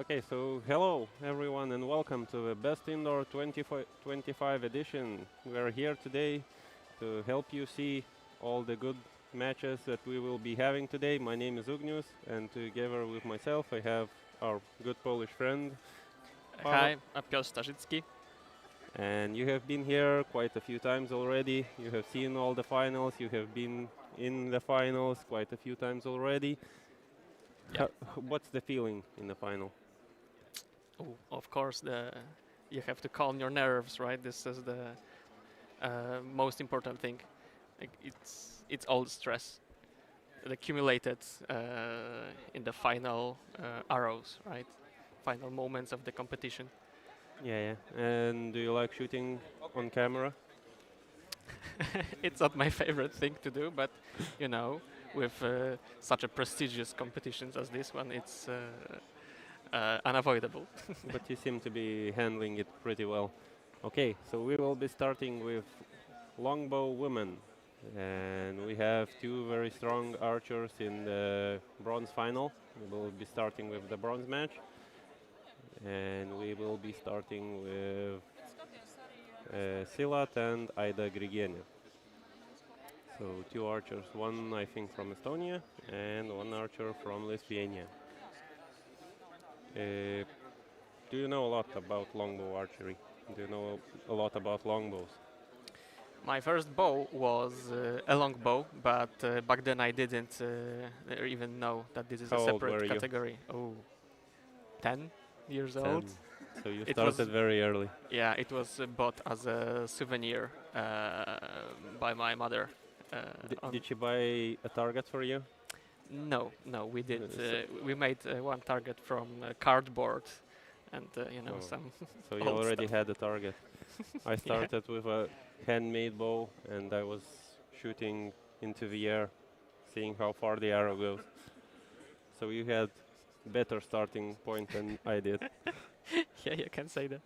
Okay, so hello everyone and welcome to the Best Indoor 2025 edition. We are here today to help you see all the good matches that we will be having today. My name is Ugnius and together with myself I have our good Polish friend Paweł. Hi, I'm Piotr Starzycki. And you have been here quite a few times already. You have seen all the finals, you have been in the finals quite a few times already. Yeah. What's the feeling in the final? Oh, of course, you have to calm your nerves, right? This is the most important thing. Like, it's all stress accumulated in the final arrows, right? Final moments of the competition. Yeah, yeah. And do you like shooting on camera? It's not my favorite thing to do, but you know, with such a prestigious competitions as this one, it's unavoidable. But you seem to be handling it pretty well. Okay, so we will be starting with Longbow women. And we have two very strong archers in the bronze final. We will be starting with the bronze match. And we will be starting with Silat and Aida Grigene. So two archers, one I think from Estonia and one archer from Lithuania. Uh, do you know a lot about longbow archery? Do you know a lot about longbows? My first bow was a longbow, but back then I didn't even know that this is How a old separate were you? category. Oh, 10 years 10. old. So you It was, started very early. yeah, it was bought as a souvenir by my mother. Did she buy a target for you? No, we did. So, We made one target from cardboard, and oh, some so you old already stuff. had a target. I Yeah, started with a handmade bow and I was shooting into the air, seeing how far the arrow goes. So you had better starting point than I did. yeah, you can say that.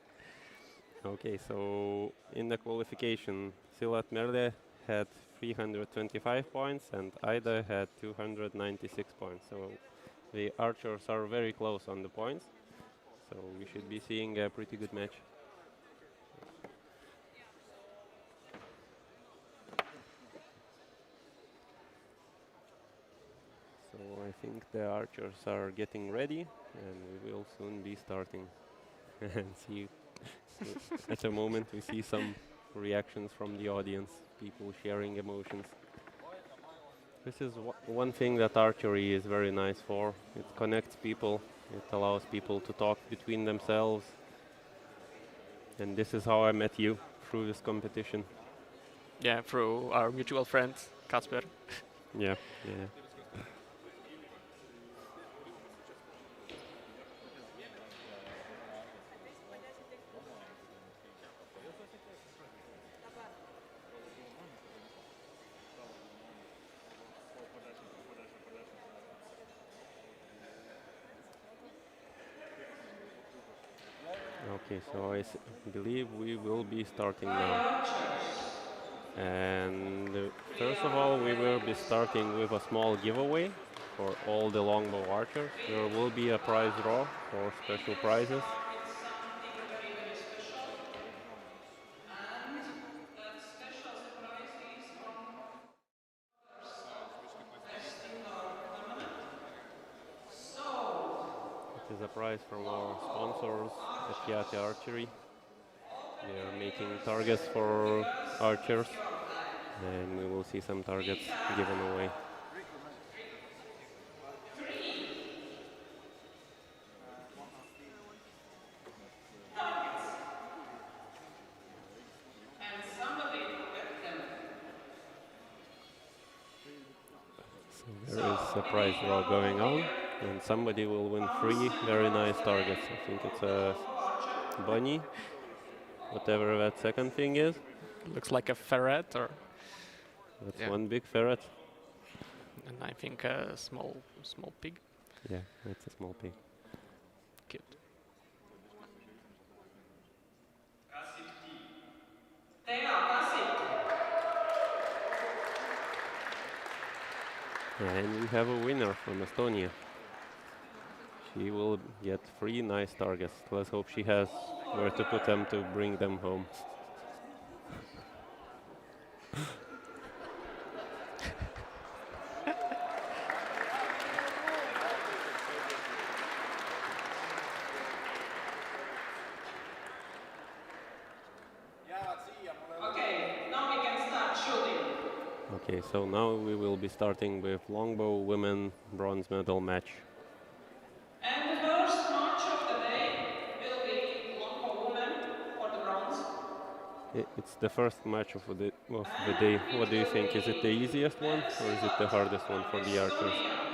Okay, so in the qualification, Silat Merde had 325 points and Aida had 296 points. So the archers are very close on the points. So we should be seeing a pretty good match. So I think the archers are getting ready and we will soon be starting. And see, at the moment we see some reactions from the audience, people sharing emotions. This is one thing that archery is very nice for. It connects people, it allows people to talk between themselves. And this is how I met you, through this competition. Yeah, through our mutual friend Kasper. Yeah, yeah. Okay, so believe we will be starting now. And first of all, we will be starting with a small giveaway for all the longbow archers. There will be a prize draw for special prizes. It is a prize from our sponsors, Fiat Archery. They are making targets for archers, and we will see some targets given away. So there is a prize draw going on, and somebody will win three very nice targets. I think it's a bunny, whatever that second thing is. Looks like a ferret, or That's yeah, one big ferret. and I think a small pig. Yeah, it's a small pig. Cute. And we have a winner from Estonia. she will get 3 nice targets. Let's hope she has where to put them to bring them home. Okay, now we can start shooting. Okay, so now we will be starting with Longbow women bronze medal match. And the first match of the day will be Longbow woman for the bronze. It's the first match of the And day. What it do you will think? Is it the be easiest one or is it the Versila hardest one for from the archers? Estonia.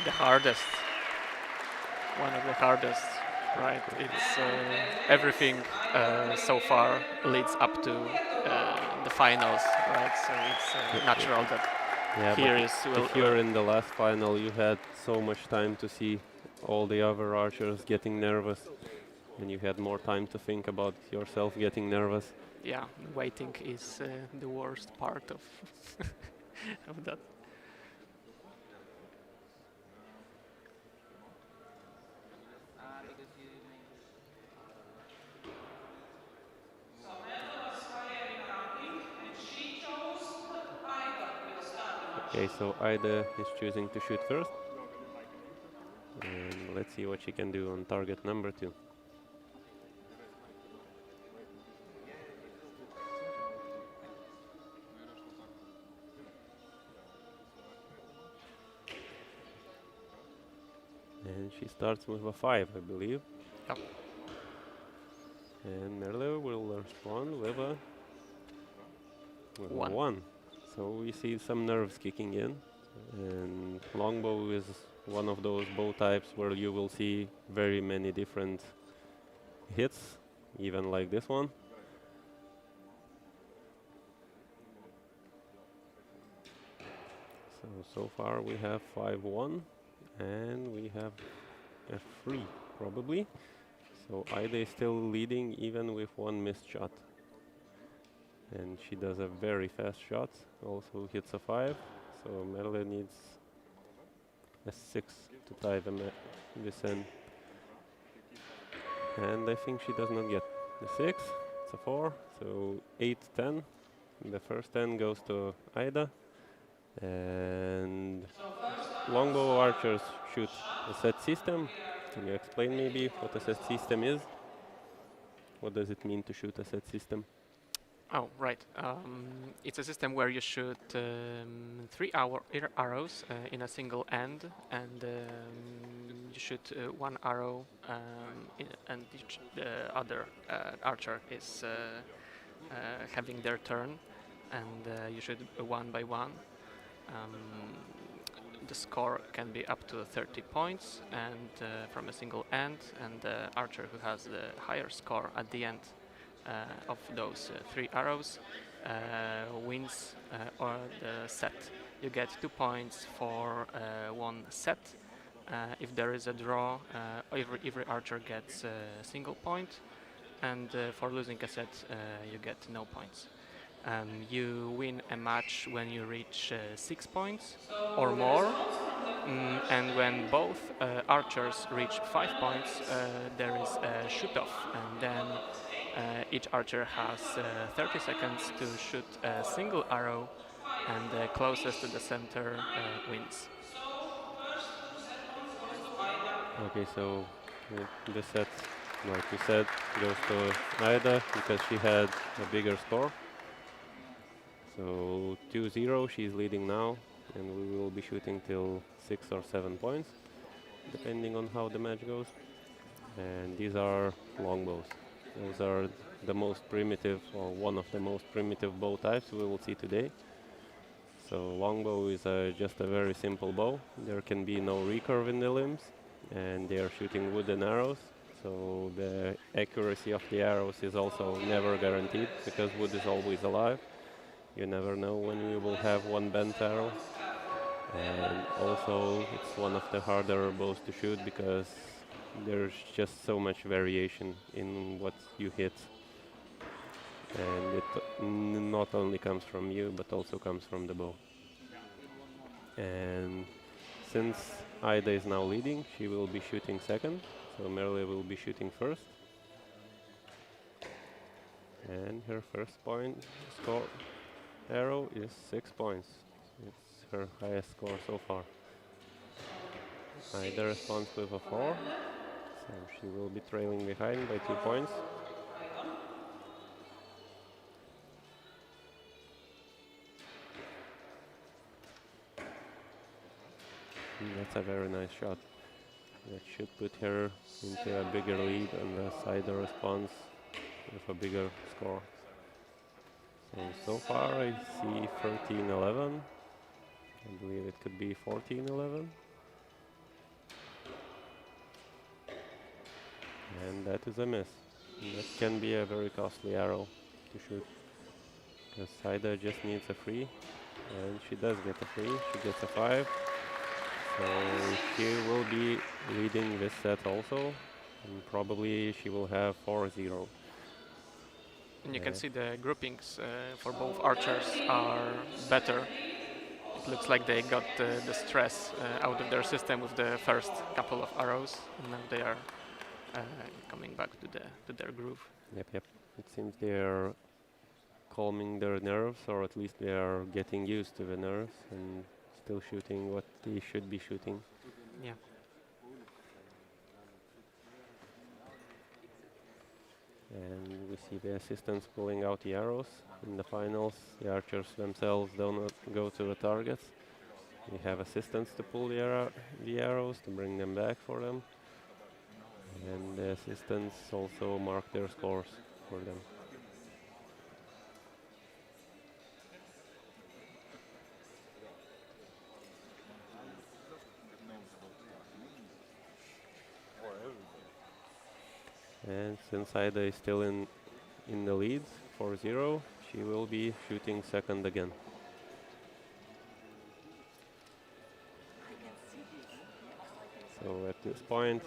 The hardest, one of the hardest, right? It's everything so far leads up to the finals, right? So it's natural that Yeah, here but is will. if you're in the last final, you had so much time to see all the other archers getting nervous, and you had more time to think about yourself getting nervous. Yeah, waiting is the worst part of of that. So Meta was higher in ranking and she chose Aida will start the match. Okay, so Ida is choosing to shoot first, and let's see what she can do on target number 2. And she starts with a 5, I believe. Yep. And Merle will respond with a One. 1. So we see some nerves kicking in. And Longbow is one of those bow types where you will see very many different hits, even like this one. So far we have 5-1 and we have F3 probably. So Ida is still leading even with one missed shot. And she does a very fast shot, also hits a 5. So Merle needs a 6 to tie this in. And I think she does not get the 6, it's a 4. So 8-10. The first 10 goes to Ida. And Longbow archers shoot a set system. Can you explain maybe what a set system is? What does it mean to shoot a set system? Oh, right. It's a system where you shoot 3 arrows in a single end, and you shoot 1 arrow, and the other archer is having their turn, and you shoot 1 by 1. The score can be up to 30 points, and from a single end, and the archer who has the higher score at the end of those 3 arrows wins or the set. You get 2 points for 1 set. If there is a draw, every archer gets a single point, and for losing a set, you get no points. You win a match when you reach 6 points or more, and when both archers reach 5 points, there is a shoot-off, and then each archer has 30 seconds to shoot a single arrow, and the closest to the center wins. So first 2 set points goes to Aida. Okay, so the set, like you said, goes to Aida because she had a bigger score. So 2-0, she's leading now, and we will be shooting till 6 or 7 points, depending on how the match goes. And these are longbows. Those are the most primitive, or one of the most primitive bow types we will see today. So longbow is just a very simple bow. There can be no recurve in the limbs, and they are shooting wooden arrows. So the accuracy of the arrows is also never guaranteed because wood is always alive. You never know when you will have one bent arrow. And also it's one of the harder bows to shoot because there's just so much variation in what you hit. And it not only comes from you, but also comes from the bow. And since Ida is now leading. She will be shooting second. So Merle will be shooting first. And her first point score arrow is 6 points. It's her highest score so far. Ida responds with a 4. So she will be trailing behind by 2 points. And that's a very nice shot. That should put her into a bigger lead unless Ida responds with a bigger score. So far I see 13-11. I believe it could be 14-11. And that is a miss. And that can be a very costly arrow to shoot. Because Ida just needs a free. And she does get a free. She gets a 5. So she will be leading this set also. And probably she will have 4-0. And you can see the groupings for both archers are better. It looks like they got the stress out of their system with the first couple of arrows, and now they are coming back to their groove. Yep. It seems they are calming their nerves, or at least they are getting used to the nerves and still shooting what they should be shooting. Yeah. And we see the assistants pulling out the arrows. In the finals, the archers themselves don't go to the targets. We have assistants to pull the arrows, to bring them back for them. And the assistants also mark their scores for them. And since Ida is still in the lead, 4-0, she will be shooting second again. So at this point,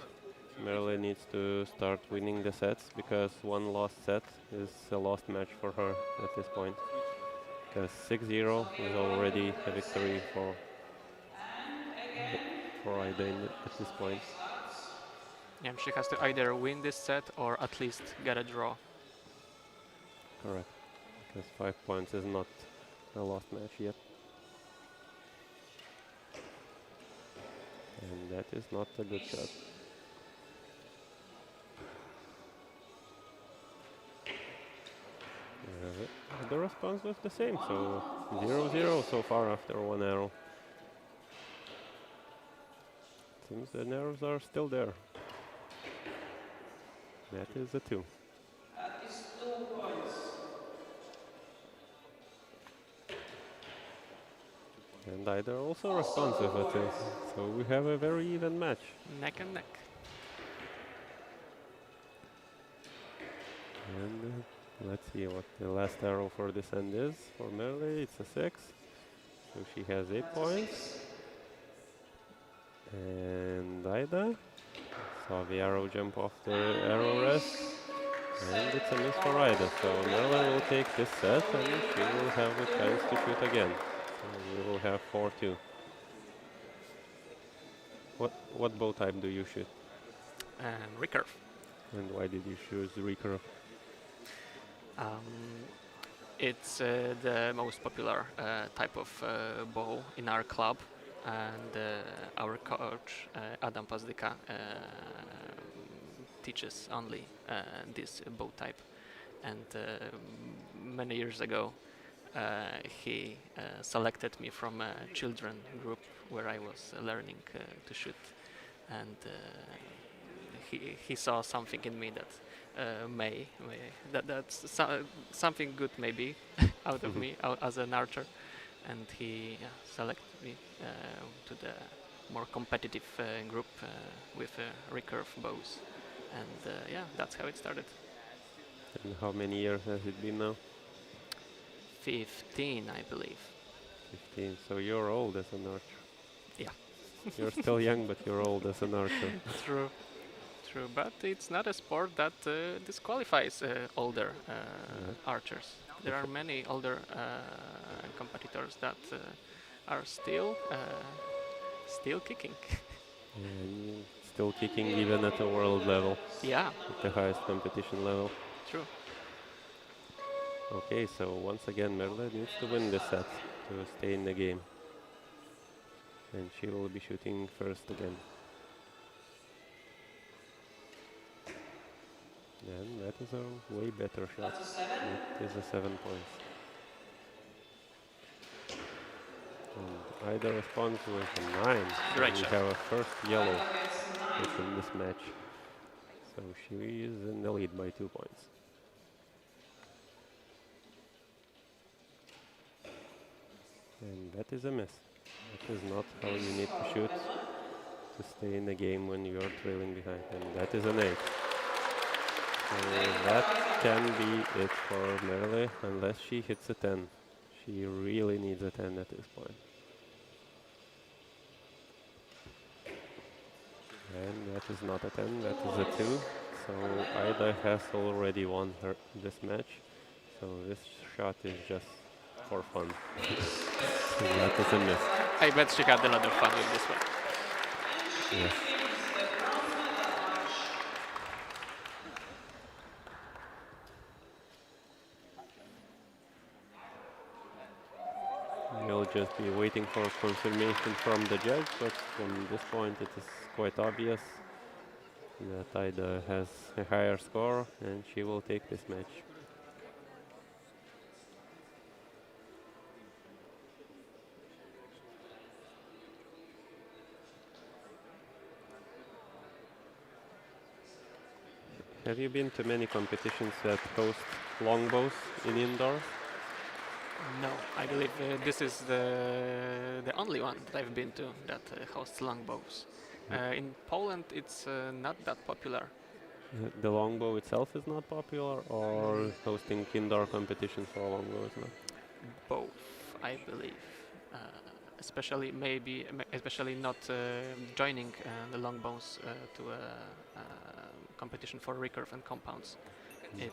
Merle needs to start winning the sets, because one lost set is a lost match for her at this point. Because 6-0 is already a victory for Ida at this point. Yeah, she has to either win this set or at least get a draw. Correct. Because 5 points is not a lost match yet. And that is not a good shot. The response was the same, so 0-0 so far after one arrow. Seems the nerves are still there. That is a 2. That is 2 points. And Ida also responds with a 2. So we have a very even match. Neck and neck. And let's see what the last arrow for this end is. For Merle, it's a 6. So she has 8 points. And Ida saw the arrow jump off the arrow rest. And it's a miss for Ida. So Merle will take this set and she will have a chance to shoot again. So we will have 4-2. What bow type do you shoot? Recurve. And why did you choose Recurve? It's the most popular type of bow in our club, and our coach Adam Pazdyka teaches only this bow type. And many years ago, he selected me from a children group where I was learning to shoot, and he saw something in me that that's something good maybe out of me as an archer, and he selected me to the more competitive group with recurve bows, and yeah, that's how it started. And how many years has it been now? 15, I believe. 15. So you're old as an archer. Yeah. You're still young, but you're old as an archer. True. But it's not a sport that disqualifies older archers. There are many older competitors that are still kicking. And still kicking even at the world level, Yeah, at the highest competition level. true. Okay, so once again Merle needs to win this set to stay in the game. And she will be shooting first again. And that is a way better shot. That's a 7. It is a 7 points. And Ida responds with a 9. So Great we shot. have a first yellow Ida gets 9. hit in this match. So she is in the lead by 2 points. And that is a miss. That is not how you need to shoot to stay in the game when you are trailing behind. And that is an 8. So that can be it for Merle, unless she hits a 10. She really needs a 10 at this point. And that is not a 10, that is a 2. So Ida has already won this match. So this shot is just for fun. So that is a miss. I bet she had a lot of fun with this one. Yes. We'll just be waiting for confirmation from the judge, but from this point it is quite obvious that Ida has a higher score and she will take this match. Have you been to many competitions that host longbows in indoors? No, I believe this is the only one that I've been to that hosts longbows. In Poland, it's not that popular. The longbow itself is not popular, or hosting indoor competitions for longbow is not? Both, I believe. Especially especially not joining the longbows to a competition for recurve and compounds. I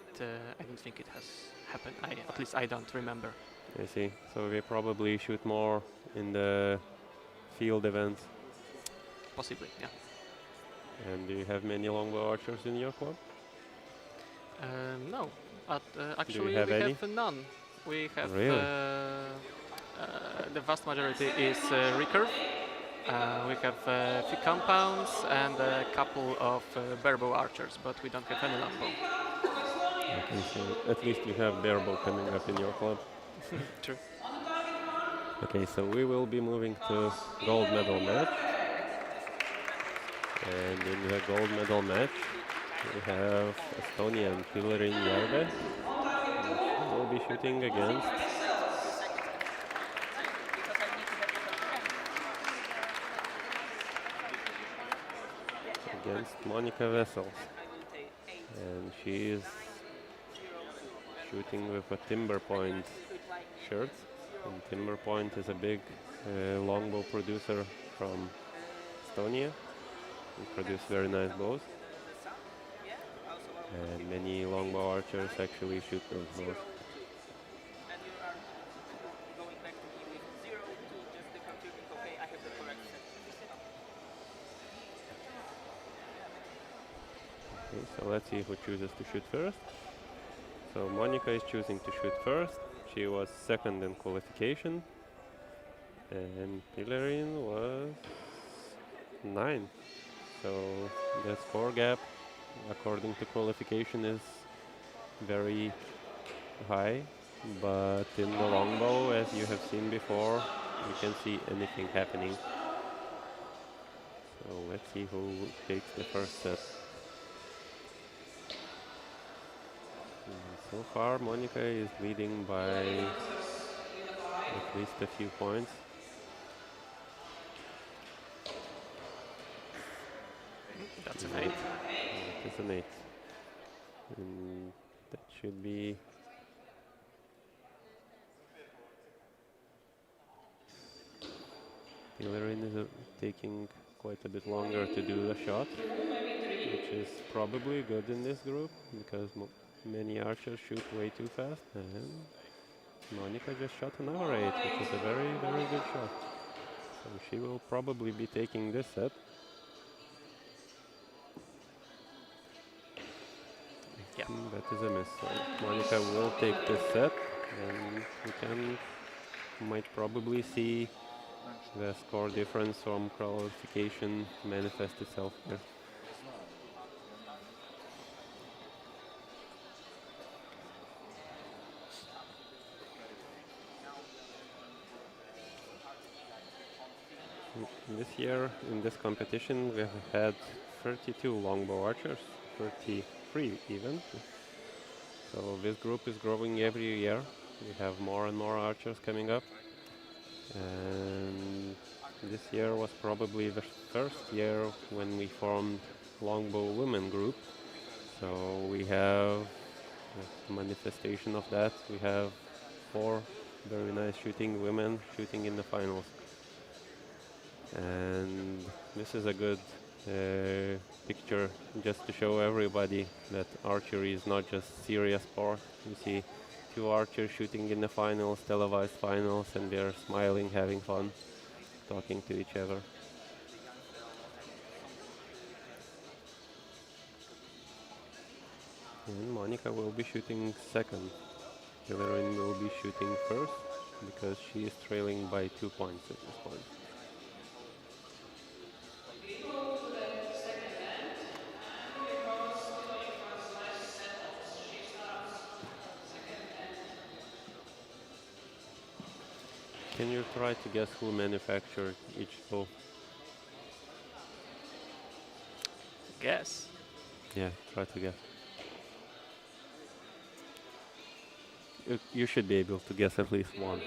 don't think it has happened. At least I don't remember. I see. So they probably shoot more in the field events. Possibly, yeah. And do you have many longbow archers in your club? No, but actually have we any? have none. We have Really? the vast majority is recurve. We have a few compounds and a couple of barebow archers, but we don't have any longbow. Okay, so at least you have barebow coming up in your club. True. Okay, so we will be moving to gold medal match. And in the gold medal match, we have Estonian Pilarin Järve. She will be shooting against Monica Vessels. And she is shooting with a Timber Point shirt. And Timber Point is a big longbow producer from Estonia. They produce very nice bows. And many longbow archers actually shoot those bows. Okay, so let's see who chooses to shoot first. So Monica is choosing to shoot first. She was second in qualification. And Pilarin was 9. So the score gap, according to qualification, is very high. But in the longbow, as you have seen before, you can see anything happening. So let's see who takes the first set. So far, Monica is leading by at least a few points. That's an 8. That is an 8. And that should be... Pilarin is taking quite a bit longer to do the shot, which is probably good in this group, because many archers shoot way too fast. And Monica just shot another 8, which is a very, very good shot. So she will probably be taking this set. Yeah. That is a miss. So Monica will take this set, and we might probably see the score difference from qualification manifest itself here. This year in this competition we have had 32 longbow archers, 33 even. So this group is growing every year. We have more and more archers coming up. And this year was probably the first year when we formed Longbow Women Group. So we have a manifestation of that. We have 4 very nice shooting women shooting in the finals. And this is a good picture just to show everybody that archery is not just serious sport. You see 2 archers shooting in the finals, televised finals, and they're smiling, having fun, talking to each other. And Monica will be shooting second. Hillary will be shooting first because she is trailing by 2 points at this point. We move to the second end, and because Hillary has less settles, she starts second end. Can you try to guess who manufactured each bow? Guess. Yeah, try to guess. You should be able to guess at least one.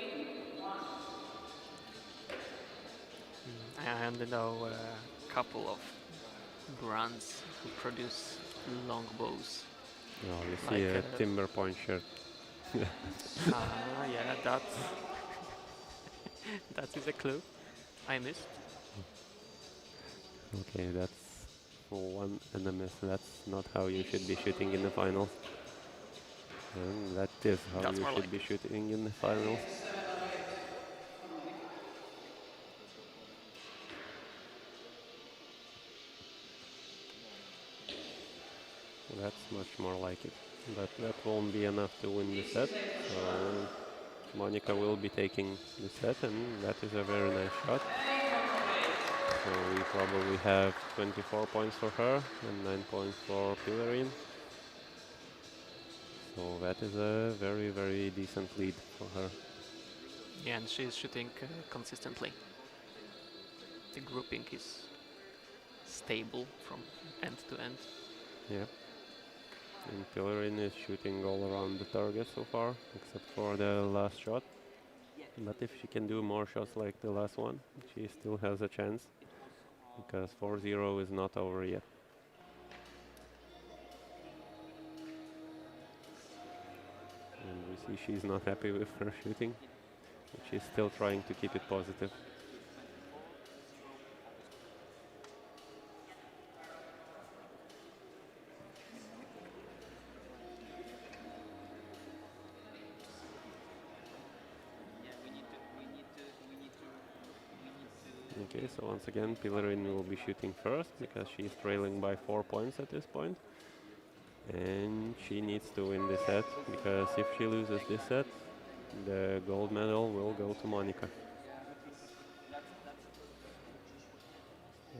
I only know a couple of brands who produce longbows. Oh, you see Like, a timber point shirt. Yeah, that is a clue. I missed. Okay, that's one and a miss. That's not how you should be shooting in the finals. And that is how That's you more should like be shooting in the finals. That's much more like it. But that won't be enough to win the set. So Monica will be taking the set, and that is a very nice shot. So we probably have 24 points for her and 9 points for Pillarine. So that is a very, very decent lead for her. Yeah, and she's shooting consistently. The grouping is stable from end to end. Yeah. And Pillarine is shooting all around the target so far, except for the last shot. But if she can do more shots like the last one, she still has a chance, because 4-0 is not over yet. And we see she's not happy with her shooting. She's still trying to keep it positive. Okay, so once again, Pillarine will be shooting first because she's trailing by 4 points at this point. And she needs to win this set, because if she loses this set, the gold medal will go to Monica.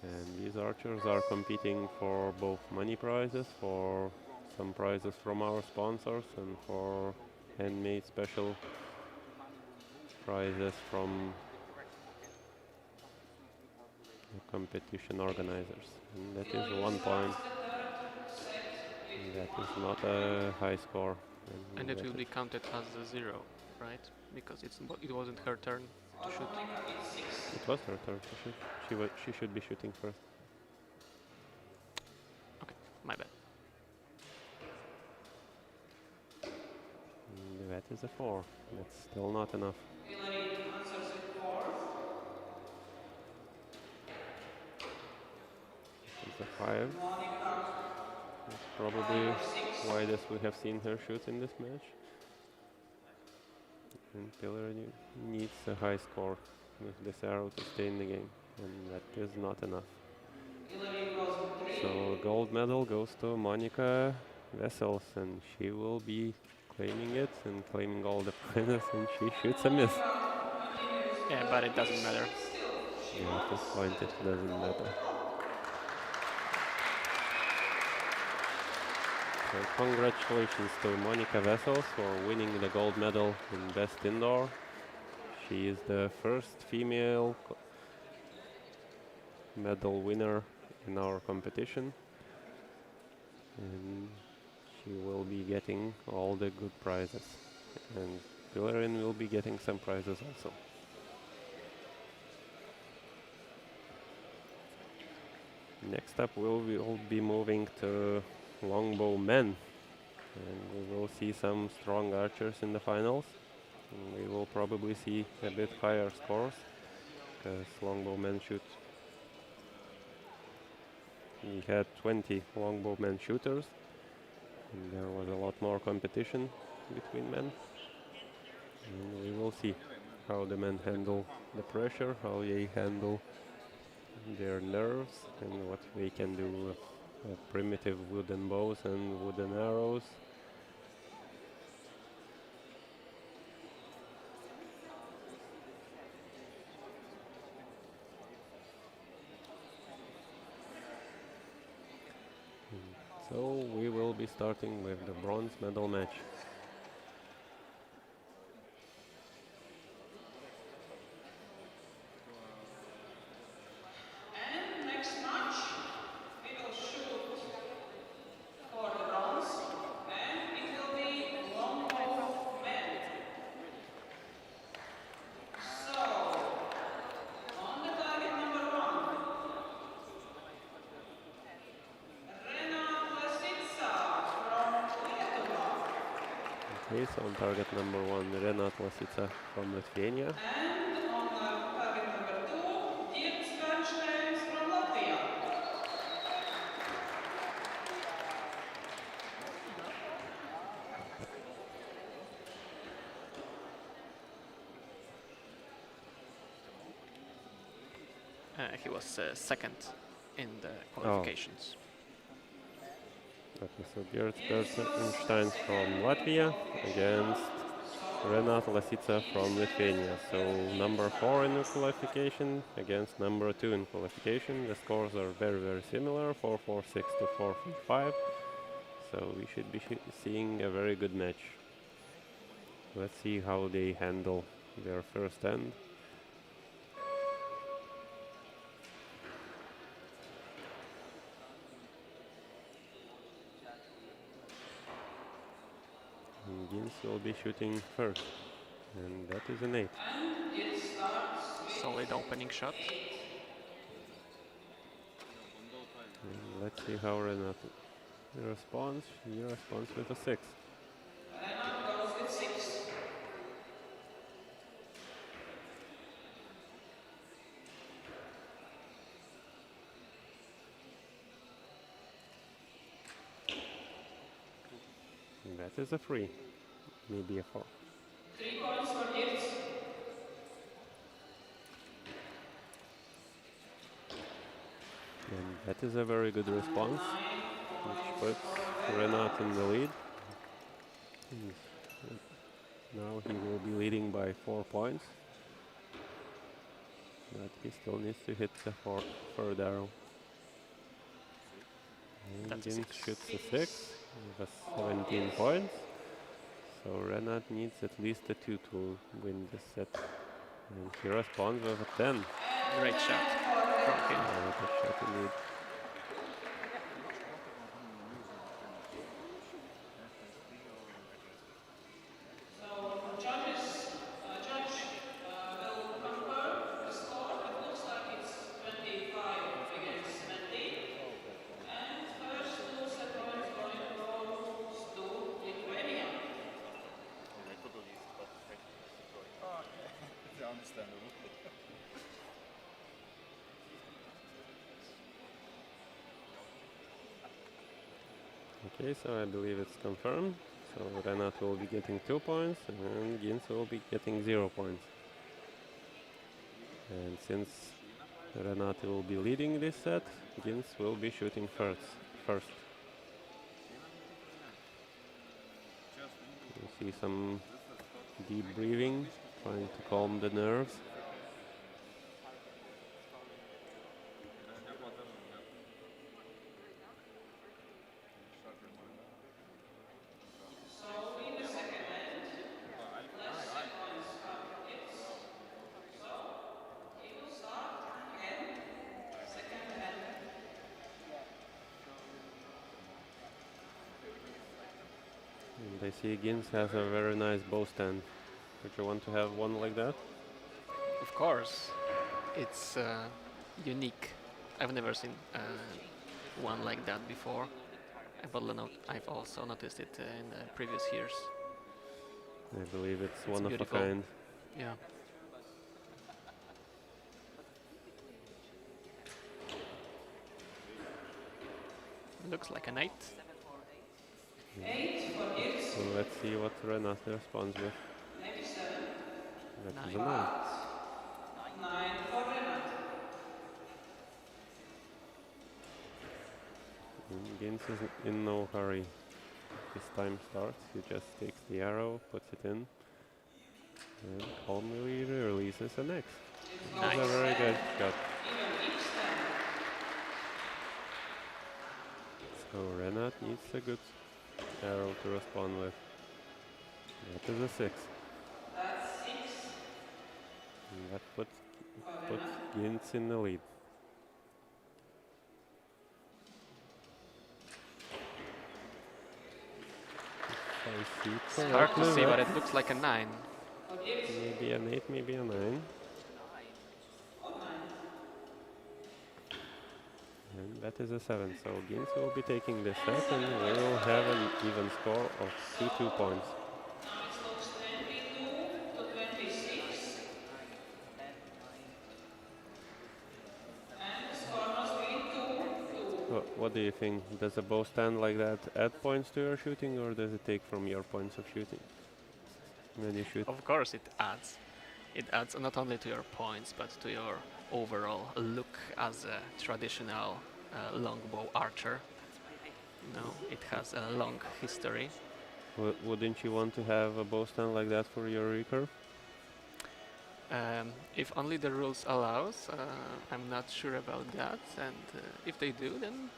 And these archers are competing for both money prizes, for some prizes from our sponsors, and for handmade special prizes from the competition organizers. And that is 1 point. That is not a high score. And it will be counted as a 0, right? Because it wasn't her turn to shoot. It was her turn to shoot. She should be shooting first. Okay, my bad. And that is a 4. That's still not enough. It's a 5. That's probably widest we have seen her shoot in this match. And Pillar needs a high score with this arrow to stay in the game, and that is not enough. So gold medal goes to Monica vessels, and she will be claiming it and claiming all the prizes, and she shoots a miss. Yeah, but it doesn't matter. Yeah, at this point it doesn't matter. So congratulations to Monica Vessels for winning the gold medal in Best Indoor. She is the first female medal winner in our competition, and she will be getting all the good prizes, and Pilarin will be getting some prizes also. Next up we'll be moving to Longbow men, and we will see some strong archers in the finals. And we will probably see a bit higher scores because Longbow men shoot. We had 20 Longbow men shooters, and there was a lot more competition between men. And we will see how the men handle the pressure, how they handle their nerves, and what they can do with primitive wooden bows and wooden arrows. So we will be starting with the bronze medal match. And next match, we will shoot for the bronze, and it will be Longbow men. So, on the target number 1, Okay, so on target number 1, Renat Lasica from Lithuania. And on target number 2, Dirk Skarsteins from Latvia. He was second in the qualifications. Okay, so Dirk Skarsteins from Latvia against Renat Lasica from Lithuania. So number 4 in the qualification against number 2 in qualification. The scores are very, very similar, 4-4-6 to 4-3-5. So we should be seeing a very good match. Let's see how they handle their first end. And Gins will be shooting first, and that is an 8. Solid opening shot. And let's see how Renat responds. He responds with a 6. Renat goes with 6. And that is a 3, maybe a 4. 3 points for Dirk. And that is a very good response, which puts Renat in the lead. Now he will be leading by 4 points, but he still needs to hit the third arrow. And Gins shoots a 6 with 17 points. So Renat needs at least a 2 to win this set. And he responds with a 10. Great shot from him. Good shot indeed. So judge will compare the score. It looks like it's 25 against 20. And first 2 set points going to Lithuania. Okay, so I believe it's confirmed. So Renat will be getting 2 points and Gins will be getting 0 points. And since Renat will be leading this set, Gins will be shooting first. see some deep breathing, trying to calm the nerves. So in the second end, less set points are predicted. So he will start again, second end. And I see Gins has a very nice bow stand. Would you want to have one like that? Of course, it's unique. I've never seen one like that before. I've also noticed it in the previous years. I believe it's It's one beautiful. of a kind. Yeah. Looks like an 8. 8 for Gils, So let's see what Renat responds with. maybe 7. That is a 9. 9. 9 for Renat. Gins is in no hurry. His time starts, he just takes the arrow, puts it in, and calmly releases an X. That's a Nice. very good shot. Even each stand. So Renat needs a good arrow to respond with. That is a 6. That's 6 And that puts for Renat. Gins in the lead. I see It's hard to correctly, see, but that it looks like a 9. For Gils, maybe an 8, maybe a 9. or 9. And that is a 7. So Gins will be taking this set and we will have an even score of 2 points. Now it looks 22 to 26. And the score must be 2-2. What do you think? Does a bow stand like that add points to your shooting, or does it take from your points of shooting when you shoot? Of course, it adds. It adds not only to your points, but to your overall look as a traditional longbow archer. You know, it has a long history. Wouldn't you want to have a bow stand like that for your recurve? If only the rules allows, I'm not sure about that. And if they do, then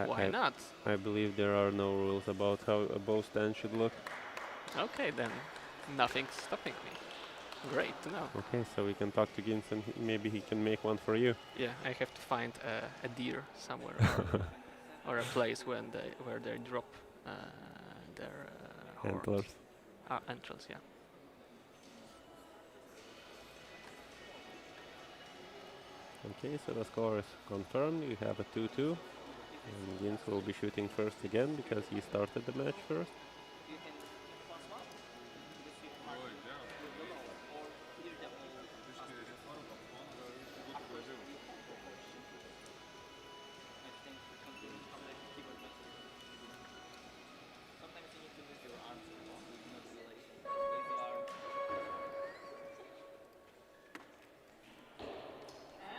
why not? I believe there are no rules about how a bow stand should look. Okay, then nothing's stopping me. Great to know. Okay, so we can talk to Gins and maybe he can make one for you. Yeah, I have to find a deer somewhere or a place where they drop their horns. Antlers. Antlers, yeah. Okay, so the score is confirmed. You have a 2-2. And Gins will be shooting first again because he started the match first.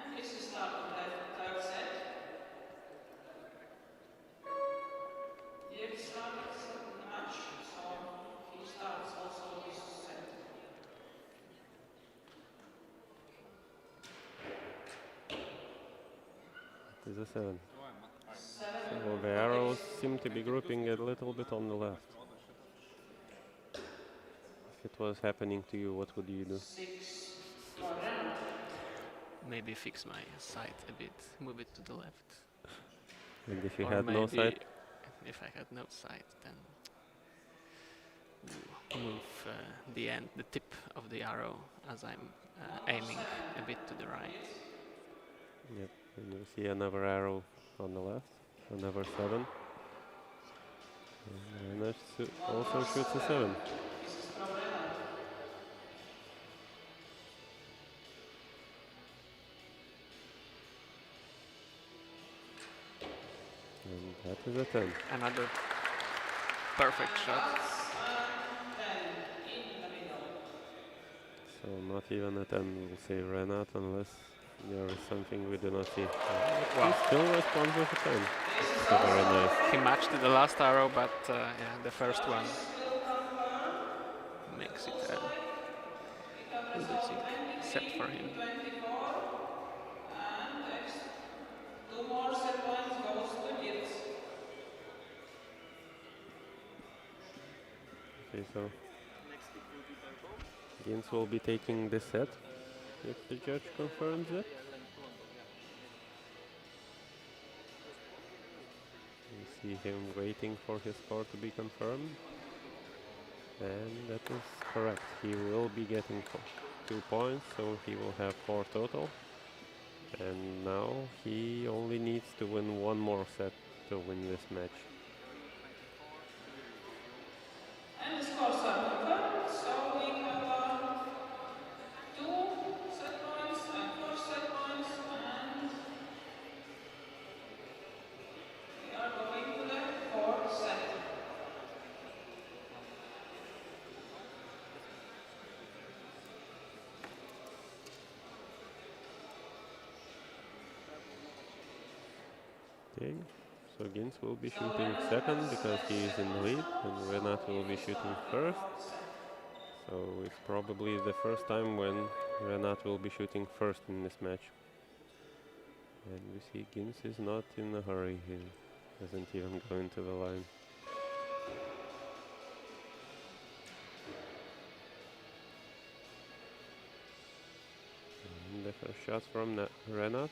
And this is start of the third set. Gils started the match, so he starts also this set. It is a 7. 7 So the arrows seem to be grouping a little bit on the left. If it was happening to you, what would you do? 6 for Renat. Maybe fix my sight a bit, move it to the left. And if you Or had no maybe sight? If I had no sight, then move the tip of the arrow as I'm aiming a bit to the right. Yep. And you see another arrow on the left, another 7. And that also shoots a 7. This is from Renat. And that is a 10. Another perfect shot. In the middle. So not even a 10 will say Renat unless there is something we do not see. Wow. He still responds with a 10. This is So very also nice. He matched the last arrow, but yeah, the first one. still confirmed. makes it Also a like we have result losing set for him. 23-24, and next 2 more set points goes to Gils. Okay, so Gins will be taking this set if the judge confirms it. We see him waiting for his score to be confirmed. And that is correct. He will be getting 2 points, so he will have 4 total. And now he only needs to win 1 more set to win this match. And the scores are confirmed, so we have 2 set points and 4 set points, and we are going to the 4th set. Okay, so Gins will be shooting second because he is in the lead, and Renat will be shooting first. So it's probably the first time when Renat will be shooting first in this match. And we see Gins is not in a hurry. He doesn't even go into the line. And the first shot from Renat.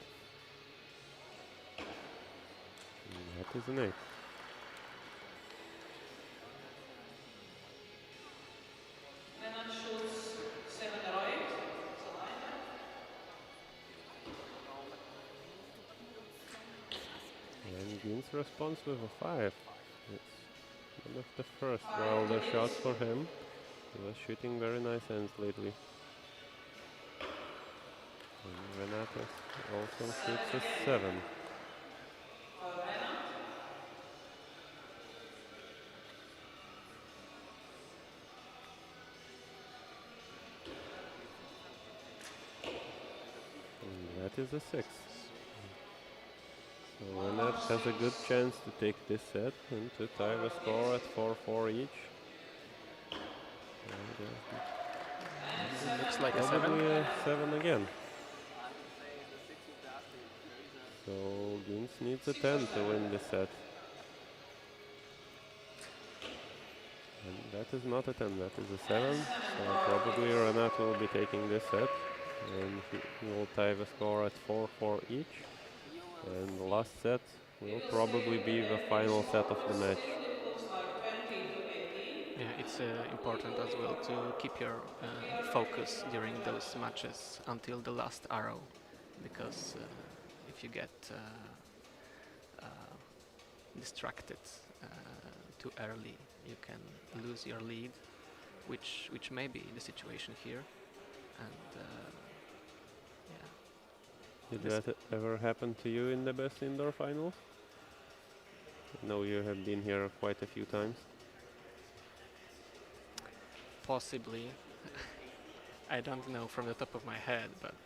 And that is an 8. Renat shoots 7 or 8. It's a line. And Gins responds with a 5. It's one of the first wilder shots for him. He was shooting very nice ends lately. And Renata also shoots a 7. For Renat. And that is a 6. So Renat has a good chance to take this set and to tie the score at 4-4 each. And, Looks like a probably 7. a 7 again. So Gins needs a 10 to win this set. And that is not a 10, that is a 7. So probably Renat will be taking this set. And he will tie the score at 4-4 each. And the last set will probably be the final set of the match. It looks like 20 to 18. Yeah, it's important as well to keep your focus during those matches until the last arrow, because if you get distracted too early, you can lose your lead, which may be the situation here. And Did that ever happen to you in the best indoor finals? I know you have been here quite a few times. possibly, I don't know from the top of my head, but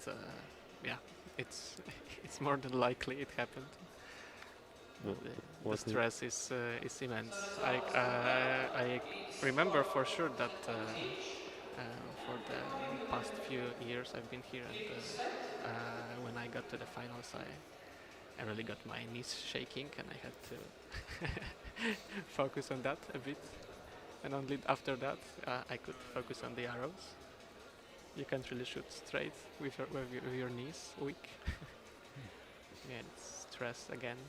yeah, it's it's more than likely it happened. No, The what is- stress is immense. I remember for sure that for the past few years I've been here, and when I got to the finals, I really got my knees shaking, and I had to focus on that a bit. And only after that, I could focus on the arrows. You can't really shoot straight with your knees weak. Yeah, it's stress again.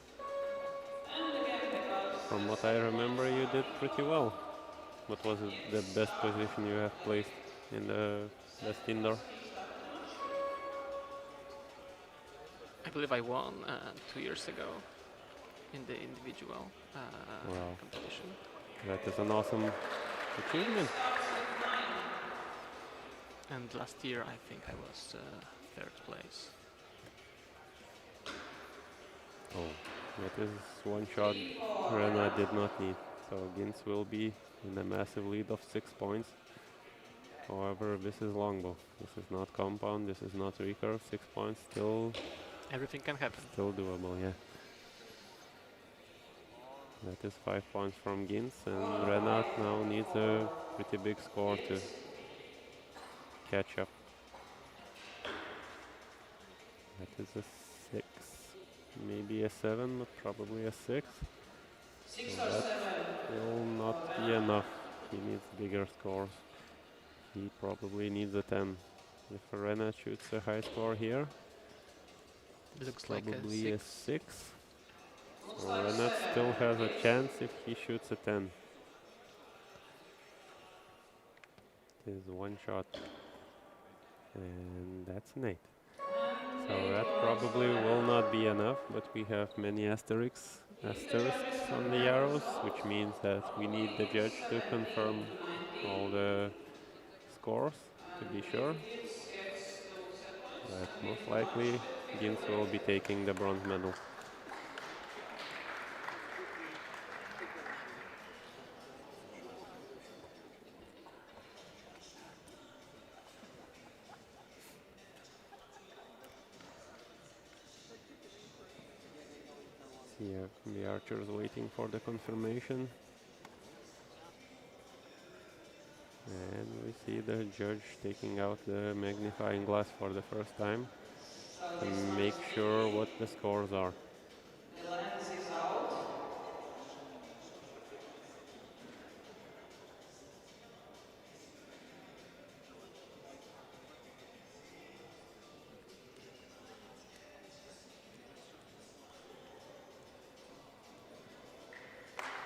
From what I remember, you did pretty well. What was the best position you have placed in the best indoor? I believe I won 2 years ago in the individual Wow. competition. That is an awesome achievement. And last year I think I was 3rd place. Oh, that is one shot Rena did not need. So Gins will be in a massive lead of 6 points. However, this is Longbow. This is not compound, this is not recurve. 6 points still Everything can happen. doable, yeah. That is 5 points from Gins, and Renat now needs a pretty big score to catch up. That is a 6, maybe a 7, but probably a 6. 6 So or that 7 will not for be them. enough. He needs bigger scores. He probably needs a 10. If Renat shoots a high score here, Looks like a probably a 6. 6. Looks So like Renat 7 still has a is. chance if he shoots a 10. It is one shot. And that's an 8. And So 8 that points for probably will Renat. not be enough, but we have many If the asterisks judges on the confirm arrows, which result, means that we need normally the it is judge to 17 confirm to all 19. the scores to And be if sure. Gins gets the set points, But and most if not, likely we'll figure Gins will be later. taking the bronze medal. Yeah, the archers waiting for the confirmation. And we see the judge taking out the magnifying glass for the first time So to this time make sure what speaking, the scores are. the lens is out.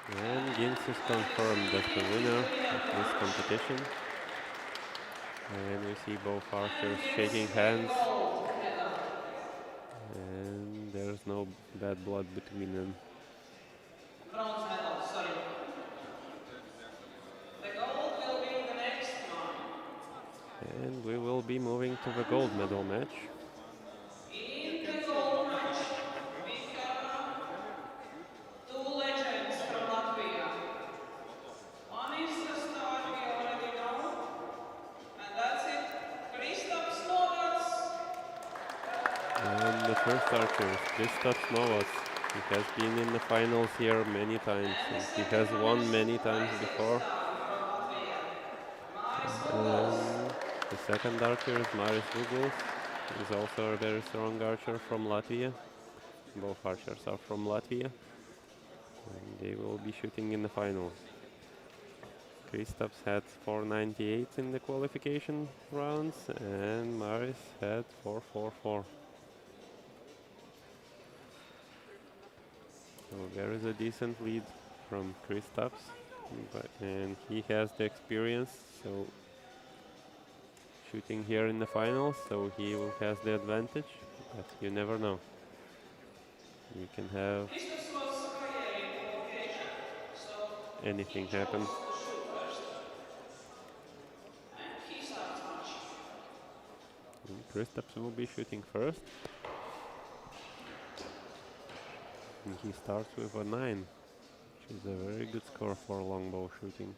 And Gins is And you confirmed as the see, he's winner the winner of of the this match. competition. And we see both And archers shaking Gins get hands. gold medal. And there's no bad blood between them. Bronze medal, sorry. The gold will be the next one. And we will be moving to the gold medal match. In the gold match, we have two legends from Latvia. One is the star we already know, and that's it, Kristaps Novats. And the first archer is Kristaps Novas. He has been in the finals here many times, And the and he second has one is won many times rising before. star from Latvia, Maris Lugos. And the second archer is Maris Vugls. He's also a very strong archer from Latvia. Both archers are from Latvia. And they will be shooting in the finals. Kristaps had 498 in the qualification rounds, and Maris had 444. So there is a decent lead from Kristaps, and he has the experience, so shooting here in the finals, so he has the advantage, but you never know. You can have Kristaps was higher in qualification, so he anything happen. chose to shoot first. And he starts match. And Kristaps will be shooting first, and he starts with a 9, which is a very good score for longbow shooting.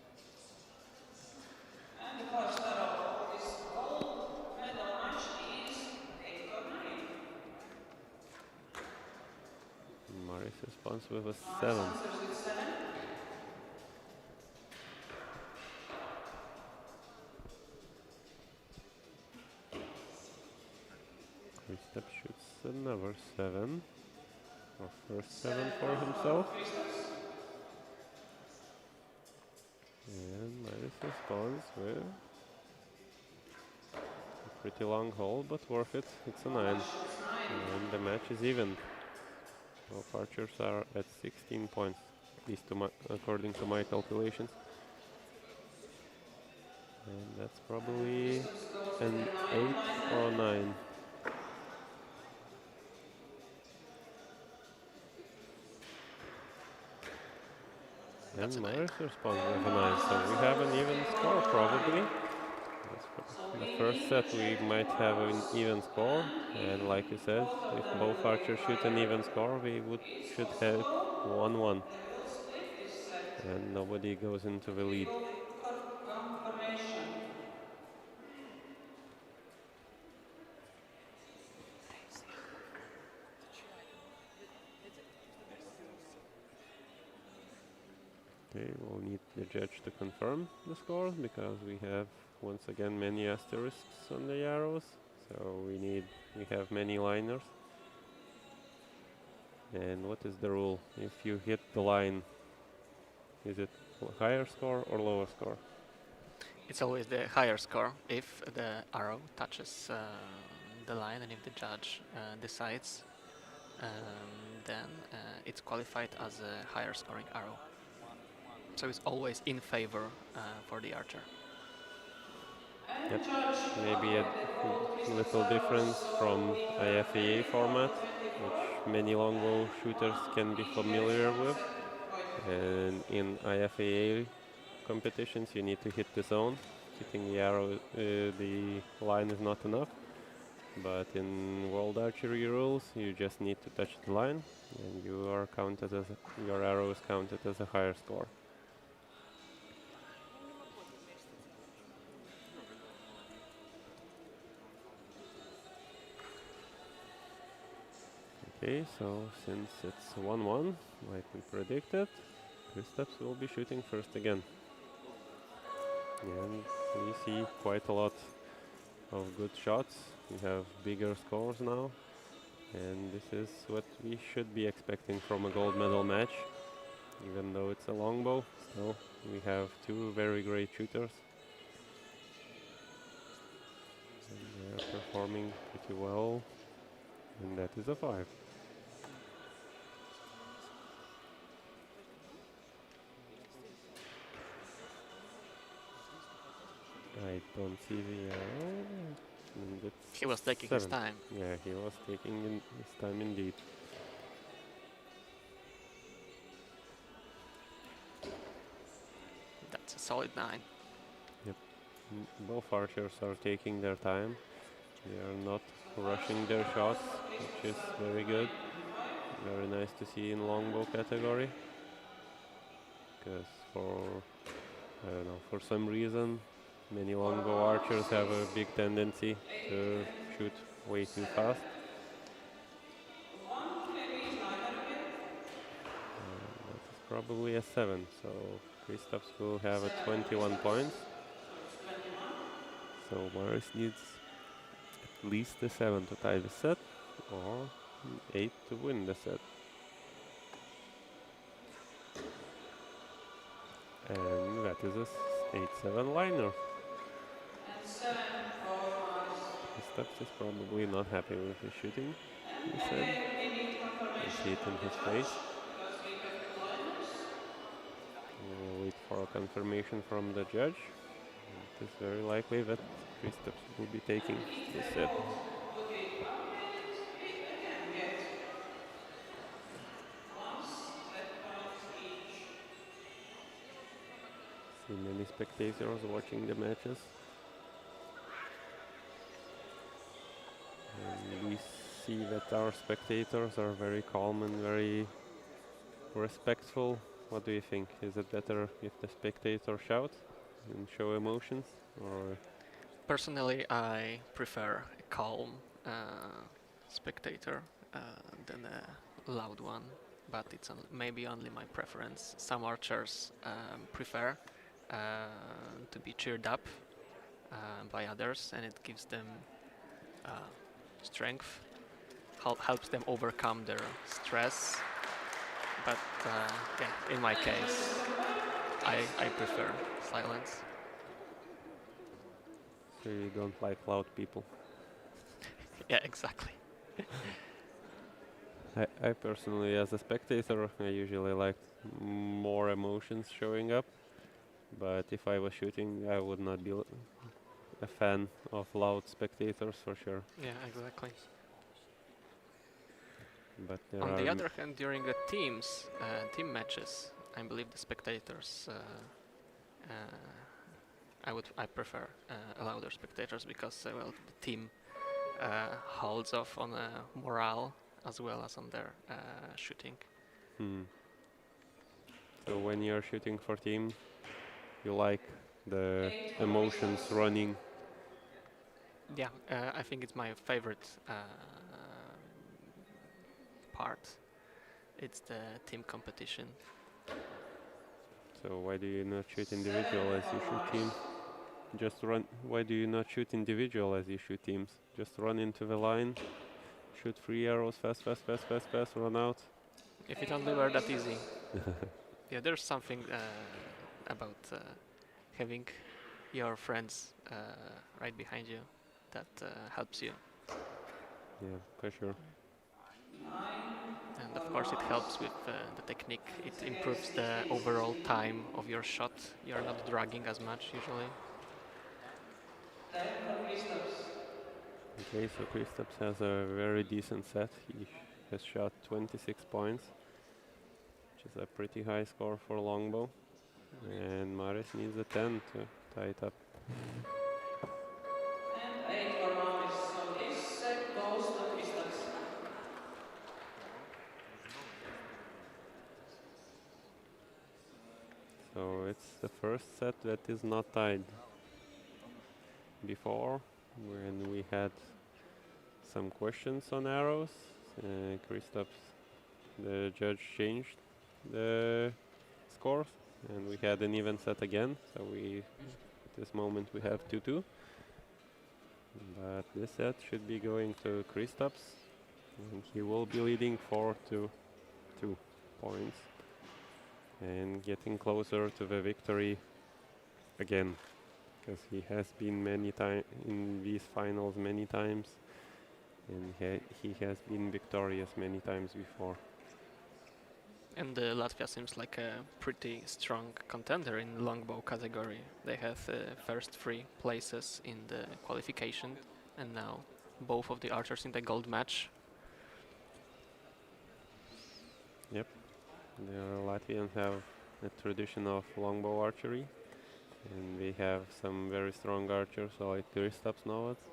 And the first arrow of this gold medal match is 8 or 9. Maris responds with a Maris 7. answers with 7. Kristaps shoots another 7, or first 7 7 for himself. Kristaps. And Maris responds with a pretty long hole, but worth it. It's a 9. Novak shoots 9. And the match is even. Both archers are at 16 points, at least according to my calculations. And that's probably Kristaps goes an with a 8 9 or a 9. That's And a 9. Maris responds with a 9, so we have an even score probably. The first set we might have an even score, and like you said, if both archers shoot an even score, we should have 1-1, They will split this set. and nobody goes into the lead. Table confirmation. Okay, we'll need the judge to confirm the scores because we have once again many asterisks on the arrows. So we have many liners. And what is the rule? If you hit the line, is it higher score or lower score? It's always the higher score if the arrow touches the line, and if the judge decides, then it's qualified as a higher scoring arrow. So it's always in favor for the archer. And Yep. judge Maybe a updated roll little crystals, difference so from we have IFAA 24 format, to 24 which many longbow shooters and can be each familiar direction with. set by default. And in IFAA competitions, you need to hit the zone. Hitting the arrow, the line is not enough. But in World Archery rules, you just need to touch the line, and your arrow is counted as a higher score. Okay, so since it's 1-1, like we predicted, Kristaps will be shooting first again. And we see quite a lot of good shots. We have bigger scores now, and this is what we should be expecting from a gold medal match. Even though it's a longbow, still we have two very great shooters. And they are performing pretty well, and that is a 5. I don't see the arrow. And it's He was taking his 7. time. Yeah, he was taking his time indeed. That's a solid 9. Both archers are taking their time. They are not rushing their shots, which is very good. Very nice to see in longbow category. Because I don't know, for some reason, many longbow archers have a big tendency to shoot way too fast. One heavy liner again. That is probably a 7, so Kristaps will have a 21 points. So it's 21. So Maris needs at least a 7 to tie the set, or 8 to win the set. And that is a 8-7 liner. And 7 for Mars. Kristaps is probably not happy with his shooting, he And said. again, we need I confirmation see it from in the his judge face. because we have two liners. We'll wait for a confirmation from the judge. It is very likely that Kristaps will be taking the set. Okay, and we again get one set points each. See many spectators watching the matches. And we see that our spectators are very calm and very respectful. What do you think? Is it better if the spectators shout and show emotions, or Personally, I prefer a calm spectator than a loud one, but it's maybe only my preference. Some archers prefer to be cheered up by others, and it gives them strength, helps them overcome their stress. But yeah, in my case, I prefer silence. so you don't like loud people? Yeah, exactly. I personally, as a spectator, I usually like more emotions showing up. But if I was shooting, I would not be a fan of loud spectators for sure. Yeah, exactly. But there On are the other hand, during the team matches, I believe the spectators, I prefer louder spectators because well, the team holds off on morale as well as on their shooting. So when you're shooting for team, you like the emotions running. Yeah, I think it's my favorite part. It's the team competition. So why do you not shoot individual as you shoot teams? Just run. Why do you not shoot individual as you shoot teams? Just run into the line, shoot 3 arrows, fast, fast, fast, fast, fast, run out. If it only were that easy. Yeah, there's something about having your friends right behind you that helps you. Yeah, for sure. And of course it helps with the technique. It improves the overall time of your shot. You're not dragging as much usually. Okay, so Kristaps has a very decent set. He has shot 26 points, which is a pretty high score for Longbow. And Maris needs a 10 to tie it up. And 8 for Maris. So this set goes to Kristaps. So it's the first set that is not tied. Before, when we had some questions on arrows, Kristaps, the judge, changed the scores, and we had an even set again. So at this moment we have 2-2. But this set should be going to Kristaps, and he will be leading 4-2 points and getting closer to the victory again, because he has been many times in these finals many times, and he has been victorious many times before. And Latvia seems like a pretty strong contender in longbow category. They have first 3 places in the qualification, and now both of the archers in the gold match. Yep, the Latvians have a tradition of longbow archery, and we have some very strong archers like Kristaps Novats.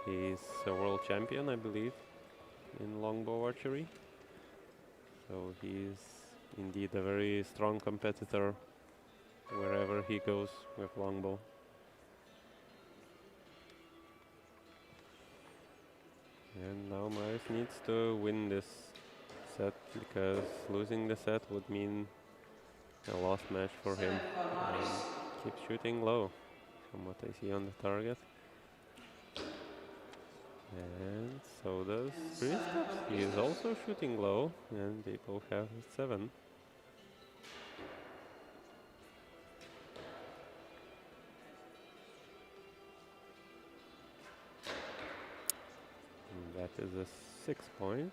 He's a world champion, I believe, in longbow archery. So he's indeed a very strong competitor wherever he goes with longbow. And now Maris needs to win this set, because losing the set would mean a lost match for him. And keep shooting low from what I see on the target. And so does Kristaps. He is also shooting low, and they both have 7. And that is a 6 point.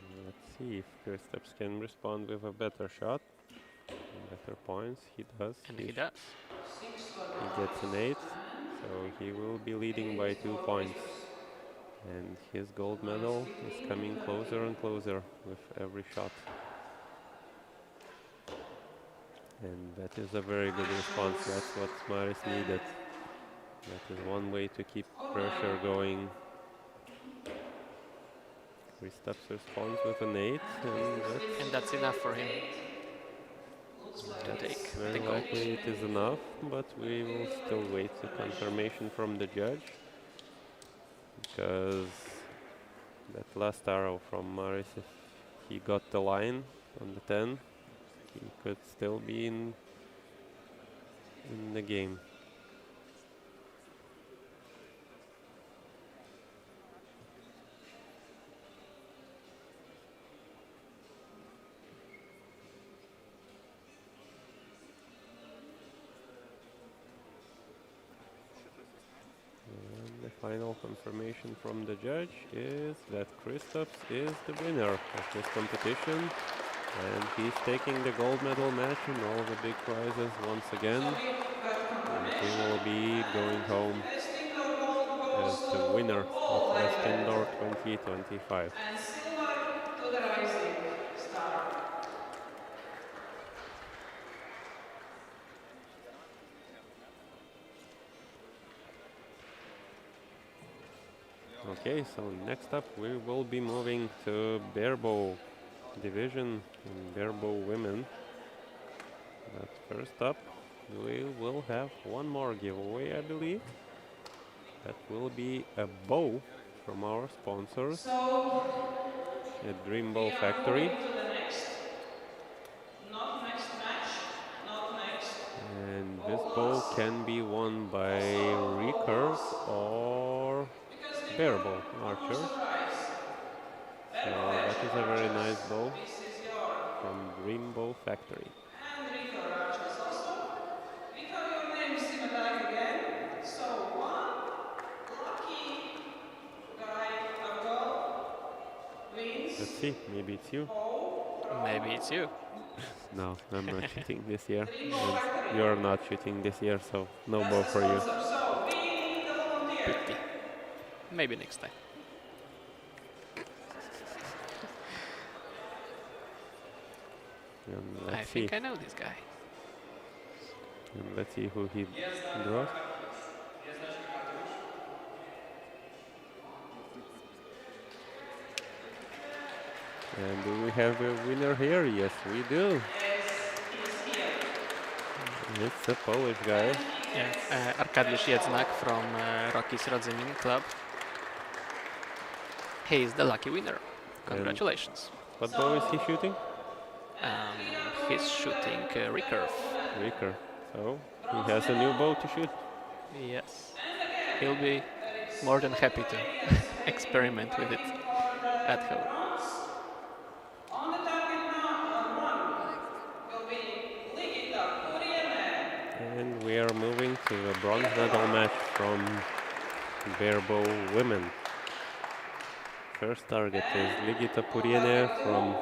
And let's see if Kristaps can respond with a better shot. Better points, he does. And he does. He gets an 8. So he will be leading by 2 points. And his gold medal is coming closer and closer with every shot. And that is a very good response. That's what Maris needed. That is one way to keep pressure going. Kristaps responds with an 8. And that's enough for him to take the Very gold. likely it is enough, but we will still wait the confirmation from the judge, because that last arrow from Maris, if he got the line on the 10, he could still be in the game. The final confirmation from the judge is that Kristaps is the winner of this competition, and he's taking the gold medal match and all the big prizes once again, and he will be going home as the winner of Best Indoor 2025. And silver to the rising star. Okay, so next up we will be moving to Barebow division in Barebow women. But first up, we will have one more giveaway, I believe. That will be a bow from our sponsors So at Dream we Bow are Factory. moving to the next. Not this bow can be won by Recurve or Because Barebow Recurve almost archers. arrives. So Barebow that is Archer a very nice archers, bow this is your, from Rainbow Factory. and Recurve archers also. We have your names in the bag again. So one lucky guy or girl wins. Let's see, maybe it's you. Oh, from Maybe it's you. No, I'm not shooting this year. Rainbow And Factory. you're not shooting this year, so no That's bow the for you. sponsor. So we need the volunteer. Pity. Maybe next time. And I let's see. think I know this guy. And let's see who he draws. And do we have a winner here? Yes, we do. Yes, he's here. It's a Polish guy. Yeah, Arkadiusz Jedznak from Rocky's Rodzymin Club. He is the lucky winner. Congratulations. What bow is he shooting? He's shooting Recurve. Recurve. So he has a new bow to shoot. Yes. He'll be more than happy to experiment with it at home. On the target now, one will be Ligita Puriene. And we are moving to a bronze medal match from Barebow women. First target is Ligita Puriene from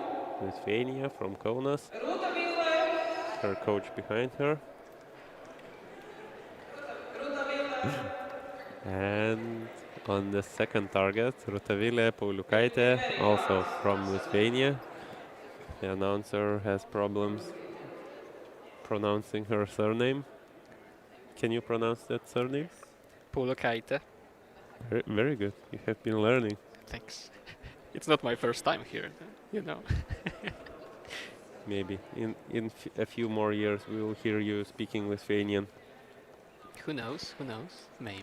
Lithuania, from Kaunas. Ruta Ville. Her coach behind her. Ruta Ville. And on the second target, Rutavile Pauliukaitė, also from Lithuania. The announcer has problems pronouncing her surname. Can you pronounce that surname? Pauliukaitė. Very, very good. You have been learning. Thanks. It's not my first time here, you know. Maybe in a few more years we will hear you speaking Lithuanian, Who knows? Who knows? Maybe.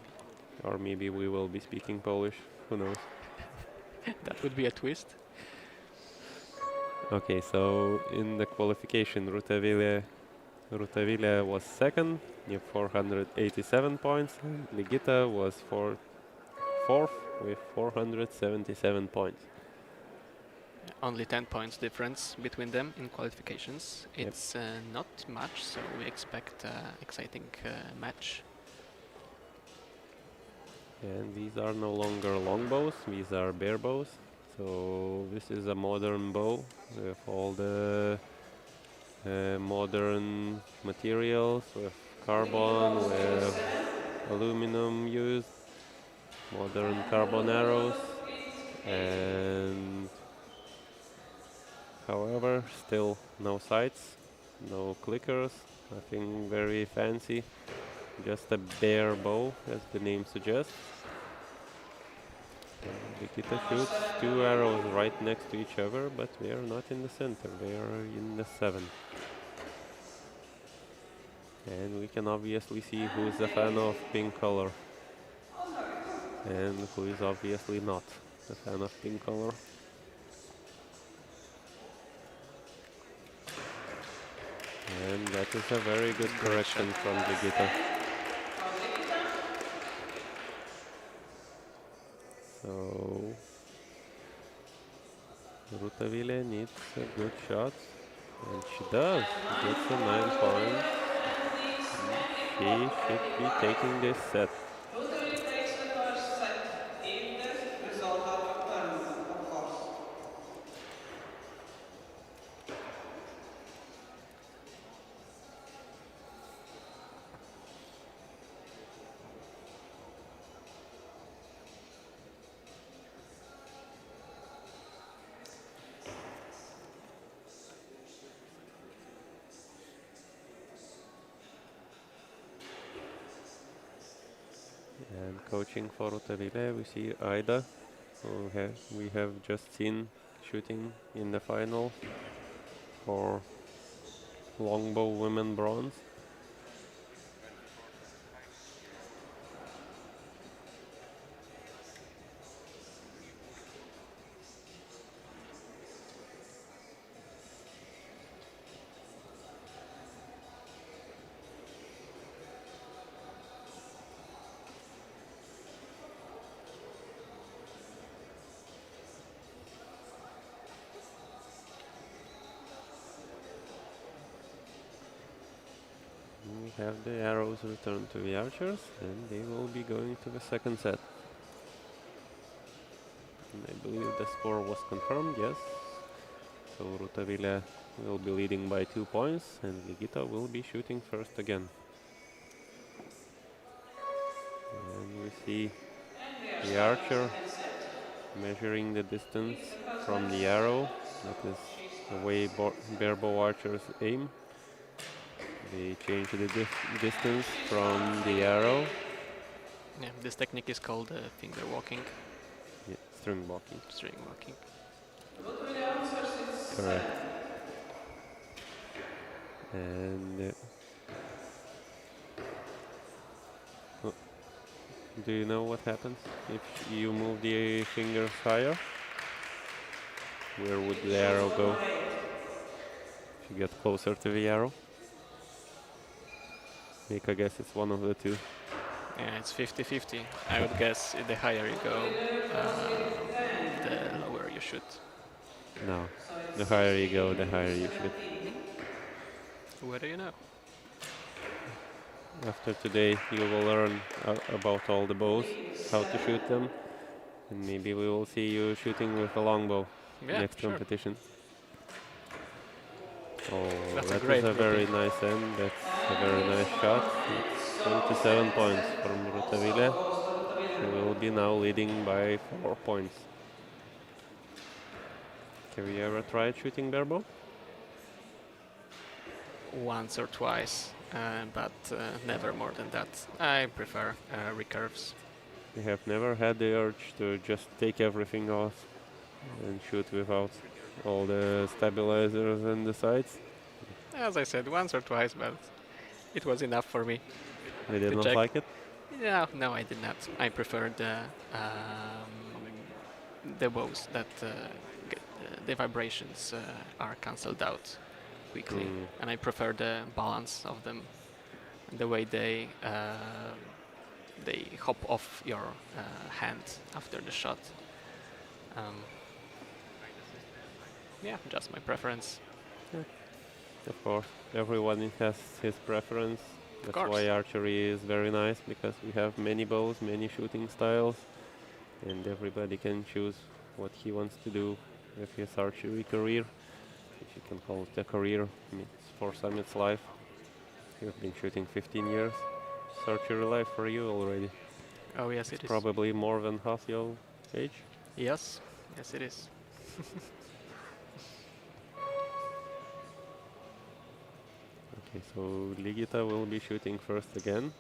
or maybe we will be speaking Polish. Who knows? That would be a twist. Okay, so in the qualification, Rutavile was second with 487 points, and Ligita was fourth with 477 points. Only 10 points difference between them in qualifications. Yep. It's not much, so we expect exciting match. And these are no longer longbows, these are barebows. So this is a modern bow with all the modern materials, with carbon, with aluminum used, modern carbon arrows, and however still no sights, no clickers, nothing very fancy, just a bare bow as the name suggests. Nikita shoots two arrows right next to each other, but they are not in the center, they are in the 7. And we can obviously see who is a fan of pink color and who is obviously not a fan of pink color. And that is a very good correction from Ligita. So Rutavile needs a good shot, and she does. She gets a 9 points. She should be taking this set. Rutaville takes the first set in the result of tournament, of course. And coaching for Rutavile, we see Aida, who we have just seen shooting in the final for Longbow women bronze. have the arrows returned to the archers, and they will be going to the second set. And I believe the score was confirmed, yes. So Rutaville will be leading by 2 points, and Ligita will be shooting first again. And we see And we are the starting archer second set. measuring the distance With the from husbands the arrow. so That is she the starts way second set. barebow archers aim. They change the distance She from starts the with arrow. Yeah, this technique is called finger walking, Yeah, string walking. string walking. Rutaville answers it's Correct. 7. And oh, do you know what happens if you move the fingers higher? Where would the arrow go if you get closer to the arrow? Make a guess, it's one of the two. Yeah, it's 50-50. I would guess the higher you go, the lower you shoot. No, the higher you go, the higher you shoot. What do you know? After today, you will learn about all the bows, how to shoot them, and maybe we will see you shooting with a longbow Yeah, next sure. competition. Oh, That's a that great is a very grouping. nice end. That's a very nice shot. It's 27 points from Rutaville. She will be now leading by 4 points. Have you ever tried shooting barebow? Once or twice, but never more than that. I prefer recurves. You have never had the urge to just take everything off and shoot without all the stabilizers and the sights? As I said, once or twice, but it was enough for me. I did not check. like it. Yeah, no, I did not. I preferred the bows that the vibrations are cancelled out quickly, and I prefer the balance of them, the way they hop off your hand after the shot. Yeah, just my preference. Of course, everyone has his preference. That's course. why archery is very nice, because we have many bows, many shooting styles, and everybody can choose what he wants to do with his archery career, if you can call it a career. I mean, for some it's life. You've been shooting 15 years. It's archery life for you already. Oh yes, it is. Probably more than half your age. Yes, yes it is. Okay, so Ligita will be shooting first again,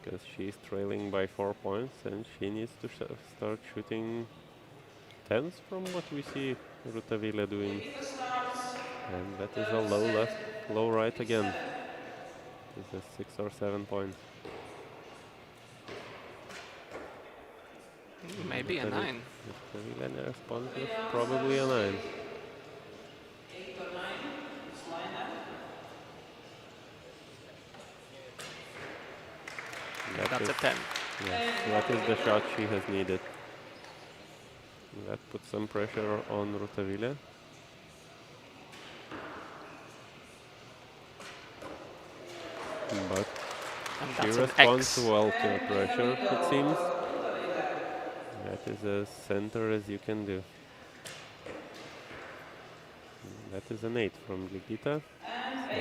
because she's trailing by 4 points, and she needs to start shooting tens from what we see Rutaville doing. And that is a low left, low right again. This is 6 or 7 points. Maybe a 9. Rutaville responds with probably a 9. 8 or 9. It's line up. That's a 10. Yes, that is the shot she has needed. That puts some pressure on Rutaville. But And she that's an responds X. well to the pressure, it seems. That is as center as you can do. That is an 8 from Ligita. So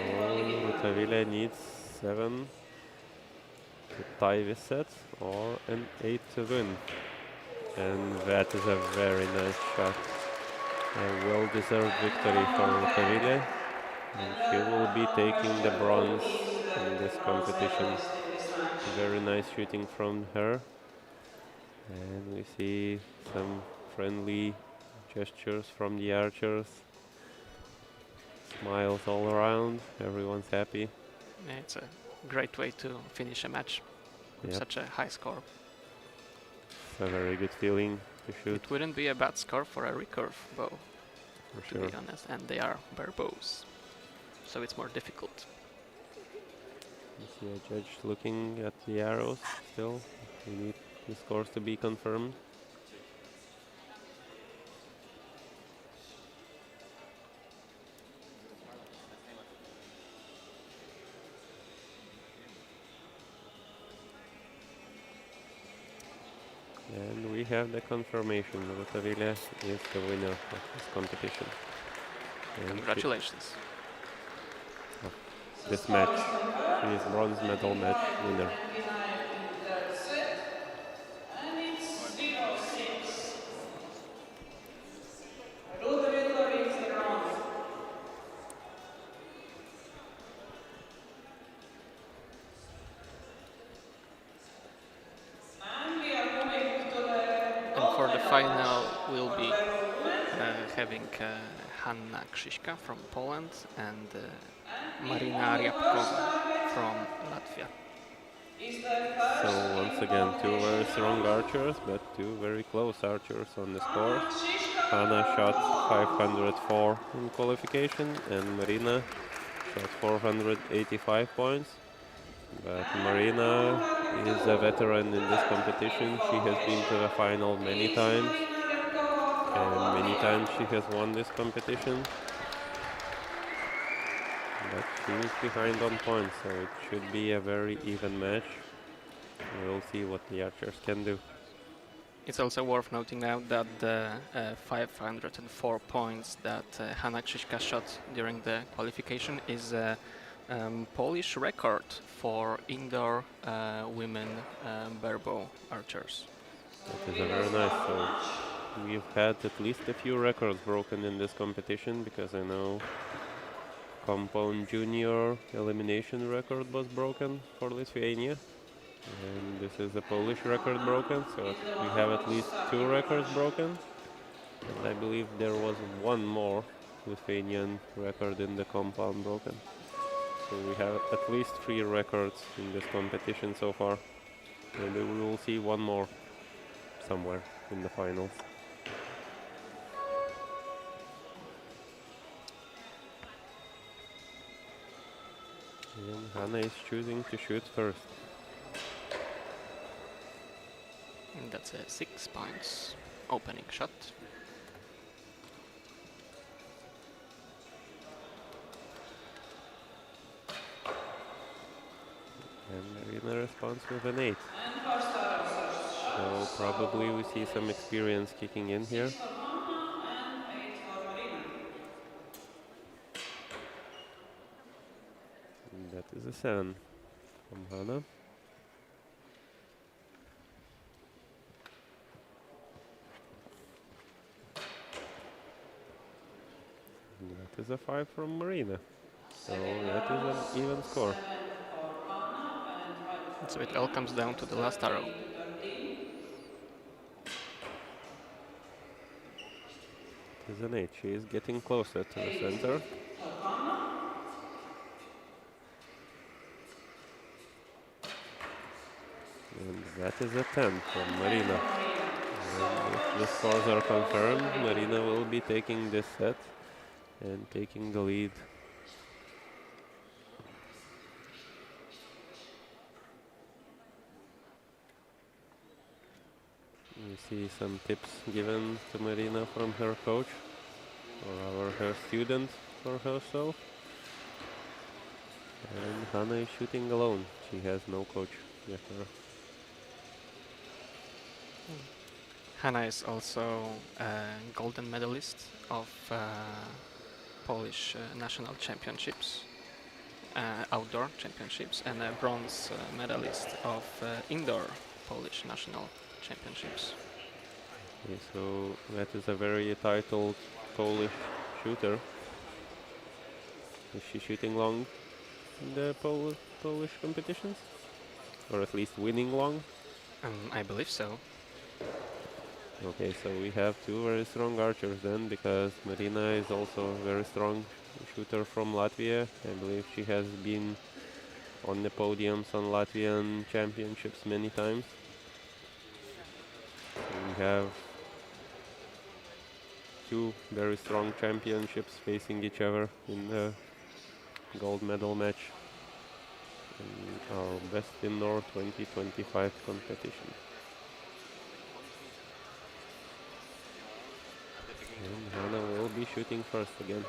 Rutaville needs 7 to tie this set, or an 8 to win. And that is a very nice shot. A well-deserved victory for Rutaville. And she will be taking the bronze in this competition. Very nice shooting from her. And we see some friendly gestures from the archers. Smiles all around. Everyone's happy. Yeah, it's a great way to finish a match with Yep. such a high score. It's a very good feeling to shoot, It wouldn't be a bad score for a recurve bow, for to sure. be honest, and they are barebows, so it's more difficult. You see a judge looking at the arrows still. We need the scores to be confirmed. And we have the confirmation. Rutavilla is the winner of this competition. And Congratulations. this match. She is bronze medal match winner. 29 in third set. And it's 0-6. Rutavilla wins the bronze. And we are moving to the And gold for the medal final, match we'll for be Barebow women. having Hanna Krzyśka from Poland and And Marina the first Ryabkova target from Latvia. is the first So once in again, two very competition strong round. archers, but two very close archers on the scores. Hanna Krzyśka Hanna from shot Poland. 504 in qualification and Marina shot 485 points. But And Marina on target is two, a veteran in this third in competition. She has been to the qualification, final many is times, Marina Recurve from and many Latvia. times she has won this competition. But she is behind on points, so it should be a very even match. We'll see what the archers can do. It's also worth noting now that the 504 points that Hanna Krzyśka shot during the qualification is a Polish record for indoor women barebow archers. That is a very nice. So we've had at least a few records broken in this competition because I know compound junior elimination record was broken for Lithuania. And this is a Polish record broken, so we have at least two records broken. And I believe there was one more Lithuanian record in the compound broken. So we have at least three records in this competition so far. Maybe we will see one more somewhere in the finals. And Hanna is choosing to shoot first. And that's a 6 points opening shot. And Marina responds with an 8. And first So shots. probably we see some experience kicking in here. 6 for Hanna and 8 for Marina. And that is a 7 from Hanna. And that is a 5 from Marina. So that is an even score. 7 for Hanna and 5 for So it all comes down to the last arrow. 13. It is an 8. She is getting closer to the center. For Hanna. And that is a 10 from Marina. Marina. And if the scores are confirmed, Marina will be taking this set and taking the lead. We see some tips given to Marina from her coach or her student for herself. And Hanna is shooting alone. She has no coach with her. Hanna is also a golden medalist of Polish national championships, outdoor championships, and a bronze medalist of indoor Polish national championships. Okay, so that is a very titled Polish shooter. Is she shooting long in the Polish competitions? Or at least winning long? I believe so. Okay, so we have two very strong archers then, because Marina is also a very strong shooter from Latvia. I believe she has been on the podiums on Latvian championships many times. So we have two very strong championships facing each other in the gold medal match in our Best Indoor 2025 competition. And Hanna will be shooting first again.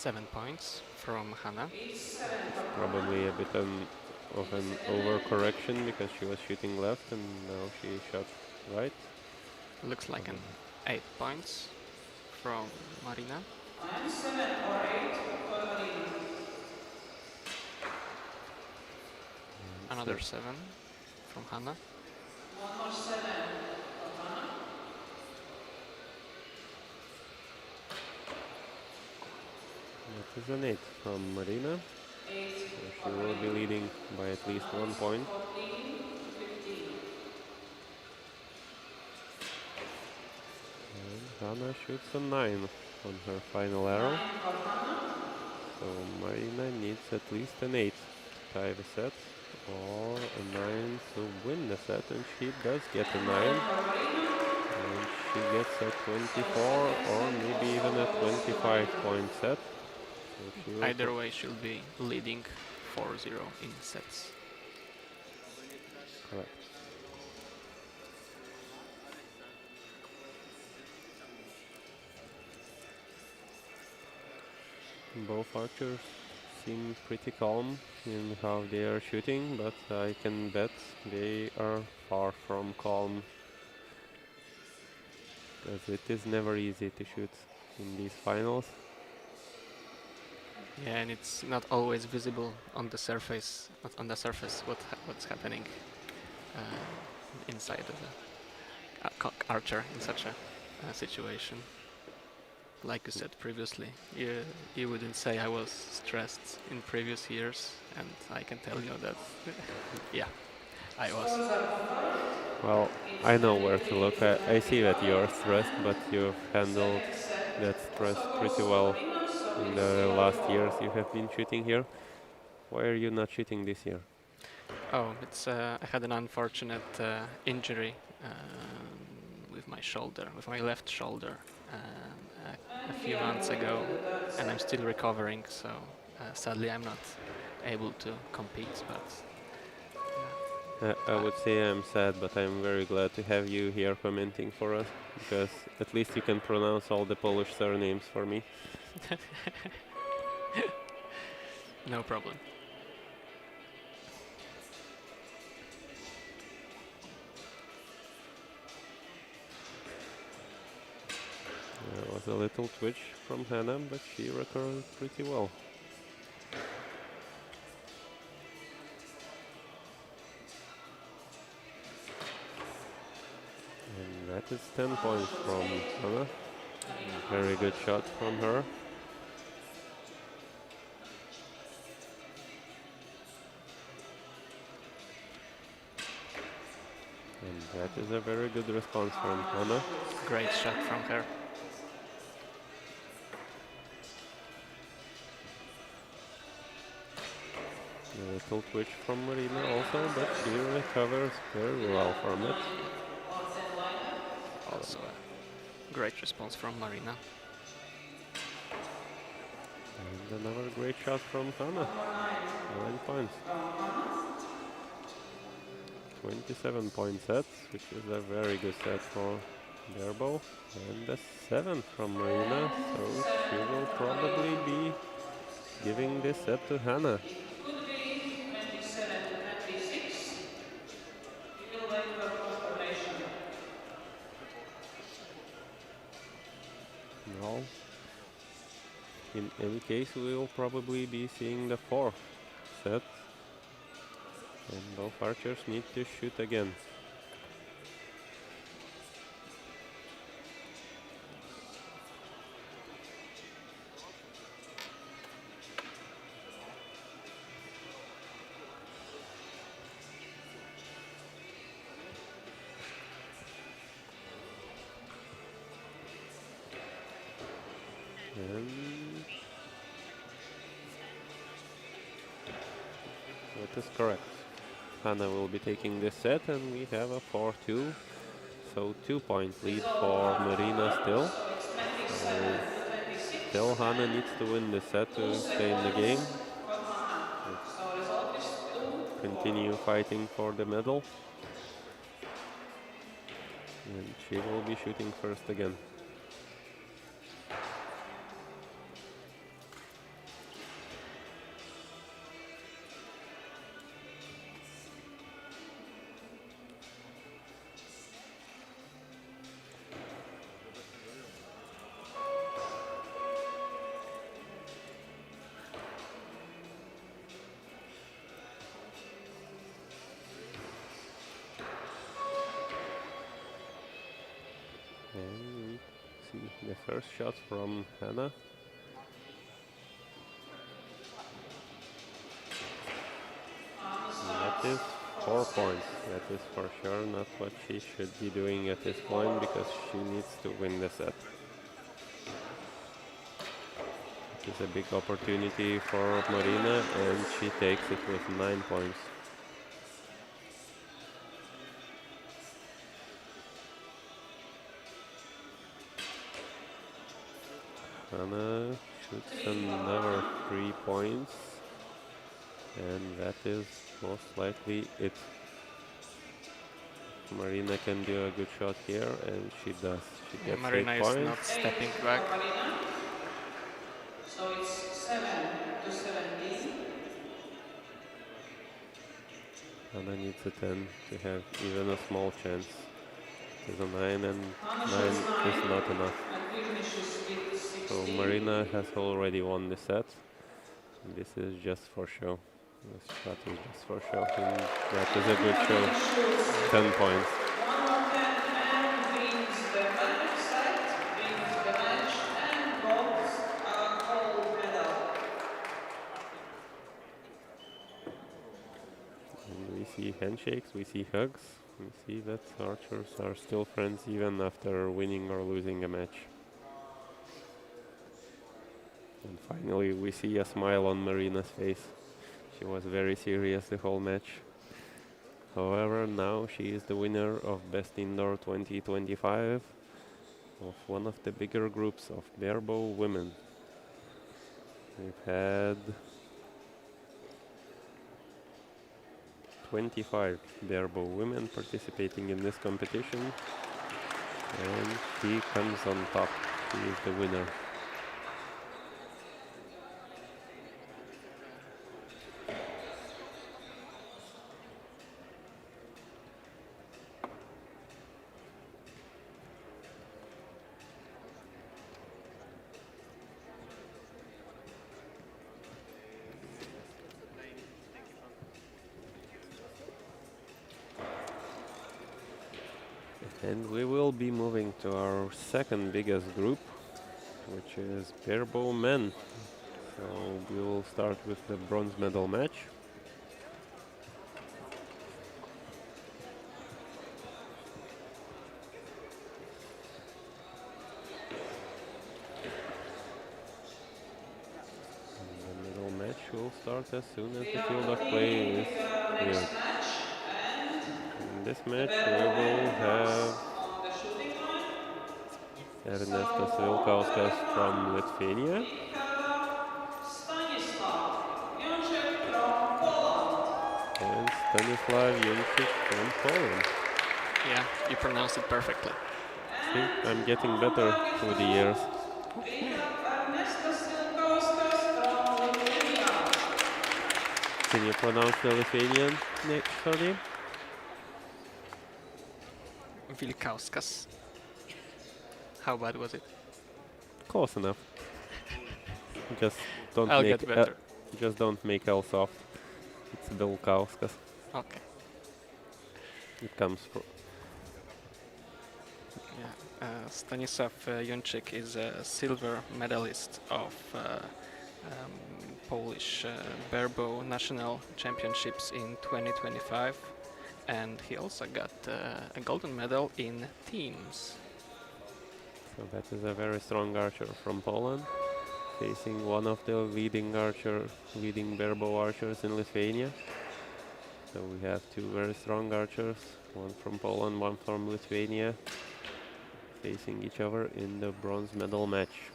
7 points from Hannah. It's 7 for Probably a bit of an overcorrection because she was shooting left and now she shot right. Looks like an 8 points from Marina. And 7 or 8 for Marina. Another 7 from Hannah. One more 7 for Hannah. That is an 8 from Marina. 8 So for she will be Marina. leading by at least 1 point. 14, 15. And Hannah shoots a 9 on her final arrow. 9 for Hannah. So Marina needs at least an 8 to tie the set or a 9 to win the set, and she does get a 9. 9 for Marina. And she gets a 24 or maybe even a 25 point set. So she will Either way, she'll be leading 4-0 in sets. correct. Both archers seem pretty calm in how they are shooting, but I can bet they are far from calm, because it is never easy to shoot in these finals. Yeah, and it's not always visible on the surface. Not on the surface what's happening inside of the archer in such a situation. Like you said previously, you wouldn't say I was stressed in previous years, and I can tell you that, yeah, I was. Well, I know where to look. I see that you're stressed, but you've handled that stress pretty well in the last years you have been shooting here. Why are you not shooting this year? Oh, it's I had an unfortunate injury with my shoulder, with my left shoulder, a few months ago, and I'm still recovering. So sadly, I'm not able to compete. But I would say I'm sad, but I'm very glad to have you here commenting for us, because at least you can pronounce all the Polish surnames for me. no problem. There was a little twitch from Hannah, but she recovered pretty well. And that is 10 points from Hannah. Very good shot from her. And that is a very good response from Hannah. Great shot from her. A little twitch from Marina also, but she recovers very well from it. Also a great response from Marina. And another great shot from Hannah. 9 points. 27 point sets, which is a very good set for Barebow. And a 7 from Marina, so she will probably be giving this set to Hannah. Could be 27 to 26. We will wait for confirmation. Well, in any case, we will probably be seeing the 4th set. And both archers need to shoot again. And that is correct. Hannah will be taking this set, and we have a 4-2. So 2-point lead for Marina still. So still Hannah needs to win this set to stay in the game. Continue fighting for the medal. And she will be shooting first again. And we see the first shot from Hannah. That is 4 points. That is for sure not what she should be doing at this point because she needs to win the set. It is a big opportunity for Marina and she takes it with 9 points. Hannah shoots another 3 points. And that is most likely it. Marina can do a good shot here, and she does. She Yeah, gets 8 Marina is points. not stepping 8 back. for Marina. So it's 7-17. Anna needs a 10 to have even a small chance. It is a 9, and Anna 9 shoots 9 is not enough. and finishes with 16. So Marina has already won the set. This is just for show. This shot is just for show, and that is a good show. 10 points. 1 more 10 and wins the set, wins the match, and got a gold medal. And we see handshakes, we see hugs. We see that archers are still friends even after winning or losing a match. And finally we see a smile on Marina's face. She was very serious the whole match. However, now she is the winner of Best Indoor 2025 of one of the bigger groups of Barebow women. We've had 25 Barebow women participating in this competition, and she comes on top. She is the winner. And we will be moving to our second biggest group, which is Barebow men. So we will start with the bronze medal match. And the medal match will start as soon as the field of play is cleared. In this match we will have Ernestas Vilkauskas from Lithuania and Stanislav Jęczyk from Poland. Yeah, you pronounced it perfectly. See, I'm getting better through the years. Can you pronounce the Lithuanian name? Vilkauskas. How bad was it? Close enough. Just don't I'll make get better. just don't make L soft. It's Vilkauskas. Okay. It comes from. Yeah. Stanislav Jęczyk is a silver medalist of Polish Barebow national championships in 2025, and he also got a golden medal in teams. So that is a very strong archer from Poland, facing one of the leading Barebow archers in Lithuania. So we have two very strong archers, one from Poland, one from Lithuania, facing each other in the bronze medal match.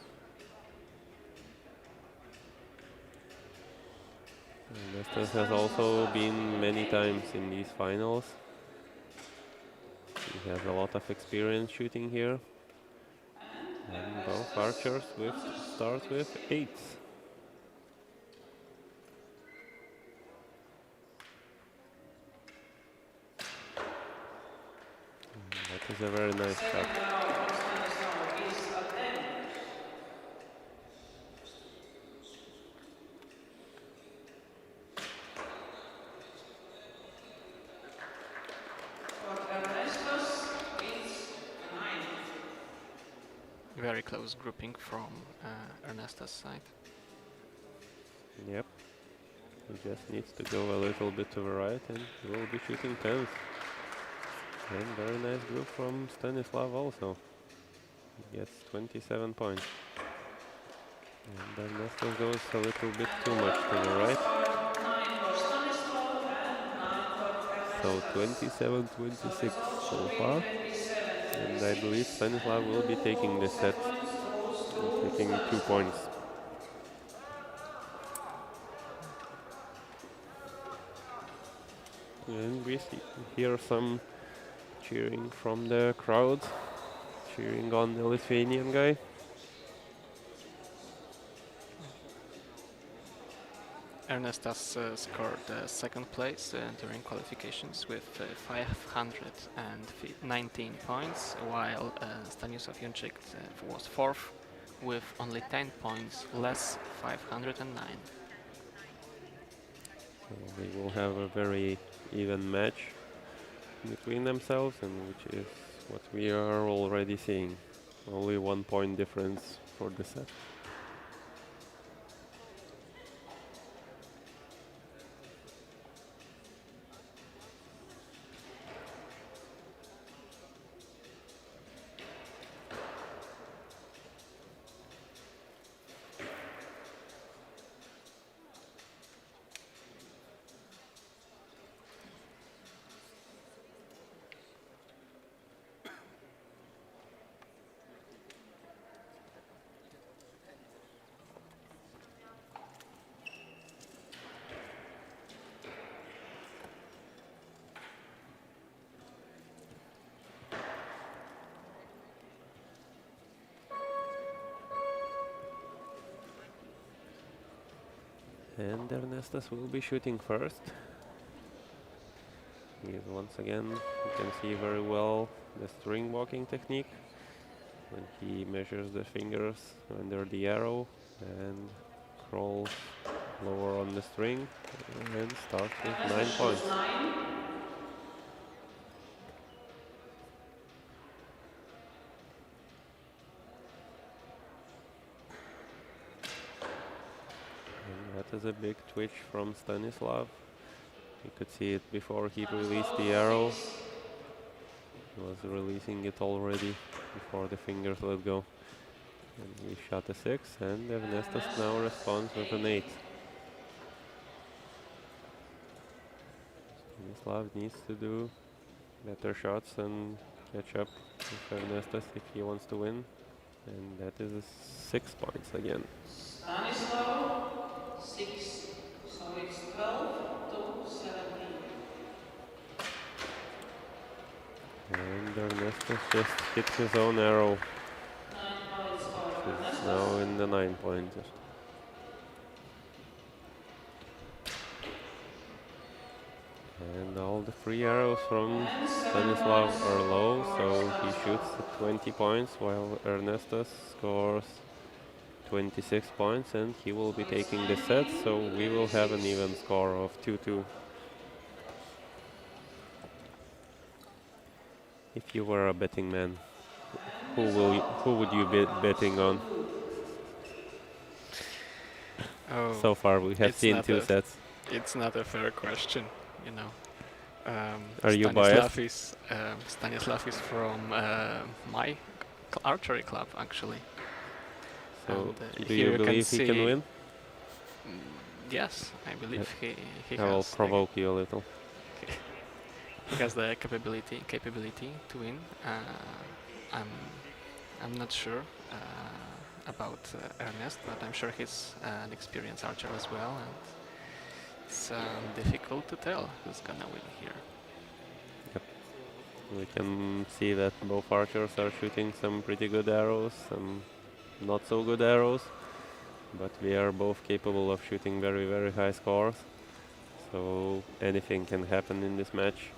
Ernestas has also been many times in these finals. He has a lot of experience shooting here. And both archers start with 8s. That is a very nice shot. Very close grouping from Ernesta's side. Yep. He just needs to go a little bit to the right and we'll be shooting 10s. And very nice group from Stanislav also. He gets 27 points. And Ernesto goes a little bit too much to the right. So 27-26 so far. And I believe Stanislav will be taking this set, taking 2 points. And we hear some cheering from the crowd, cheering on the Lithuanian guy. Ernestas scored second place during qualifications with 519 points, while Stanisław Junczyk was fourth with only 10 points less, 509. So they will have a very even match between themselves, and which is what we are already seeing. Only 1 point difference for the set. And Ernestas will be shooting first. He is once again, you can see very well the string walking technique when he measures the fingers under the arrow and crawls lower on the string and starts with 9 points. That is a big twitch from Stanislav. You could see it before he released the arrow. He was releasing it already before the fingers let go. And he shot a 6, and Ernestas now responds with an 8. Stanislav needs to do better shots and catch up with Ernestas if he wants to win. And that is 6 points again. Stanislav, 6. So it's 12 to 17. And Ernestas just hit his own arrow. 9 points for He's Ernestas. now in the 9 pointer. And all the free arrows from Stanislav are low, so he shoots at 20 points while Ernestas scores 26 points, and he will be taking the set, so we will have an even score of 2-2. If you were a betting man, who would you be betting on? Oh, So far we have it's seen not 2 a- sets. It's not a fair question, you know. Are you Stanislav is from my archery club, actually. So And, do here you can believe he can see- win? Yes, I believe he I will has provoke you a little. he has the capability to win. I'm not sure about Ernest, but I'm sure he's an experienced archer as well, and it's difficult to tell who's gonna win here. We can see that both archers are shooting some pretty good arrows, some not so good arrows, but we are both capable of shooting very, very high scores. So anything can happen in this match.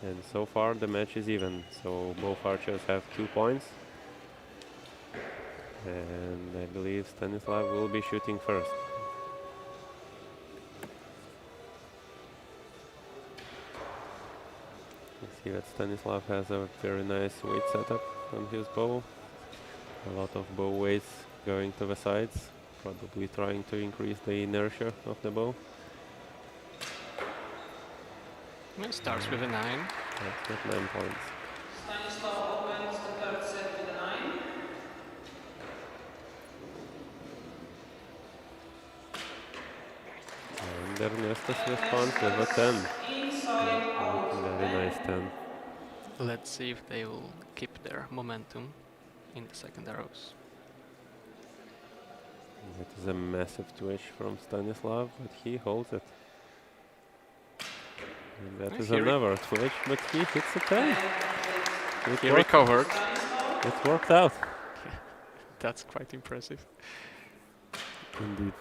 And so far the match is even, so both archers have 2 points. And I believe Stanislav will be shooting first. You see that Stanislav has a very nice weight setup on his bow. A lot of bow weights going to the sides, probably trying to increase the inertia of the bow. It starts with a 9. That's with 9 points. Stanislav opens the third set with a 9. And Ernestus responds with a 10. Inside out. Very 10. nice 10. Let's see if they will keep their momentum in the second arrows. It is a massive twitch from Stanislav, but he holds it. And that is another twitch, but he hits a 10. He recovered. It worked out. That's quite impressive. Indeed.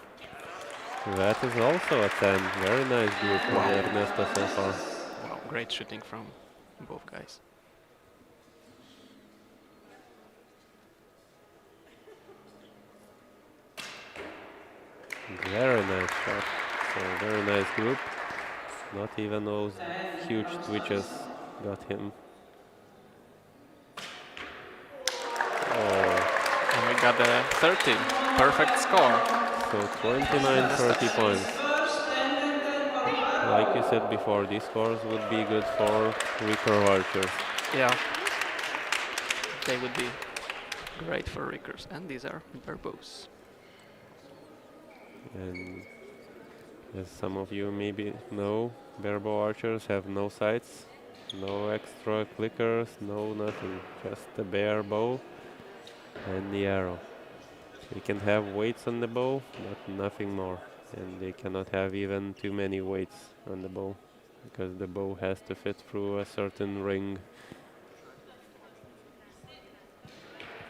That is also a 10. Very nice group from Ernesto so far. Wow, great shooting from both guys. Very nice shot. So very nice group. Not even those huge twitches got him. Oh. And we got a 30. Perfect score. So 29, 30 points. Like you said before, these scores would be good for recurve archers. Yeah. They would be great for recurves. And these are barebows. And as some of you maybe know, barebow archers have no sights, no extra clickers, no nothing. Just the bare bow and the arrow. They can have weights on the bow, but nothing more. And they cannot have even too many weights on the bow, because the bow has to fit through a certain ring.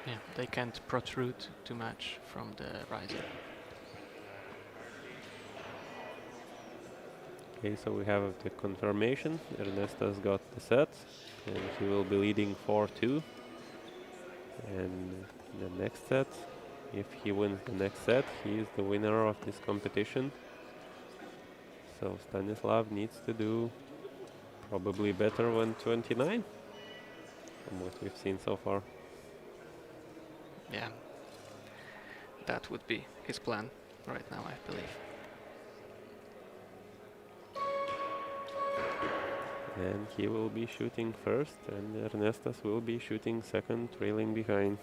Yeah, they can't protrude too much from the riser. Okay, so we have the confirmation. Ernesto's got the set, and he will be leading 4-2. And the next set, if he wins the next set, he is the winner of this competition. So Stanislav needs to do probably better than 29 from what we've seen so far. Yeah, that would be his plan right now, I believe. And he will be shooting first, and Ernestus will be shooting second, trailing behind.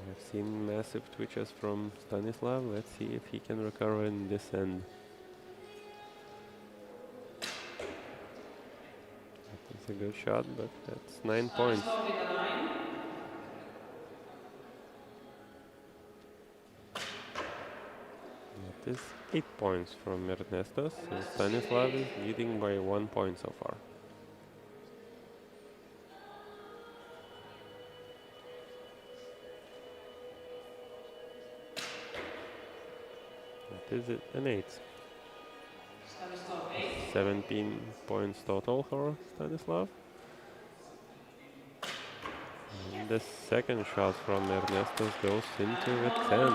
I've seen massive twitches from Stanislav. Let's see if he can recover in this end. That's a good shot, but that's 9 points. That is 8 points from Ernestus, so Stanislav is leading by 1 point so far. That is it, an 8. 17 points total for Stanislav. And the second shot from Ernestus goes into the 10.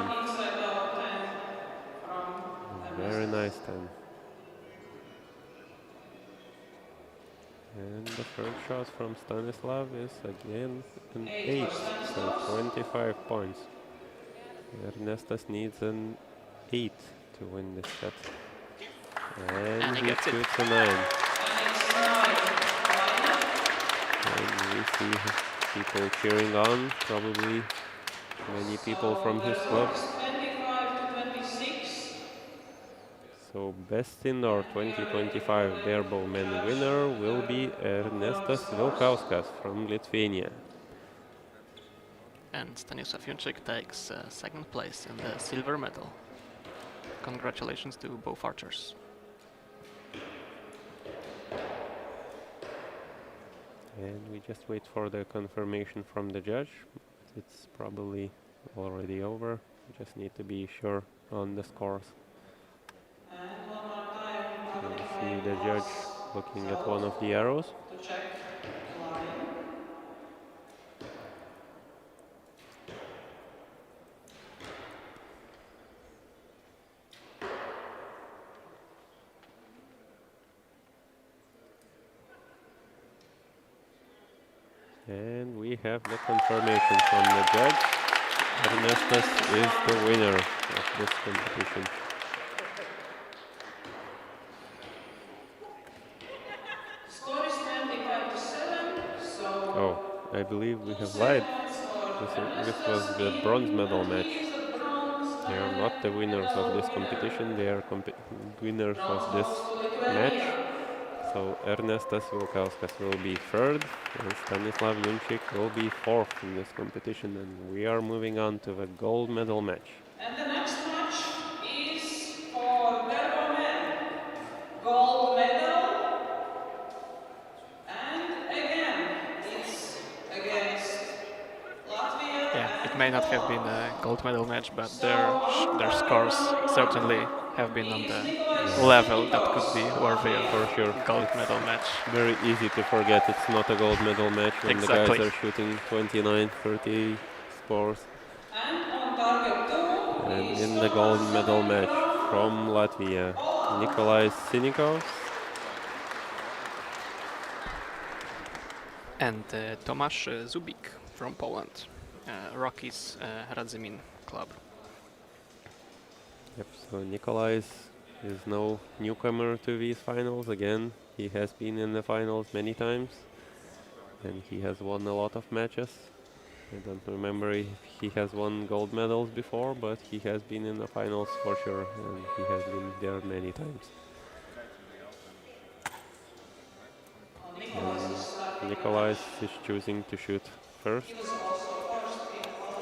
Very nice 10. And the third shot from Stanislav is again an 8, so 25 points. Ernestus needs an 8 to win this set. And he shoots a 9. And we see people cheering on, probably many people from his club. So best indoor 2025 barebow men winner will be Ernestas Vilkauskas from Lithuania. And Stanislav Junček takes second place in the silver medal. Congratulations to both archers. And we just wait for the confirmation from the judge. It's probably already over. We just need to be sure on the scores. You see the judge looking at one of the arrows. And we have the confirmation from the judge. Ernestas is the winner of this competition. Score is 25-7. So Oh, I believe we have lied. 2 points for This was Ernestas the team, bronze medal and match. he is the bronze They are and not the winners of medal this winner. competition. They are winners of Bronze this goes to match. Lithuania. So Ernestas Vilkauskas will be third, and Stanislav Junchik will be fourth in this competition. And we are moving on to the gold medal match. And the next match is for Barebow men. Gold medal. And again, it's against Latvia Yeah, it and may not have been a Poland. gold medal match, but So on their target scores number certainly 1 have been on is the Nikolai level that could Sinikos be from worthy of For Latvia. sure, gold it's medal match. very easy to forget it's not a gold medal match when the guys Exactly. are shooting 29, 30 scores. And on target 2 And is in the gold Tomas medal Zubik match from from Latvia, Poland. Nikolai Sinikos. And Tomasz Zubik from Poland, Rockies Radzymin club. Yep, so Nikolai is no newcomer to these finals. Again, he has been in the finals many times, and he has won a lot of matches. I don't remember if he has won gold medals before, but he has been in the finals for sure, and he has been there many times. Nicholas is starting the Nikolai match. is choosing to shoot first. He was also first in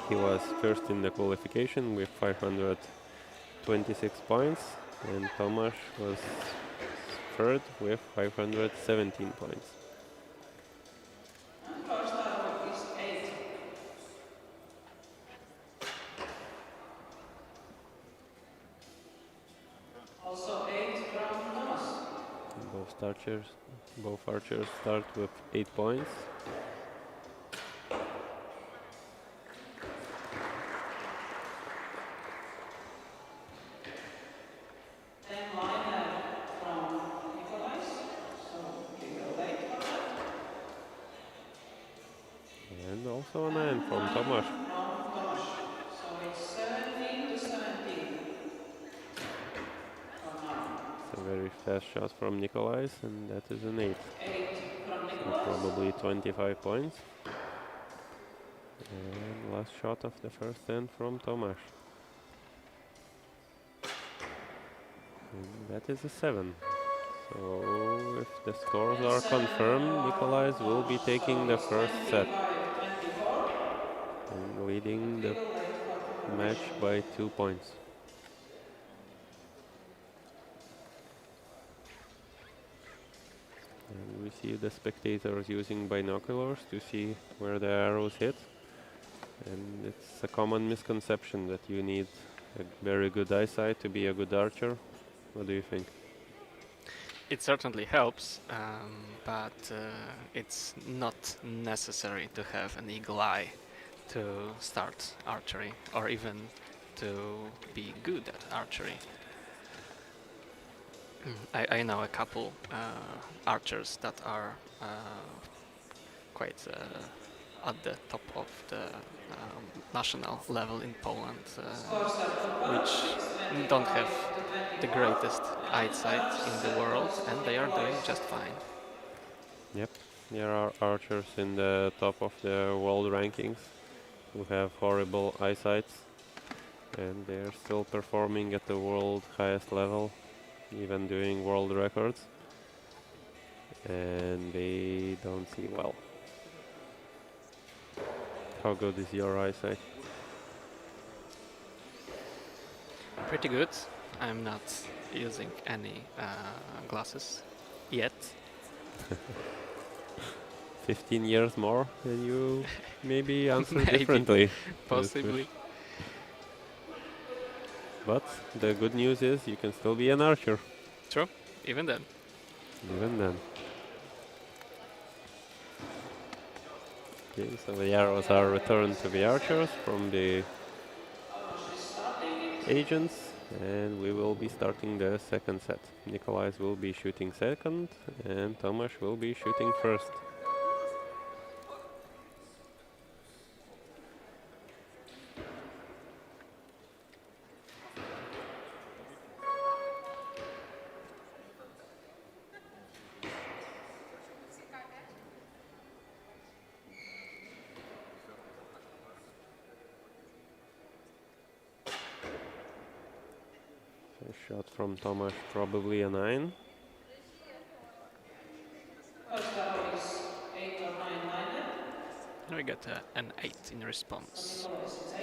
He was qualifying. first in the qualification with 526 points, and Tomasz was third with 517 points. And first arrow is 8. Also 8 from Thomas. Both archers start with 8 points. Then liner from Nikolai. So we will wait for that. And also a 9 from Tomasz. From Thomas. So it's 17-17 for now. It's a very fast shot from Nikolai, and that is an 8. 8 from So Nicholas. probably 25 points. And last shot of the first end from Tomasz. And that is a 7. So if the scores are confirmed, Nikolai will be taking the first set 25-24. and leading We the will wait for match confirmation. by 2 points. And we see the spectators using binoculars to see where the arrows hit. And it's a common misconception that you need a very good eyesight to be a good archer. What do you think? It certainly helps, but it's not necessary to have an eagle eye to start archery or even to be good at archery. I know a couple archers that are quite at the top of the national level in Poland, Scores are confirmed. which It's don't have 25-24. the greatest And eyesight in the world, goes to and they are doing Nikolai. just fine. Yep, there are archers in the top of the world rankings who have horrible eyesights, and they're still performing at the world highest level, even doing world records, and they don't see well. How good is your eyesight? Pretty good. I'm not using any glasses yet. 15 years more, and you maybe answer Maybe. differently. Possibly. But the good news is you can still be an archer, True. Even then. even then. Okay, so the arrows are returned to the archers from the agents, and we will be starting the second set. Nikolai will be shooting second, and Tomasz will be shooting first. Shot from Tomasz, probably a 9. First arrow is 8 or 9 minded. And we get an 8 in So response. Nicholas is 8.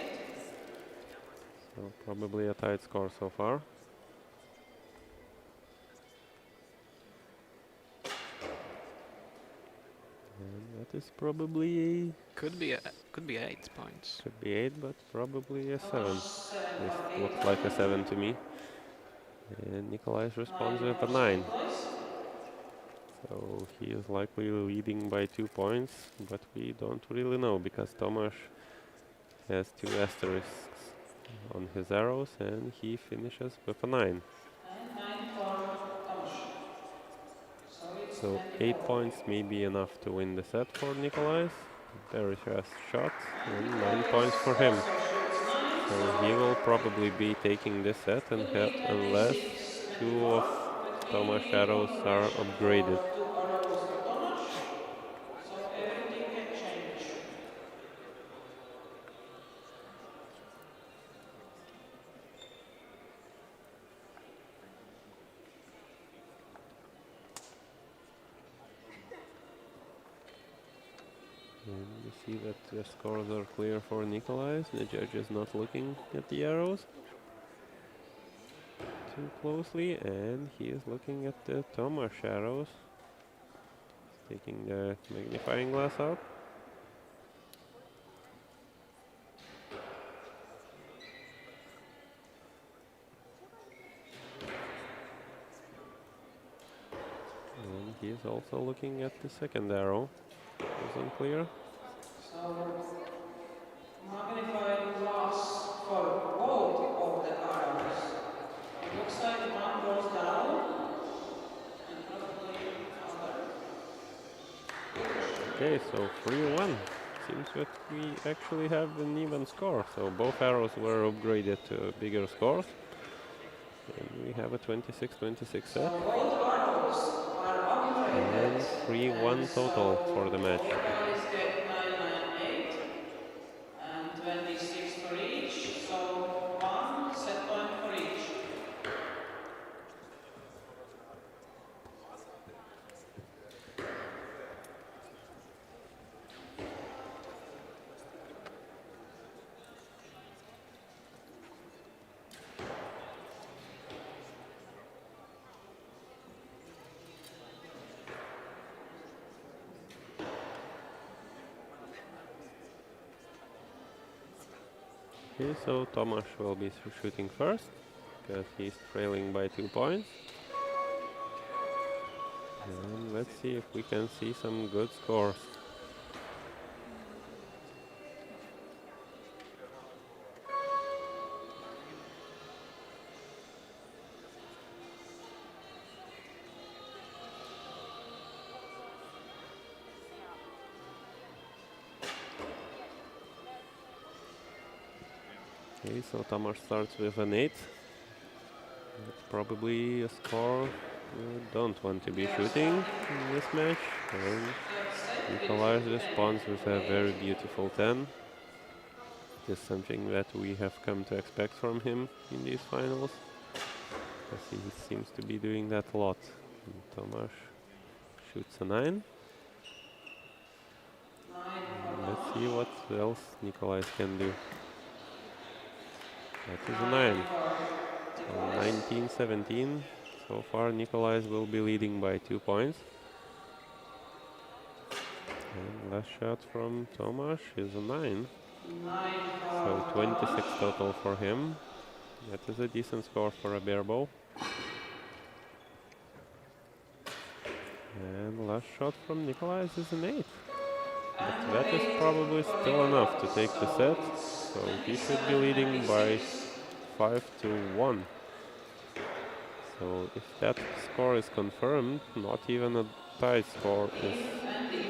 So probably a tight score so far. And that is probably Could be 8 points. could be 8, but probably a 7. Tomasz This 7.8 looks like a minded. 7 to me. And Nikolai responds 9 with a for 9. Nicholas. So he is likely leading by 2 points, but we don't really know because Tomasz has 2 asterisks on his arrows and he finishes with a 9. And 9 for Tomasz. So it's So 8 24. points may be enough to win the set for Nikolai. Very fast shot and 9 Nicholas points for him. also shoots 9, So so he will probably be taking this set could be unless 26, 2 of 24, but we Tomasz need arrows are confirmation upgraded. for 2 arrows for Tomasz, so everything can change. And we see that the scores are clear for Nikolai. The judge is not looking at the arrows too closely, and he is looking at the Tomasz arrows, taking the magnifying glass out. And he is also looking at the second arrow. It's unclear. So magnifying glass for both of the arrows. It looks like one goes down and probably other. Okay, so 3-1. Seems that we actually have an even score. So both arrows were upgraded to bigger scores. And we have a 26-26 So set. both arrows are upgraded. And 3-1 total for the match. Guys get 998 and 26 for each. So 1 set point for each. Okay, so Tomasz will be shooting first because he's trailing by 2 points. And let's see if we can see some good scores. Okay, so Tomasz starts with an 8. That's probably a score we don't want to be shooting in this match. And Nikolai's responds with a very beautiful 10. This is something that we have come to expect from him in these finals, because he seems to be doing that a lot. And Tomasz shoots a 9. Let's see what else Nikolai can do. That is a 9. So 19-17. So far Nikolai will be leading by 2 points. And last shot from Tomasz is a 9. So 26 total for him. That is a decent score for a Barebow. And last shot from Nikolai is an 8. But that is probably still enough to take the set. So he should be leading by 5-1. So if that score is confirmed, not even a tie score is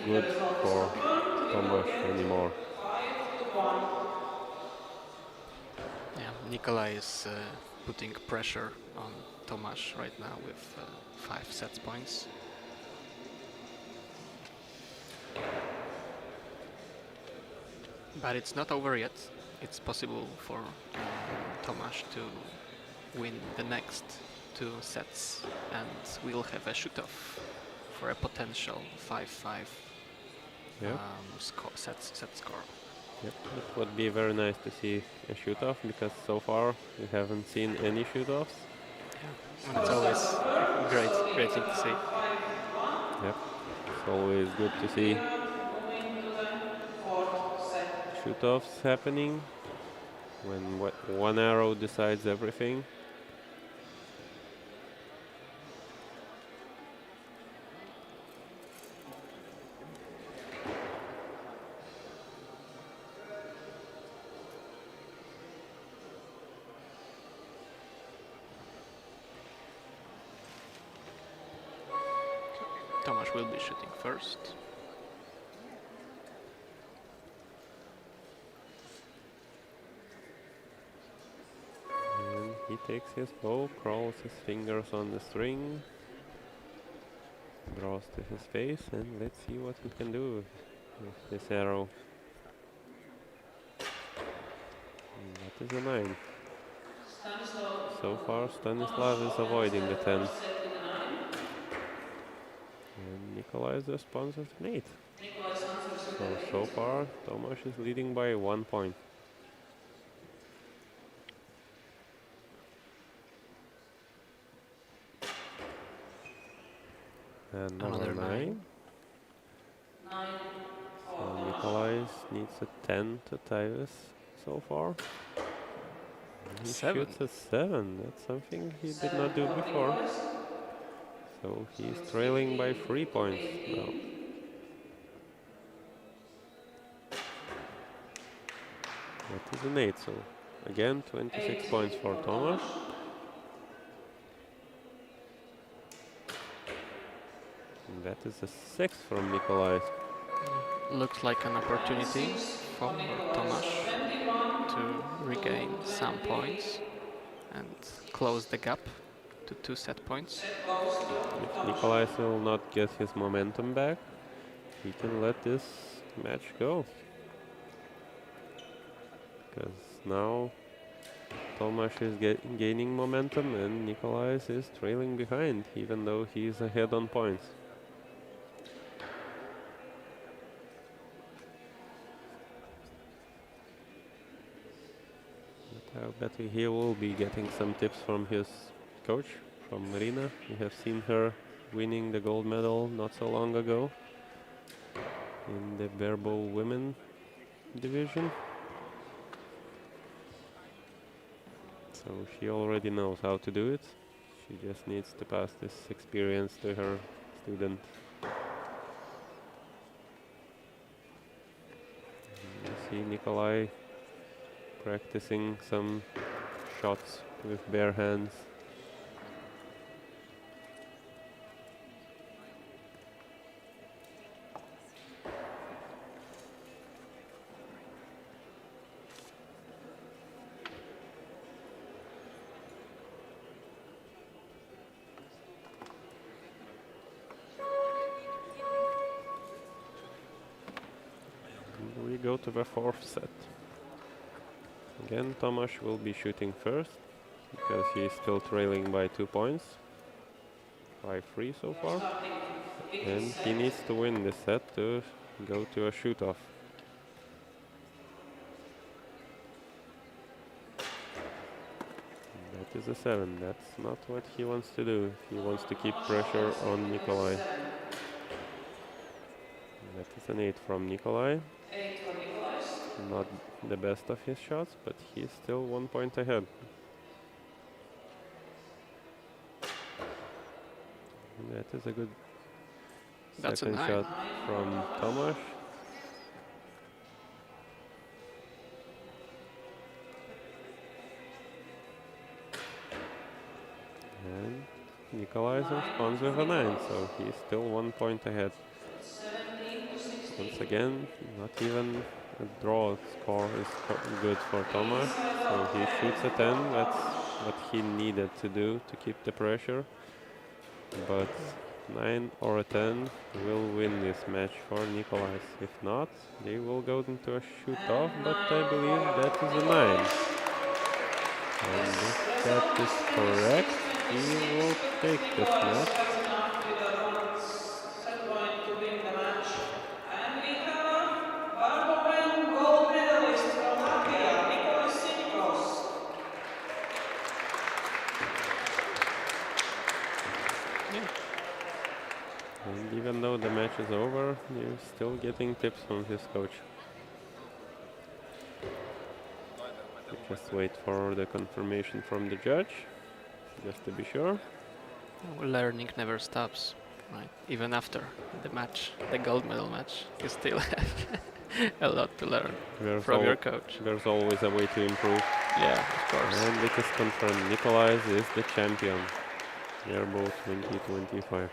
good for Tomasz anymore. Yeah, Nikolai is putting pressure on Tomasz right now with 5 set points. But it's not over yet. It's possible for Tomasz to win the next 2 sets, and we'll have a shoot-off for a potential 5-5 Yep. set score. Yep. It would be very nice to see a shoot-off because so far we haven't seen any shoot-offs. Yeah, and it's always great thing to see. Yep. It's always good to see Moving to the fourth set. shoot-offs happening when one arrow decides everything. Tomasz will be shooting first. And he takes his bow, crawls his fingers on the string, draws to his face, and let's see what he can do with this arrow. And that is a 9. So far, Stanislav is avoiding the 10. And Nikolai's response is an 8. So far, Tomasz is leading by 1 point. And Another 9. So Nikolai needs a 10 to tie this so far. He 7. shoots a 7. That's something he did not do before. So he's trailing by 3 points now. That is an 8. So again, 26 points for Tomasz. And that is a 6 from Nikolai. Looks like an opportunity for Tomasz to regain some points and close the gap to 2 set points. If Nikolai will not get his momentum back, he can let this match go. Because now Tomasz is gaining momentum and Nikolai is trailing behind, even though he is ahead on points. But I bet he will be getting some tips from his coach, from Marina. We have seen her winning the gold medal not so long ago in the Barebow women division. So she already knows how to do it. She just needs to pass this experience to her student. You see Nikolai practicing some shots with bare hands. And we go to the fourth set. Again, Tomasz will be shooting first because he is still trailing by 2 points. 5-3 so far. And he needs to win this set to go to a shoot-off. That is a 7. That's not what he wants to do. He wants to keep pressure on Nikolai. That is an 8 from Nikolai. Not the best of his shots, but he's still 1 point ahead. And that is a good second shot from Tomasz. And Nikolai responds with a 9, so he's still 1 point ahead. Once again, not even a draw score is good for Tomasz, so he shoots a 10. That's what he needed to do to keep the pressure. But 9 or a 10 will win this match for Nikolai. If not, they will go into a shoot-off, but I believe that is a 9. And Yes, if that result is is correct, 26, he 26. will take this Nicholas match. was enough with a one set point to win the match. And we have a Barebow gold medalist from Latvia, Nicholas Simikos. And even though the match is over, he's still getting tips from his coach. Just wait for the confirmation from the judge, just to be sure. Learning never stops, right? Even after the match, the gold medal match, you still have a lot to learn from your coach. There's always a way to improve. Yeah, of course. And it is confirmed, Nikolai is the champion. Barebow 2025.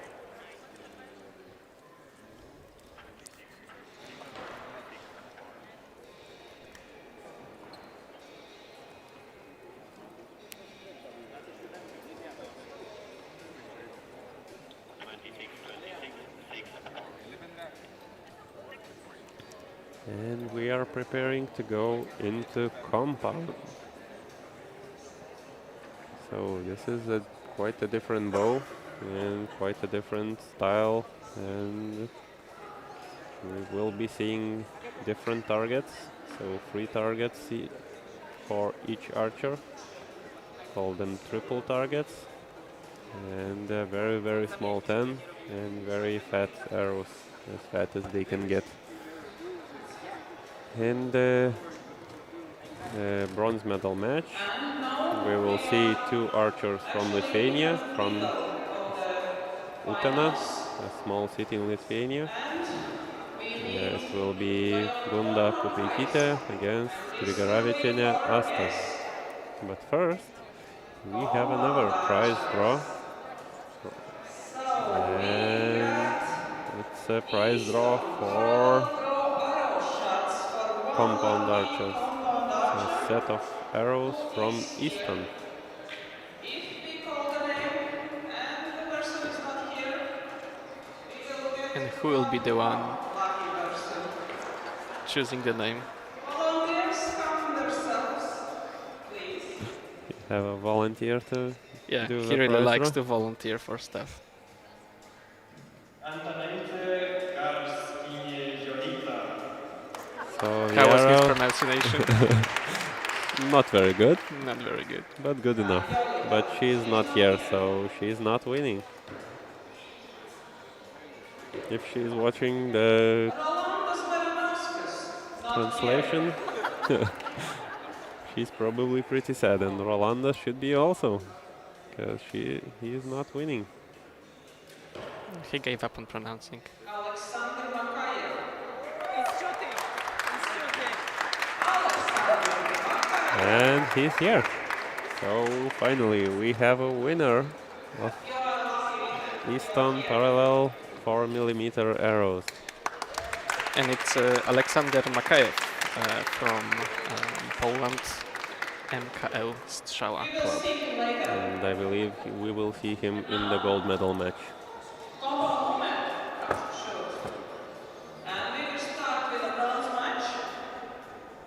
And we are preparing to go into compound. So this is quite a different bow and quite a different style, and we will be seeing different targets. So 3 targets for each archer. Call them triple targets, and a very, very small 10 and very fat arrows, as fat as they can get. In the bronze medal match, we will see 2 archers from Lithuania, from Utena, a small city in Lithuania. It will be Gunda Pupeikytė against Grigaravičienė Asta. But first, we have another prize draw. And it's a prize draw for compound archers. A set of arrows from Easton. If we call the name and the person is not here, we will get And who will be the one lucky person. choosing the name? Volunteers come themselves, please. Have a volunteer to Yeah, do he the really prize likes draw? to volunteer for stuff. So the How was his arrow, pronunciation? not very good, Not very good. but good enough. But she's not here, so she's not winning. If she's watching the Rolandas Baranauskas, not translation, she's probably pretty sad, and Rolanda should be also, because he is not winning. He gave up on pronouncing. here. Alexander Makayev. And he's here. So finally we have a winner of Easton parallel 4mm arrows. And it's Aleksander Makayev from Poland, MKL Strzała We will Club. see him later. And I believe we will see him in the gold medal match. Compound moment. Shoot. And we will start with a bronze match.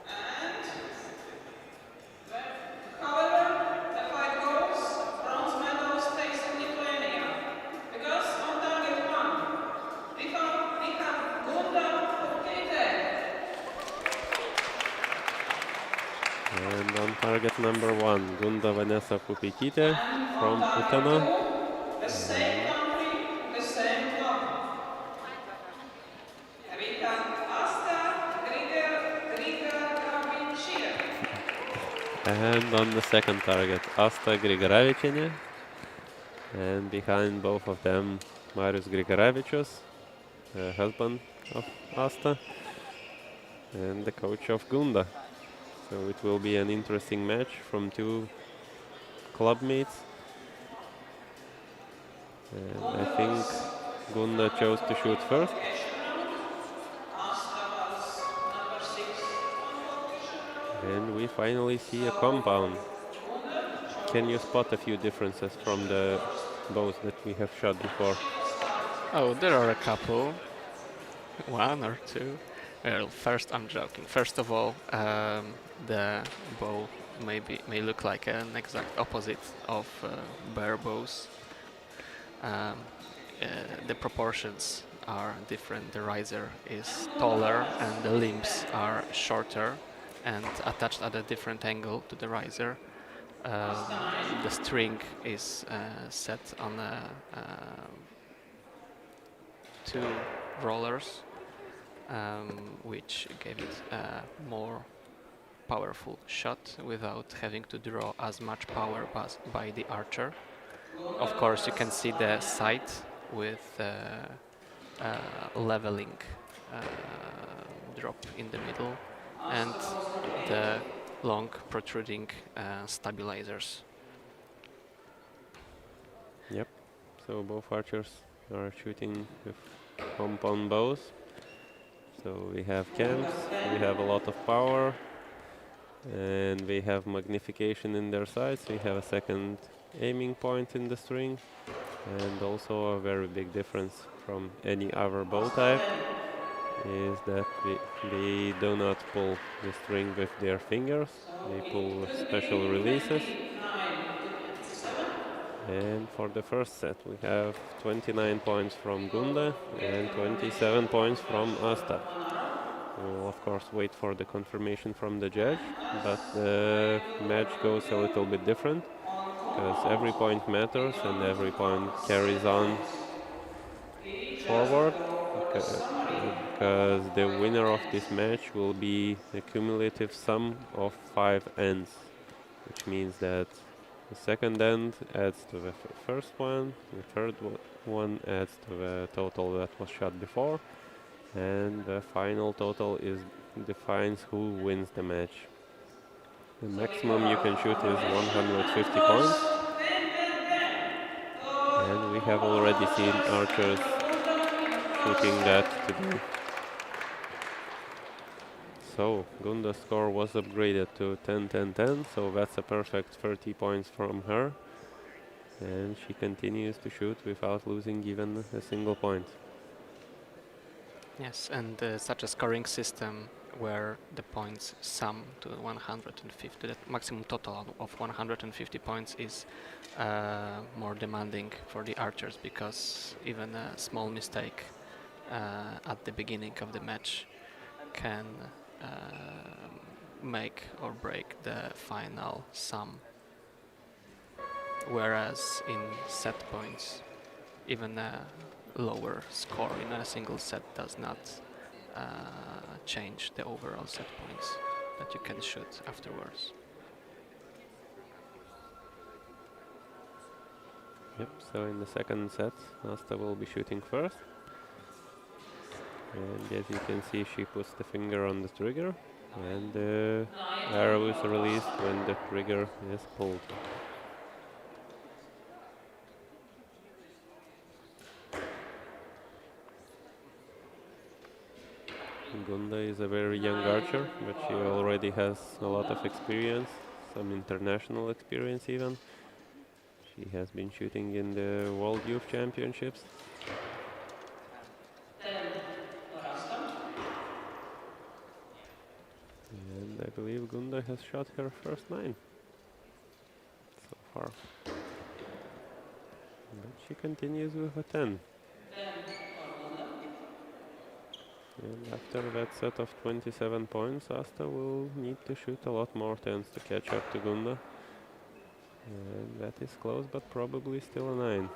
And however the fight goes, bronze medal stays in Lithuania. Because on target 1, we have Gunda Pupeikytė. And on target number 1, Gunda Vanessa Pupeikytė And from on target Utena. 2, the same country, the same club. We have Asta Grigaravičienė. And on the second target, Asta Grigaravičienė. And behind both of them, Marius Grigaravičius, husband of Asta, and the coach of Gunda. So it will be an interesting match from 2 club mates. And I think Gunda chose to shoot first. Asta was number 6 on position. And we finally see a compound. Can you spot a few differences from the bows that we have shot before? Oh, there are a couple. 1 or 2. Well, first I'm joking. First of all, the bow may look like an exact opposite of Barebows. The proportions are different. The riser is taller and the limbs are shorter and attached at a different angle to the riser. The string is set on two rollers, which gave it a more powerful shot without having to draw as much power by the archer. Of course, you can see the sight with leveling drop in the middle and the long protruding stabilizers. Yep. So both archers are shooting with compound bows. So we have camps, we have a lot of power, and we have magnification in their sights. We have a second aiming point in the string, and also a very big difference from any other bow type is that they do not pull the string with their fingers. They pull with special releases. And for the first set we have 29 points from Gunda and 27 points from Asta. We'll of course wait for the confirmation from the judge, but the match goes a little bit different because every point matters and every point carries on forward because the winner of this match will be the cumulative sum of 5 ends, which means that the second end adds to the first one, the third one adds to the total that was shot before, and the final total defines who wins the match. The maximum you can shoot is 150 points, and we have already seen archers shooting that today. So Gunda's score was upgraded to 10-10-10, so that's a perfect 30 points from her. And she continues to shoot without losing even a single point. Yes, and such a scoring system where the points sum to 150, the maximum total of 150 points is more demanding for the archers because even a small mistake at the beginning of the match can make or break the final sum. Whereas in set points, even a lower score in a single set does not change the overall set points that you can shoot afterwards. Yep, so in the second set, Asta will be shooting first. And as you can see, she puts the finger on the trigger, and the arrow is released when the trigger is pulled. Gunda is a very young archer, but she already has a lot of experience, some international experience even. She has been shooting in the World Youth Championships. And I believe Gunda has shot her first 9 so far. But she continues with a 10. And after that set of 27 points, Asta will need to shoot a lot more 10s to catch up to Gunda. And that is close, but probably still a 9.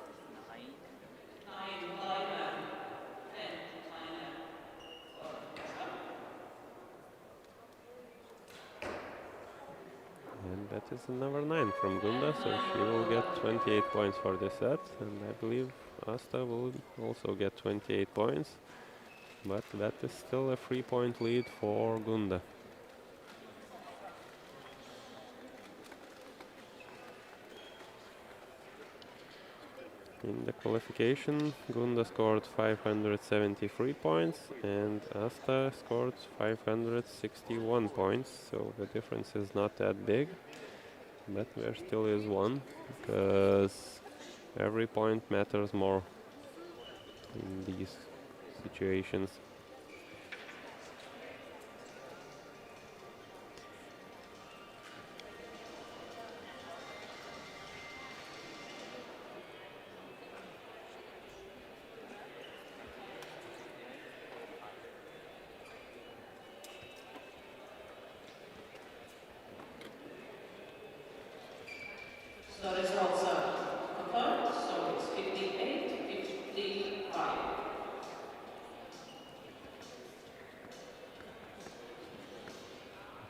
And that is another 9 from Gunda, so she will get 28 points for this set. And I believe Asta will also get 28 points. But that is still a 3-point lead for Gunda. In the qualification, Gunda scored 573 points and Asta scored 561 points, so the difference is not that big, but there still is one, because every point matters more in these situations.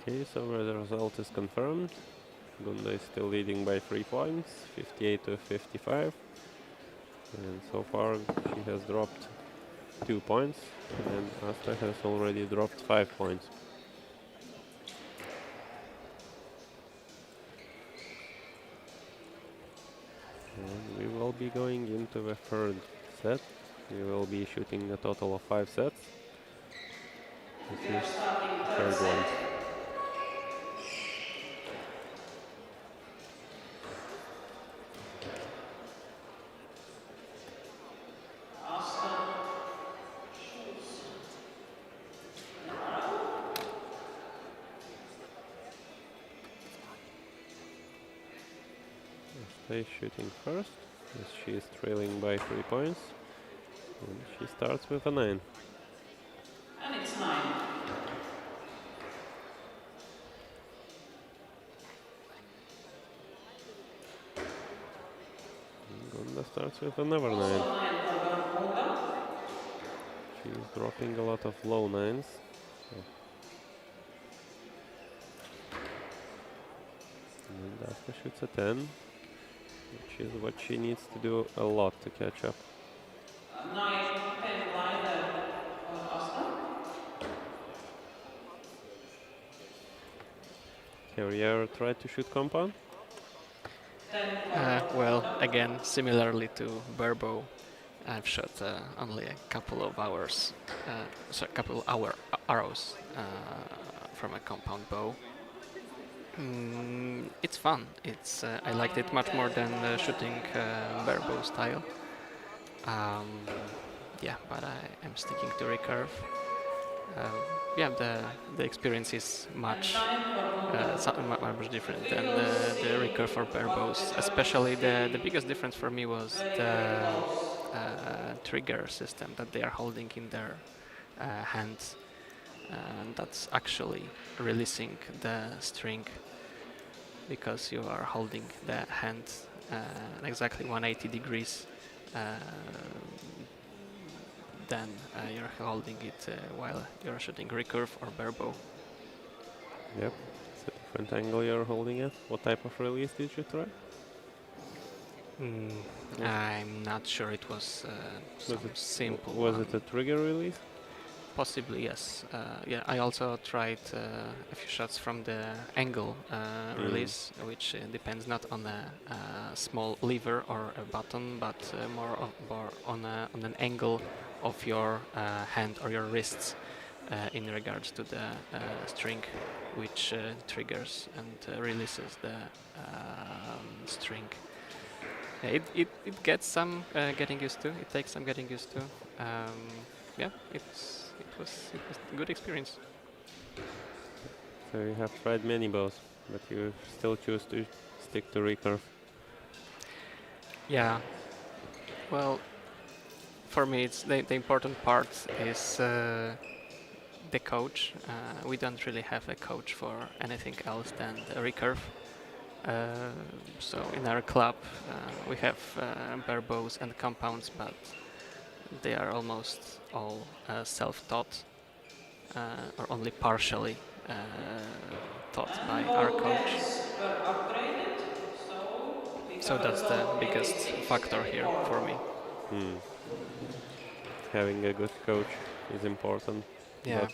Okay, so the result is confirmed. Gunda is still leading by 3 points, 58 to 55. And so far she has dropped 2 points, and Asta has already dropped 5 points. And we will be going into the third set. We will be shooting a total of 5 sets. This We are is starting third third one. set. Asta shoots an arrow. Asta is shooting first, as she is trailing by 3 points. And she starts with a 9. And it's 9. Gunda starts with another 9. Also 9 for Gunda. She is dropping a lot of low 9s. And Asta shoots a 10, which is what she needs to do a lot to catch up. 9, 10 blinder for Asta. Have you ever tried to shoot compound? 10 for Well, Gunda. again, similarly to Barebow, I've shot only a couple of hours, so a couple of arrows from a compound bow. It's fun. I liked it much more than shooting Barebow style. Yeah, but I'm sticking to Recurve. Yeah, the experience is much much different than the Recurve for Barebows. Especially the biggest difference for me was the trigger system that they are holding in their hands. And that's actually releasing the string, because you are holding the hand exactly 180 degrees. Then you're holding it while you're shooting Recurve or Barebow. Yep. It's a different angle you're holding it. What type of release did you try? I'm not sure. It was some simple Was one. it a trigger release? Possibly, yes. Yeah, I also tried a few shots from the angle release, which depends not on a small lever or a button, but more on an angle of your hand or your wrists in regards to the string, which triggers and releases the string. It gets some getting used to. It takes some getting used to. Yeah, it was a good experience. So you have tried many bows, but you still choose to stick to Recurve. Yeah. Well, for me, it's the important part is the coach. We don't really have a coach for anything else than the Recurve. So in our club, we have barebows and compounds, but they are almost all self-taught or only partially taught by our coach. Were upgraded, So that's the biggest factor here for me. Having a good coach is important, Yeah.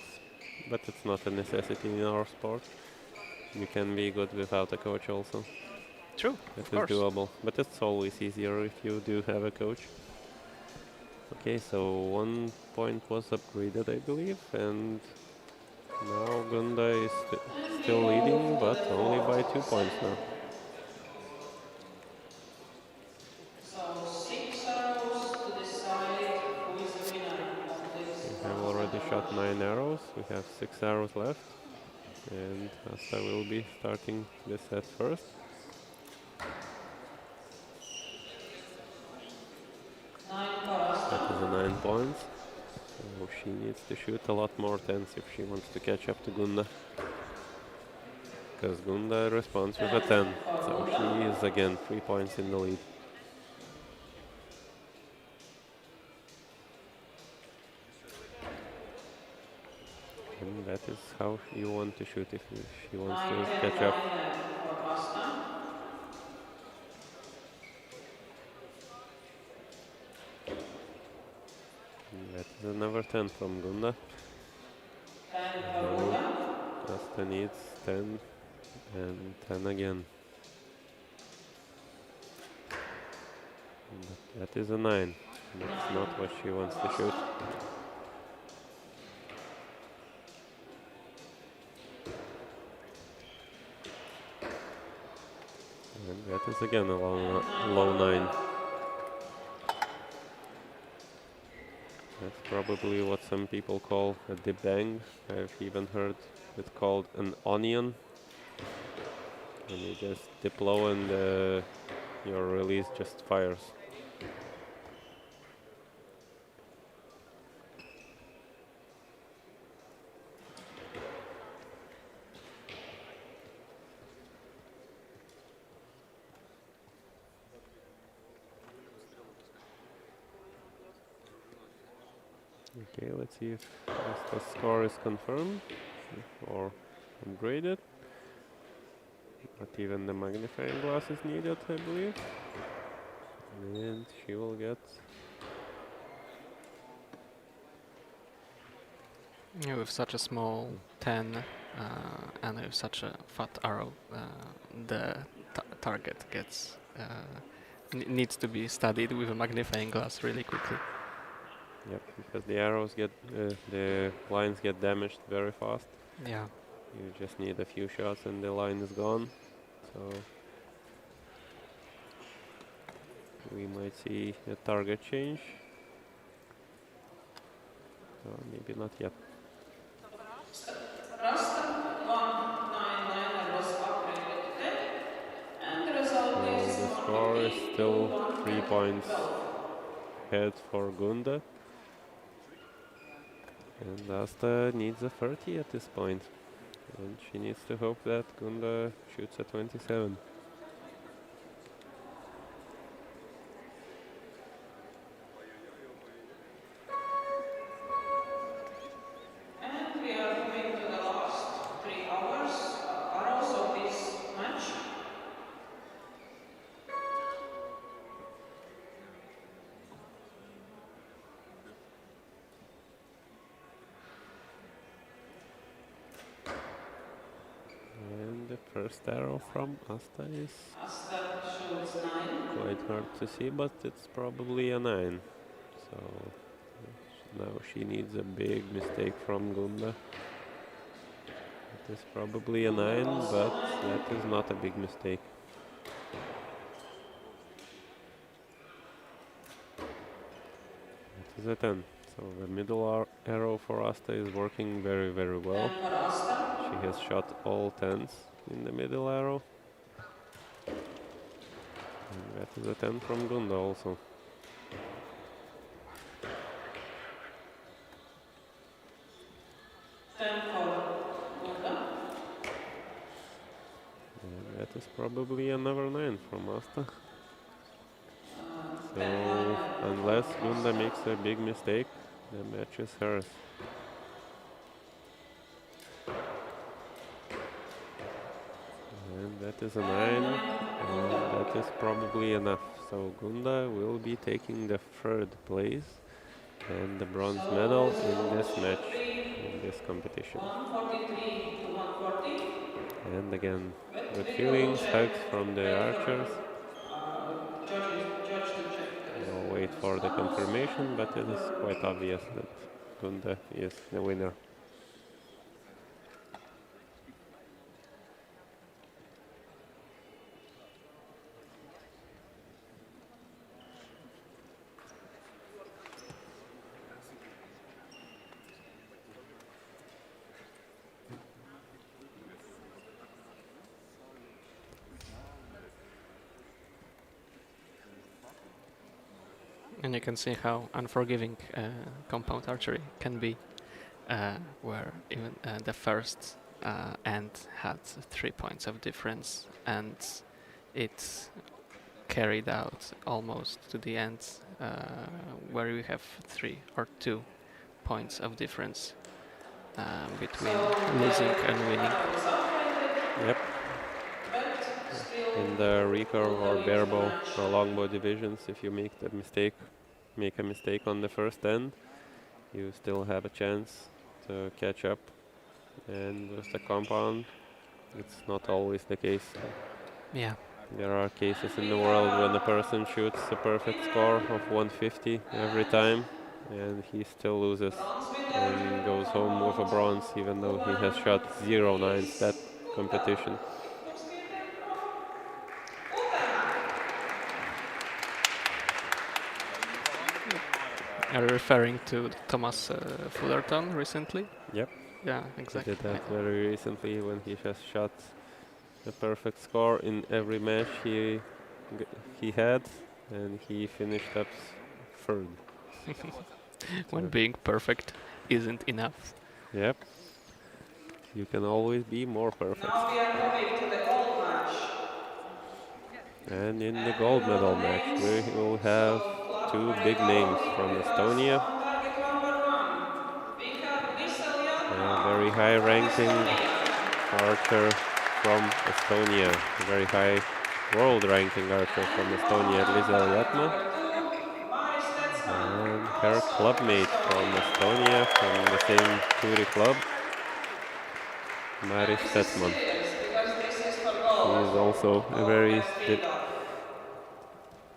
but it's not a necessity in our sport. You can be good without a coach also. True, It of is course. doable, but it's always easier if you do have a coach. Okay, so 1 point was upgraded, I believe, and now Gunda is still leading, but only by 2 points now. So 6 arrows to decide who is the winner of this. We have already shot 9 arrows, we have 6 arrows left, and Asta will be starting this set first. That is a 9 points, so she needs to shoot a lot more 10s if she wants to catch up to Gunda. Because Gunda responds with a 10, so she is again 3 points in the lead. And that is how you want to shoot if she wants 9, to 10 catch up. line for Asta. And that is another 10 from Gunda. 10 for Now Gunda. Asta needs 10 and 10 again. But that is a 9. That's not what she wants to shoot. And that is again a low 9. That's probably what some people call a debang. I've even heard it called an onion. And you just dip low and your release just fires. Okay, let's see if the score is confirmed or upgraded. Not even the magnifying glass is needed, I believe. And she will get... Yeah, with such a small 10 and with such a fat arrow, the target gets needs to be studied with a magnifying glass really quickly. Yep, because the arrows get... the lines get damaged very fast. Yeah. You just need a few shots and the line is gone. So we might see a target change. Maybe not yet. Rasta 199 was upgraded to 10. And the result is So the score is 150 still to 3 points 112. ahead for Gunda. And Asta needs a 30 at this point. And she needs to hope that Gunda shoots a 27. And we are moving to the last 3 hours arrows of this match. And the first arrow from Asta is Asta shoots 9. quite hard to see, but it's probably a 9. So now she needs a big mistake from Gunda. It is probably a 9, but that is not a big mistake. It is a 10. So the middle arrow for Asta is working very, very well. 10 for Asta. She has shot all 10s in the middle arrow. And that is a 10 from Gunda also. And that is probably another 9 from Asta. So unless Gunda makes a big mistake, the match is hers. And that is a 9, and that is probably enough. So Gunda will be taking the 3rd place and the bronze medal in this match, in this competition. 143 to 140. And again, good feelings, hugs from the archers. Judge to check. We'll wait for the confirmation, but it is quite obvious that Gunda is the winner. And you can see how unforgiving compound archery can be, where even the first end had 3 points of difference, and it carried out almost to the end, where we have 3 or 2 points of difference. between So losing the and winning. battle is upgraded, Yep. but still In the Recurve will or win the Barebow match. or Longbow divisions, if you make a mistake on the first end, you still have a chance to catch up. And with the compound, it's not always the case. Yeah. There are cases And in we the have world when a a person shoots a perfect score winner of 150 every and time, and he still loses bronze and medal goes home with a compound bronze, even though he has shot woman 0 9s that is competition. figure skating from Utena. Are you referring to Thomas Fullerton recently? Yep, Yeah, he exactly. did that very recently when he has shot a perfect score in every match he had, and he finished up third. When So, being perfect isn't enough. yep, you can always be more perfect. Now we are moving to the gold match. And in the And you gold know medal the match, names. we will have So clap two very big names loudly from because Estonia, on target number 1 we have Lisa a Liatma very high from ranking Estonia. archer from Estonia, a very high world ranking archer from And Estonia, on Liza target Liatma, number 2, Maris Tetzman, and her also from clubmate from Estonia. Estonia, from the same Turi club, And Maris this is Tetzman. serious because this is for She gold. is also a Don't very get freaked up.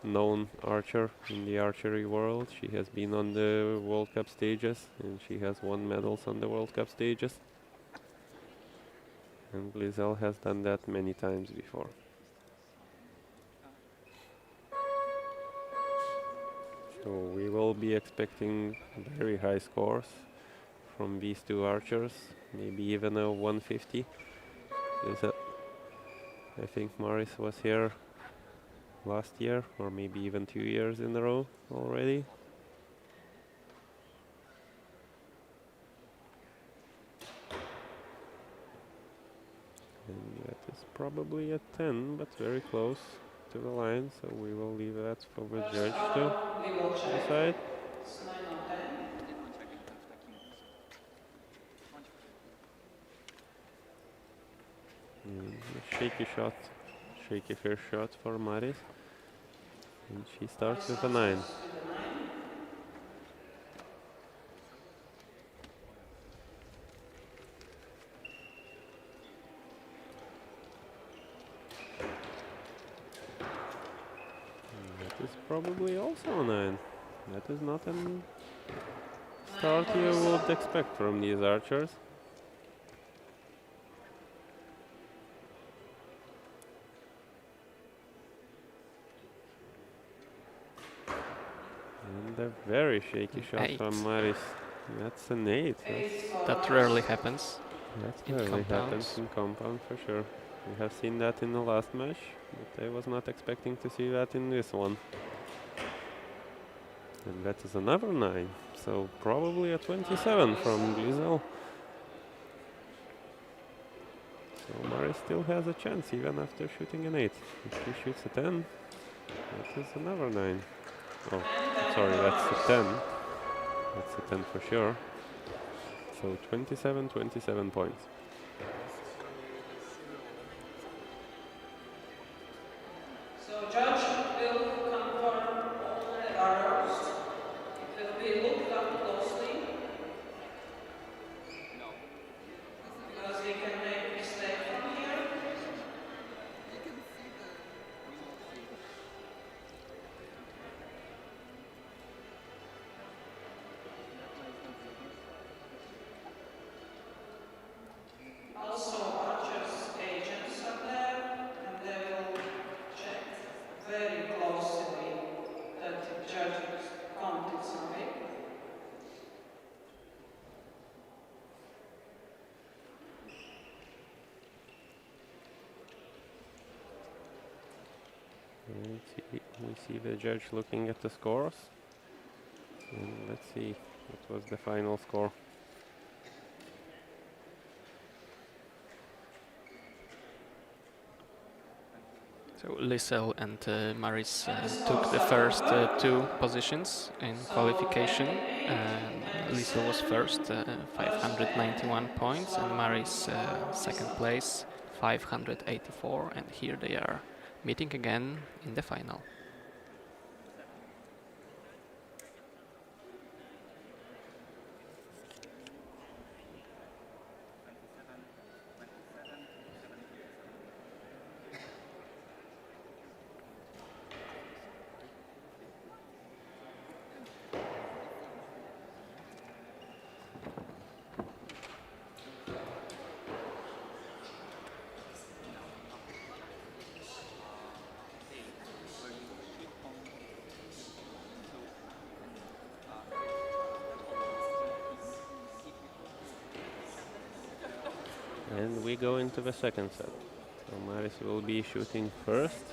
known archer in the archery world. She has been on the World Cup stages and she has won medals on the World Cup stages. And Glizel has done that many times before. So we will be expecting very high scores from these two archers, maybe even a 150. I think Maris was here last year, or maybe even 2 years in a row already. And that is probably a 10, but very close to the line, so we will leave that for the First judge to arrow we will check. decide. It's 9 or 10. A shaky first shot for Maris. And she starts with a 9. With a 9. That is probably also a 9. That is not a start 9 for you would Lisa. expect from these archers. And a very shaky shot Eight. from Maris. That's an 8. 8 for That Maris. rarely happens. That In rarely happens compounds. in compound for sure. We have seen that in the last match, but I was not expecting to see that in this one. And that is another 9, so probably a 27 from Glizel. So Maris still has a chance even after shooting an 8. If she shoots a 10, that is another 9. Oh, And 10 sorry, for that's a Maris. 10. That's a 10 for sure. So 27 points. So judge will confirm all the arrows. It will be looked up closely. Because we can make mistake from here. Also, archers' agents are there, and they will check very closely that the judge counted something. And we see the judge looking at the scores. And let's see what was the final score. So Lisel and Maris took the first two positions in qualification, and Lisel was first, 591 points, and Maris second place, 584, and here they are meeting again in the final. And we go into the second set. So Maris will be shooting first.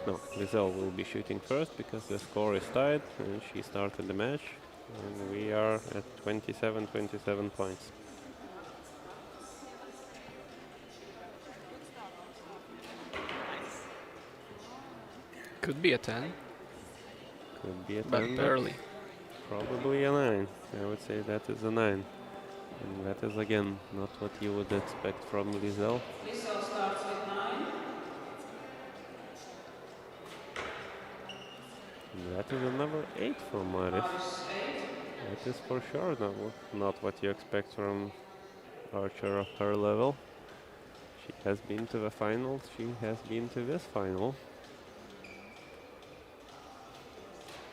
No, Lisel will be shooting first because the score is tied and she started the match. And we are at 27 points. Could be a 10, Could be a 10, but barely. probably a 9. I would say that is a 9. And that is again not what you would expect from Lisel. Lisel starts with 9. That is another 8 from Maris. Maris 8. That is for sure not what you expect from archer of her level. She has been to the finals, she has been to this final.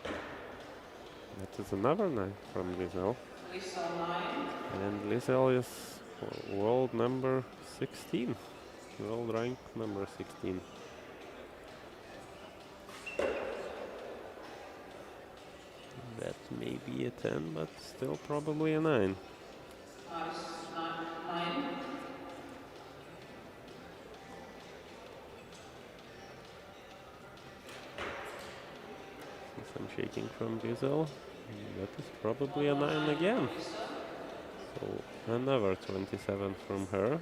That is another 9 from Lisel. Lisel 9. And Lisel is world number 16. World rank number 16. That may be a 10, but still probably a 9. Maris 9. Some shaking from Lisel. That is probably a 9 again. So another 27 from her.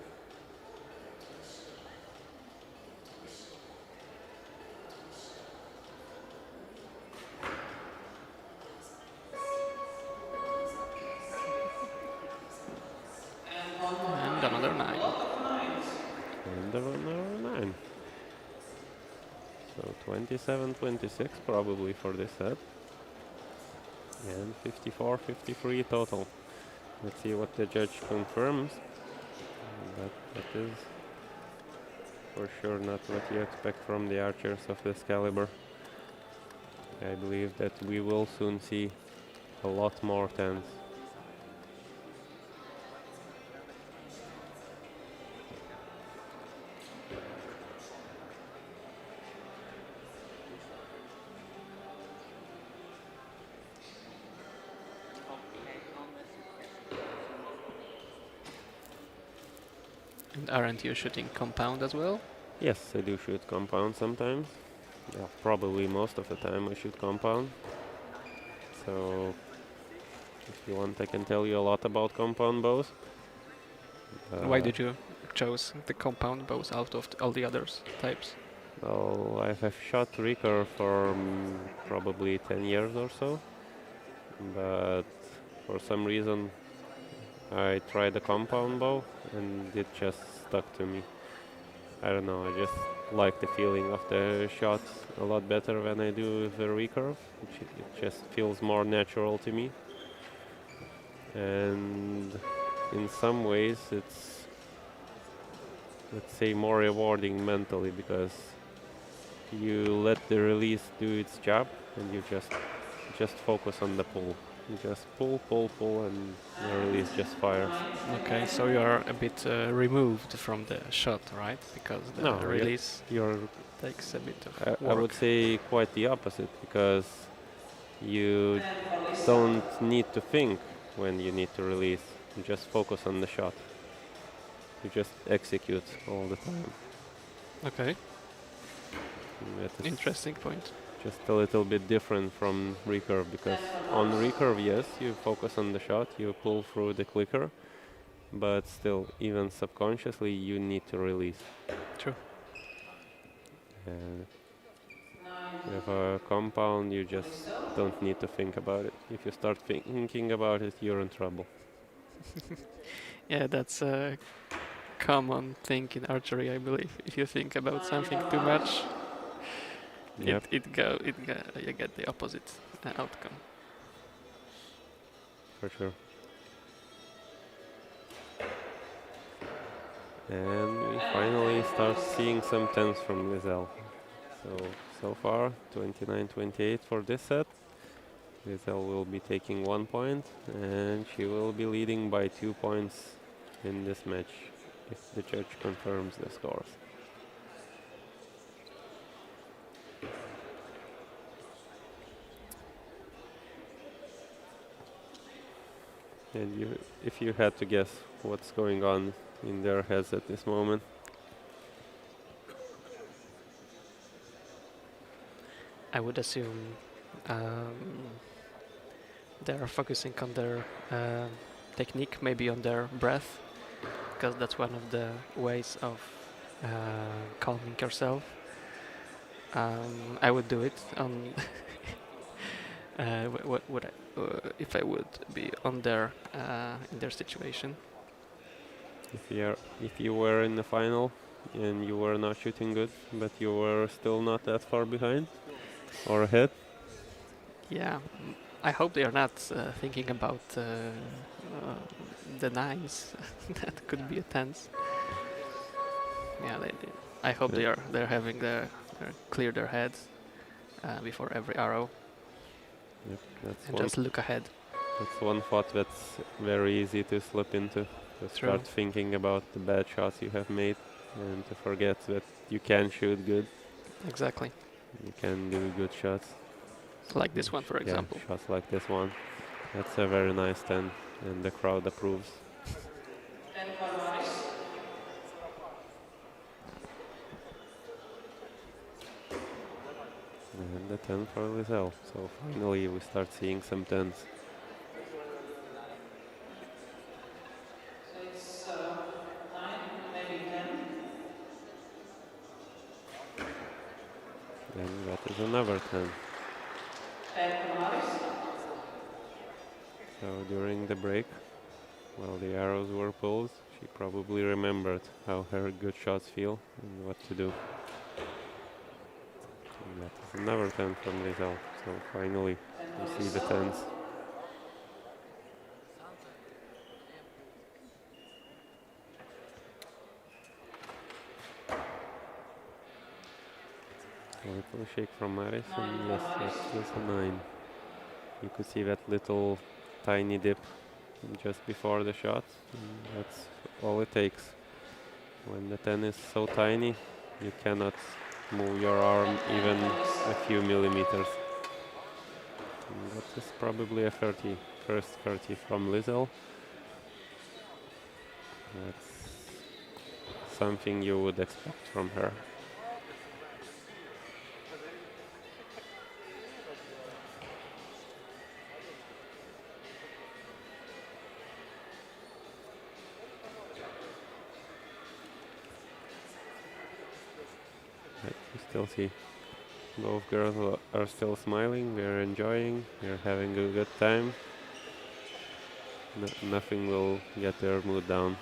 And another 9. And another 9. So 27-26 probably for this set. And 54-53 total. Let's see what the judge confirms. That is for sure not what you expect from the archers of this caliber. I believe that we will soon see a lot more 10s. And aren't you shooting compound as well? Yes, I do shoot compound sometimes. Yeah, probably most of the time I shoot compound. So if you want, I can tell you a lot about compound bows. Why did you choose the compound bows out of all the other types? Well, I have shot Recurve for probably 10 years or so, but for some reason I tried the compound bow and it just stuck to me. I don't know, I just like the feeling of the shot a lot better than I do with the Recurve. It just feels more natural to me. And in some ways it's, let's say, more rewarding mentally because you let the release do its job and you just focus on the pull. You just pull, and the release just fires. Okay, so you are a bit removed from the shot, right? Because the No, release You're, takes a bit of I work. would say quite the opposite because you don't need to think when you need to release. You just focus on the shot. You just execute all the time. Okay, That is interesting point. just a little bit different from Recurve because on Recurve, yes, you focus on the shot, you pull through the clicker, but still, even subconsciously, you need to release. True. And Nine. with a compound, you just Whistle. don't need to think about it. If you start thinking about it, you're in trouble. Yeah, that's a common thing in archery, I believe. If you think about Nine something too Barbaric. much, Yep, you get the opposite outcome. for sure. And we finally start seeing some tens from Lizelle. So far, 29-28 for this set. Lizelle will be taking 1 point, and she will be leading by 2 points in this match if the judge confirms the scores. And if you had to guess what's going on in their heads at this moment, I would assume they are focusing on their technique, maybe on their breath, because that's one of the ways of calming yourself. I would do it on if I would be on their in their situation. if you were in the final and you were not shooting good, but you were still not that far behind or ahead, Yeah, I hope they are not thinking about the nines. That could be a tense. Yeah, I hope they're having clear their heads before every arrow yep, and just look ahead. that's one thought that's very easy to slip into. To True. start thinking about the bad shots you have made and to forget that you can shoot good, Exactly. you can do good shots. Like this one, for example. Yeah, shots like this one. That's a very nice 10 and the crowd approves. 10 Barbaris. And the 10 for Lizelle. So finally we start seeing some 10s. So it's 9, maybe 10. And that is another 10. 10 Barbaris. So during the break, while the arrows were pulled, she probably remembered how her good shots feel and what to do. And that is another 10 from Lizelle. So finally 10 we for see the Whistle. 10s. A little shake from Maris, and yes, that is a 9. You could see that little tiny dip just before the shot. And that's all it takes. When the 10 is so tiny, you cannot move your arm even a few millimeters. And that is probably a 30, first 30 from Lizelle. That's something you would expect from her. But you still see both girls are still smiling, they're enjoying, they're having a good time. Nothing will get their mood down.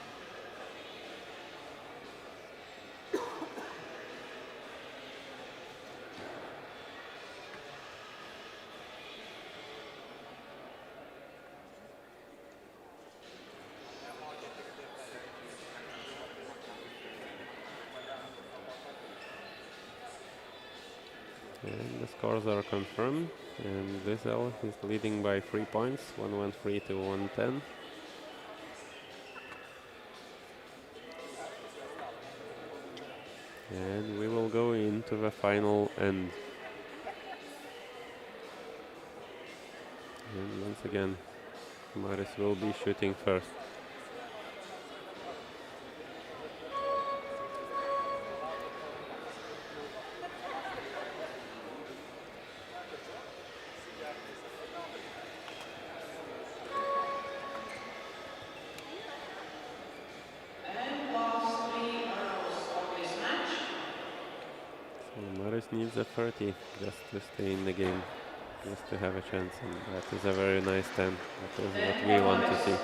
And the scores are confirmed, and Lizelle is leading by 3 points, 113 to 110. And we will go into the final end. And once again, Maris will be shooting first. needs a 30 just to stay in the game, just to have a chance, and that is a very nice 10. That is what we want to see.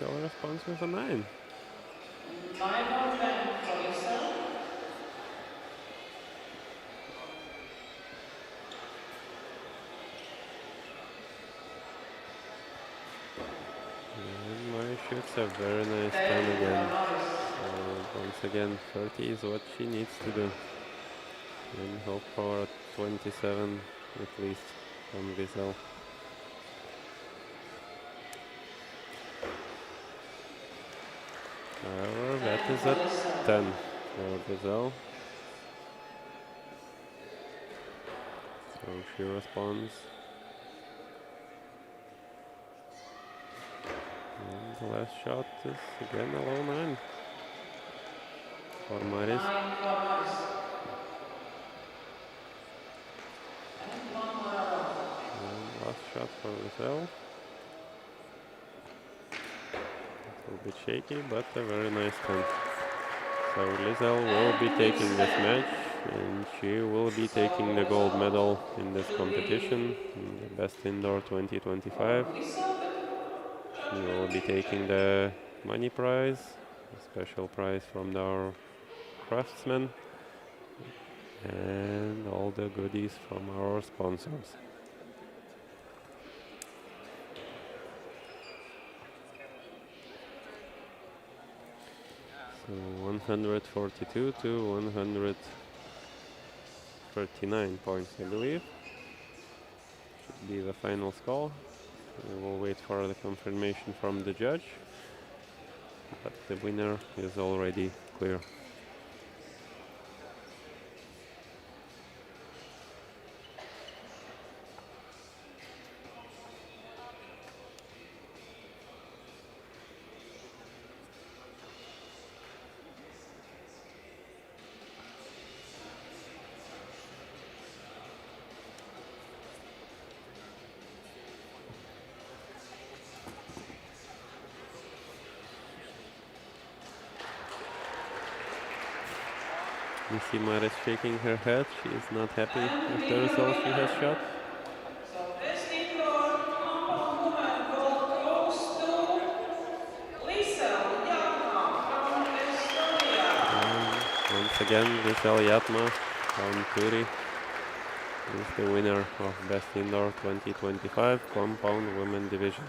Our response with a 9. 9 on 10 for Lisa. And Mari shoots a very nice 10 again. Once again, 30 is what she needs to do. And hope for 27 at least from Wiesel. However, that is a 10 for Wiesel. So she responds. And the last shot is again a low 9 for Maris. 9 for Maris. And 1 more around. And last shot for Wiesel. A little bit shaky, but a very nice 10. So Wiesel will be taking this match, and she will be taking the gold medal in this competition, in the Best Indoor 2025. She will be taking the money prize, a special prize from our craftsmen, and all the goodies from our sponsors. So 142 to 139 points, I believe. Should be the final score. We will wait for the confirmation from the judge, but the winner is already clear. You see Maris shaking her head. She is not happy with the result she has shot. So Best Indoor Compound Woman gold goes to Lisa Yatma from Estonia. And once again, Wiesel Yatma from Turi is the winner of Best Indoor 2025 Compound Women Division.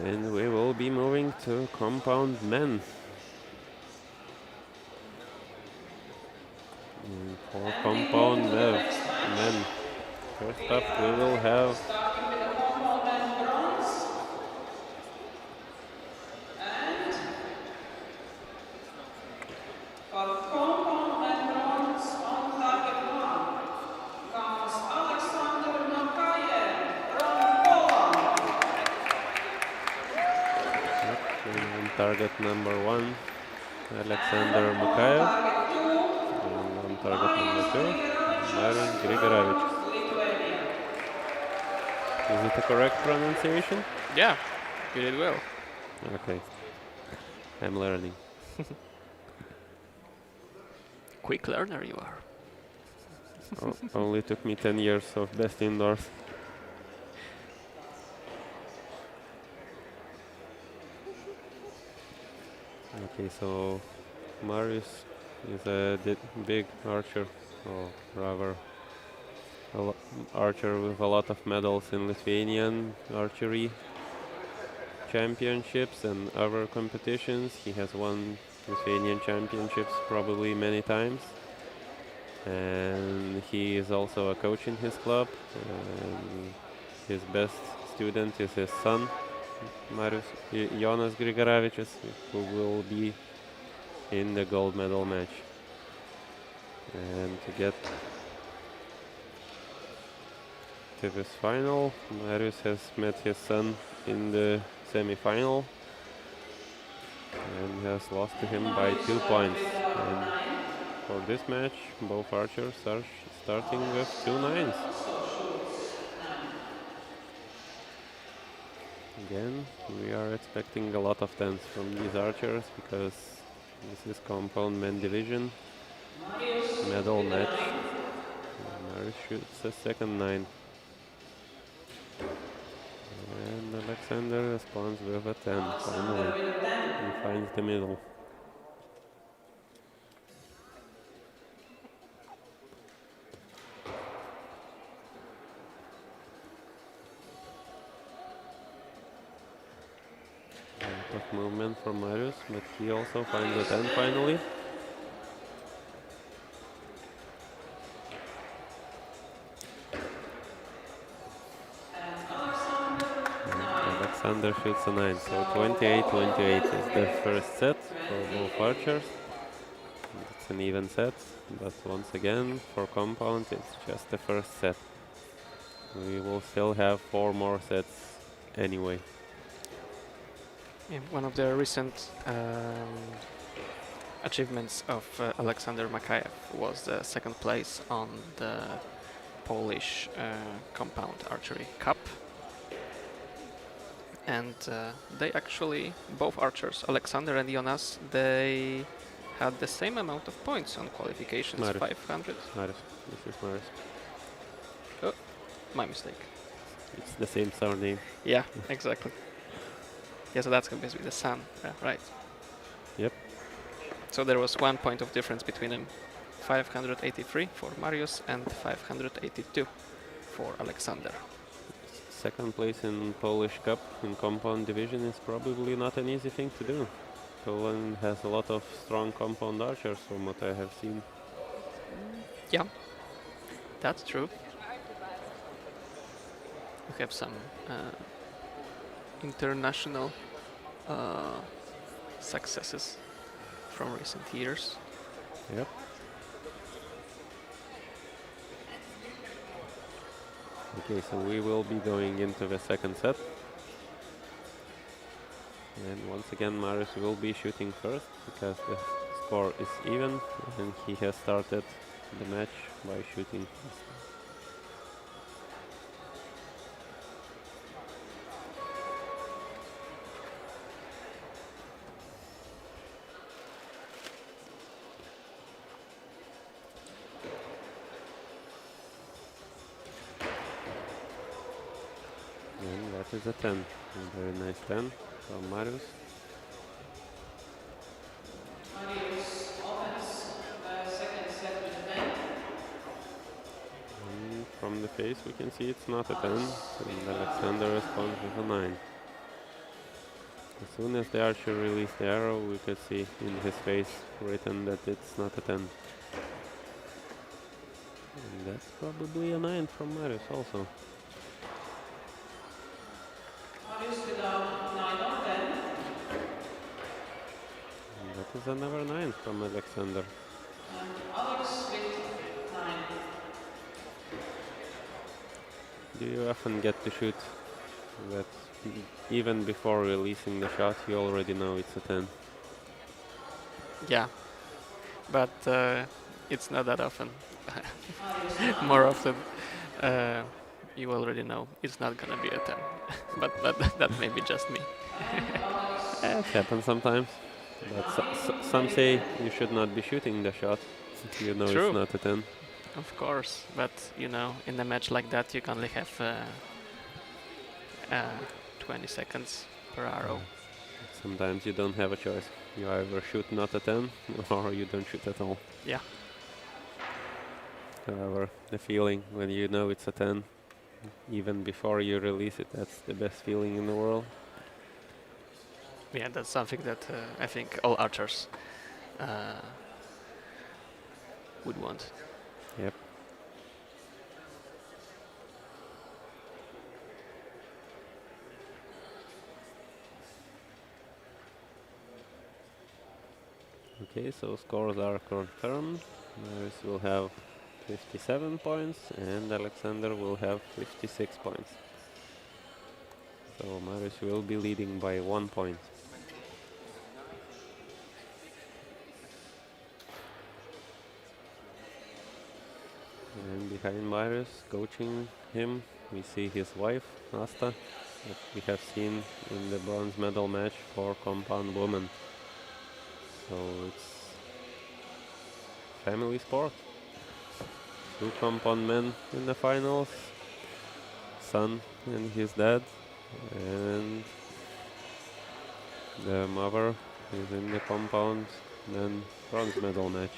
And we will be moving to Compound Men. For Compound Men, first up we will have Starting with the compound men bronze. And for compound men bronze on target 1 comes Alexander Makayev from Poland. and on target number 1, Alexander Makayev. Target 2, And on target number 2, Marius Grigorovich. Lithuania. Is it a correct pronunciation? Yeah, you did well. Okay. I'm learning. Quick learner you are. Only took me 10 years of Best Indoors. Okay, so Marius is a big archer, or rather archer with a lot of medals in Lithuanian archery championships and other competitions. He has won Lithuanian championships probably many times. And he is also a coach in his club. And his best student is his son, Marius Jonas Grigoravičius, who will be in the gold medal match. And to get to this final, Marius has met his son in the semi-final and has lost to him by 2 points. And for this match, both archers are starting with 2 nines. Also shoots 9. Again, we are expecting a lot of tens from these archers because this is compound men division, Marius medal with a match. 9. Marius shoots a second 9. And Alexander responds with a 10, finally. Alexander with a 10. He finds the middle. A lot of movement from Marius, but he also finds a 10 finally. And Alexander 9. Alexander shoots a 9, so 28-28 is the first set for both archers. It's an even set, but once again, for compound, it's just the first set. We will still have 4 more sets anyway. Yeah, one of the recent achievements of Alexander Makayev was second place on the Polish Compound Archery Cup. And they actually, both archers, Alexander and Jonas, they had the same amount of points on qualifications, Marius. 500. Marius, this is Marius. My mistake. It's the same surname. Yeah, exactly. Yeah, so that's going to be the son, right? Yep. So there was 1 point of difference between them. 583 for Marius and 582 for Alexander. Second place in Polish Cup in compound division is probably not an easy thing to do. Poland has a lot of strong compound archers from what I have seen. Yeah, that's true. We have some international successes from recent years. Yep. Okay, so we will be going into the second set. And once again, Marius will be shooting first because the score is even and he has started the match by shooting first. And that is a 10. A very nice 10 from Marius. Marius opens the second set with a 10. And from the face we can see it's not a 10. And Alexander responds with a 9. As soon as the archer released the arrow, we could see in his face written that it's not a 10. And that's probably a 9 from Marius also. Marius with a 9 or 10. And that is another 9 from Alexander. And Alex with 9. Do you often get to shoot that even before releasing the shot you already know it's a 10? Yeah, but it's not that often. Marius 9. More often, you already know it's not gonna be a 10. but that may be just me. And Alex It happens sometimes. But some say you should not be shooting the shot if you know True. it's not a 10. Of course, but you know, in a match like that, you can only have 20 seconds per arrow. Sometimes you don't have a choice. You either shoot not a 10 or you don't shoot at all. Yeah, However, the feeling when you know it's a 10, even before you release it, that's the best feeling in the world. yeah, that's something that I think all archers would want. Yep. Okay, so scores are confirmed. Marius will have 57 points and Alexander will have 56 points. So Marius will be leading by 1 point. And behind Marius, coaching him, we see his wife, Asta, that we have seen in the bronze medal match for compound women. So it's family sport. Two compound men in the finals, son and his dad, and the mother is in the compound men bronze medal match.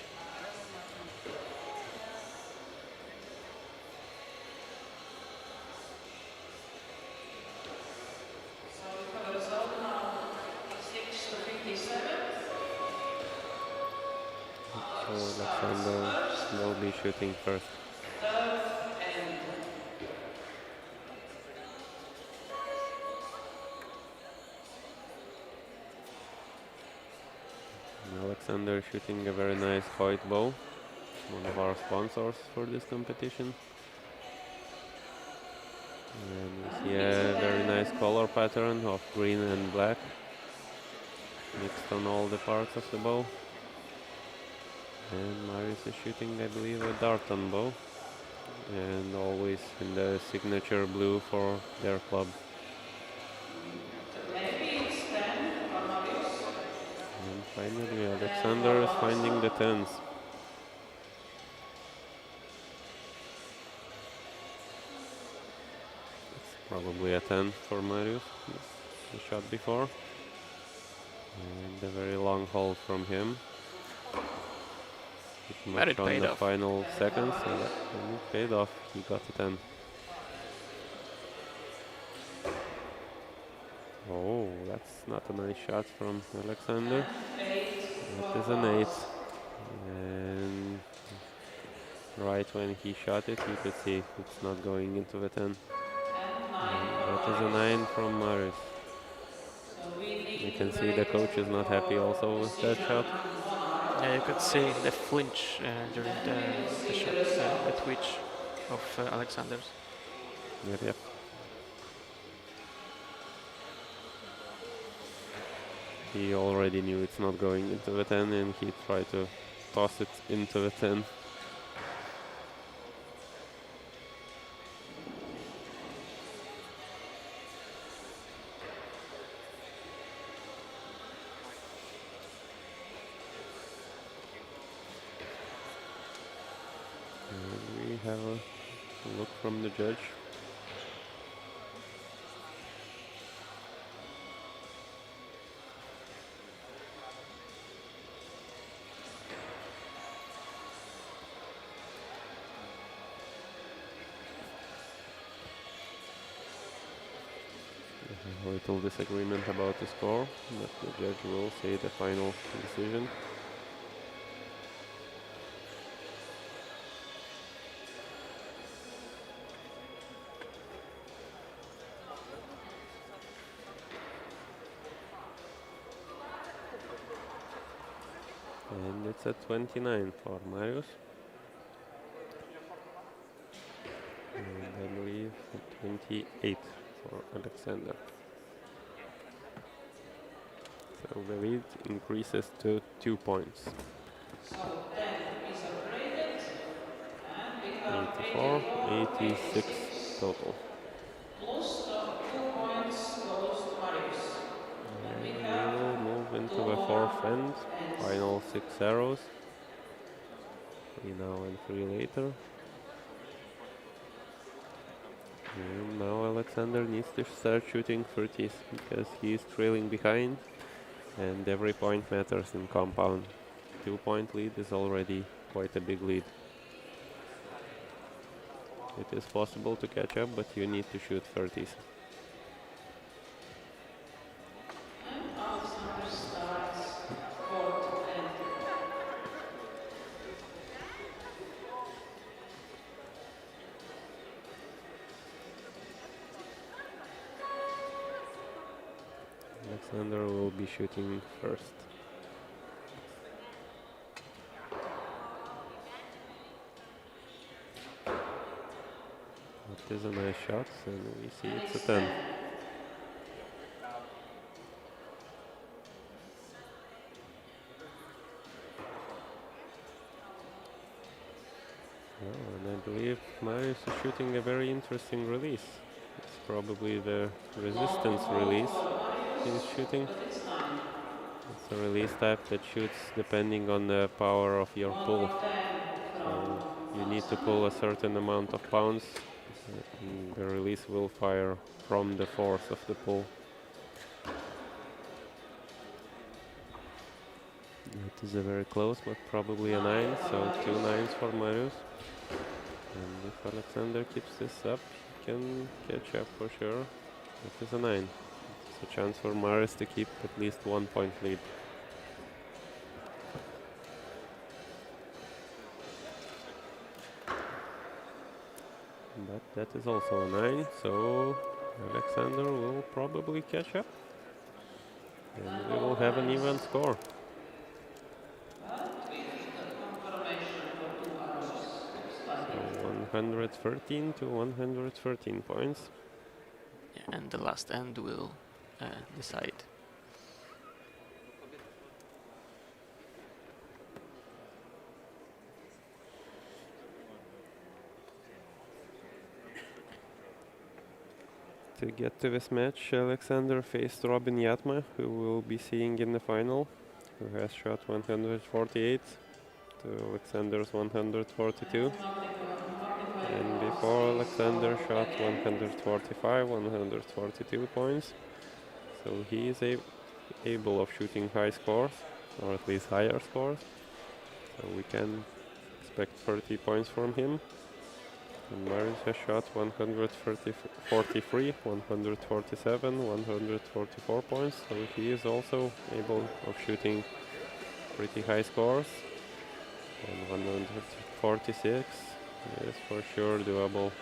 So we have a result now 6-57. So Marius starts Alexander first, will be shooting first. third, and And Alexander shooting a very nice white bow, one of our sponsors for this competition. And we see a very nice color pattern of green and black mixed on all the parts of the bow. And Marius is shooting, I believe, a Darton bow, and always in the signature blue for their club. maybe it's 10 for Marius. And finally, Alexander is finding the tens. It's probably a 10 for Marius, the shot before. And a very long hold from him. But Much it on paid the off. final seconds, and it paid off. He got a 10. Oh, that's not a nice shot from Alexander. That is an 8. And right when he shot it, you could see it's not going into the 10. And 9 And for that is a Marius. 9 from Marius. So we need You to can see break the coach is not happy for also with that decision shot. and 1 hour. Yeah, you could see the flinch during And we will the see shot, the result. the twitch of Alexander's. Yep, yep. He already knew it's not going into the 10, and he tried to toss it into the 10. And we have a look from the judge. A little disagreement about the score, but the judge will say the final decision. And it's at 29 for Marius. And I believe at 28 for Alexander. So the lead increases to 2 points. So 10 is separated. And we have 84, 84, 86 86. total. Plus 2 points goes to Marius. And we And we have will move 2 into the more fourth end. ends. Final 6 arrows. 3 now and 3 later. And now Alexander needs to start shooting 30s because he is trailing behind, and every point matters in compound. 2-point lead is already quite a big lead. It is possible to catch up, but you need to shoot 30s. And Alexander starts fourth end. Alexander will be shooting first. It is a nice shot, and we see And it's it's a 10. 10. Oh, and I believe Marius is shooting a very interesting release. It's probably the resistance Long release for Marius, he's shooting. but it's fine. It's a release type that shoots depending on the power of your One pull. more 10 So from you need to Marcin. pull a certain amount of pounds, and the release will fire from the force of the pull. It is a very close, but probably a 9, so 2 9s for Marius. And if Alexander keeps this up, he can catch up for sure. It is a 9. It's a chance for Marius to keep at least 1 point lead. But that is also a 9, so Alexander will probably catch up. And we will have an even score. But we need a confirmation for 2 arrows. Looks like So it. 113 to 113 points. Yeah, and the last end will decide. To get to this match, Alexander faced Robin Yatma, who we'll be seeing in the final, who has shot 148 to Alexander's 142. And before Alexander shot 145, 142 points. So he is able of shooting high scores, or at least higher scores. So we can expect 30 points from him. And Marius has shot 143, 147, 144 points, so he is also able of shooting pretty high scores. And 146 is for sure doable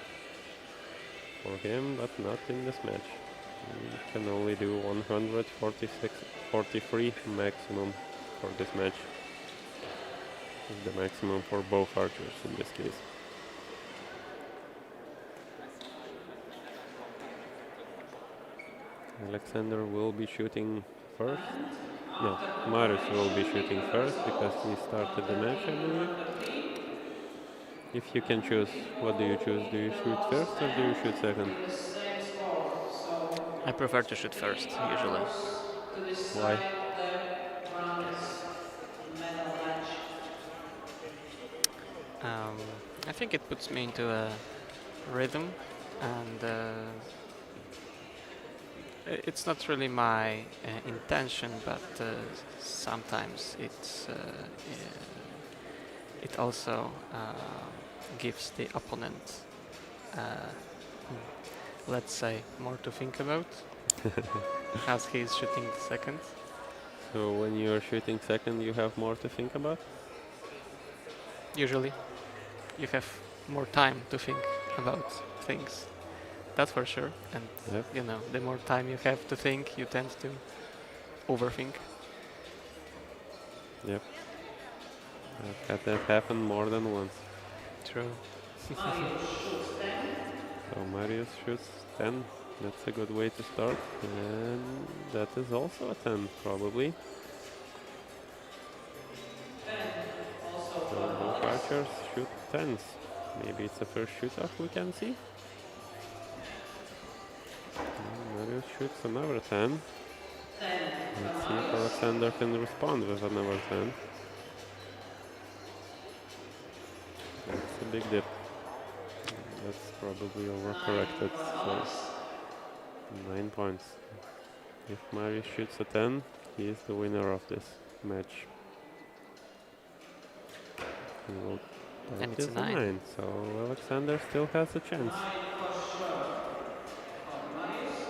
for him, but not in this match. He can only do 143 maximum for this match. This is the maximum for both archers in this case. Alexander will be shooting first. No, Marius will be shooting first because he started the match, I believe. If you can choose, what do you choose? Do you shoot first or do you shoot second? With the same score. So I prefer to shoot first, usually. to Why? decide the bronze medal match. I think it puts me into a rhythm, and it's not really my intention, but sometimes it also gives the opponent, let's say, more to think about, as he's shooting second. So when you're shooting second, you have more to think about? Usually, you have more time to think about things. That's for sure. And Yep. you know, the more time you have to think, you tend to overthink. Yep. I've had that happen more than once. True. Marius shoots 10. So Marius shoots 10. That's a good way to start. And that is also a 10, probably. 10 also So for both Marius. archers shoot 10s. Maybe it's the first shoot-off we can see. And Marius shoots another 10. 10 Let's for see if Marius. Alexander can respond with another 10. That's a big dip. That's probably 9 overcorrected. for So Marius. 9 points. If Marius shoots a 10, he is the winner of this match. And That it's is a a 9. So Alexander still has a chance. 9 for sure for Marius.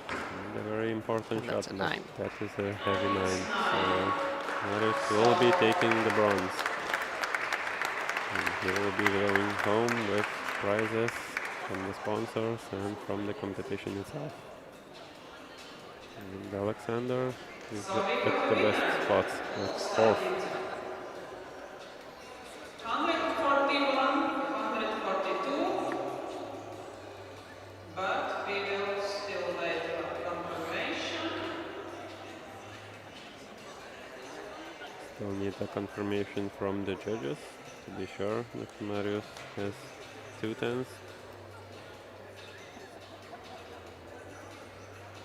And a very important And shot. that's a 9. That is a heavy 9. It's So 9. Marius will be taking the bronze. And he will be going home with prizes from the sponsors and from the competition itself. And Alexander is So we at have the a best winner. spots, at Looks fourth. like it. 141, 142. But we will still wait for confirmation. Still need a confirmation from the judges to be sure that Marius has 2 tens.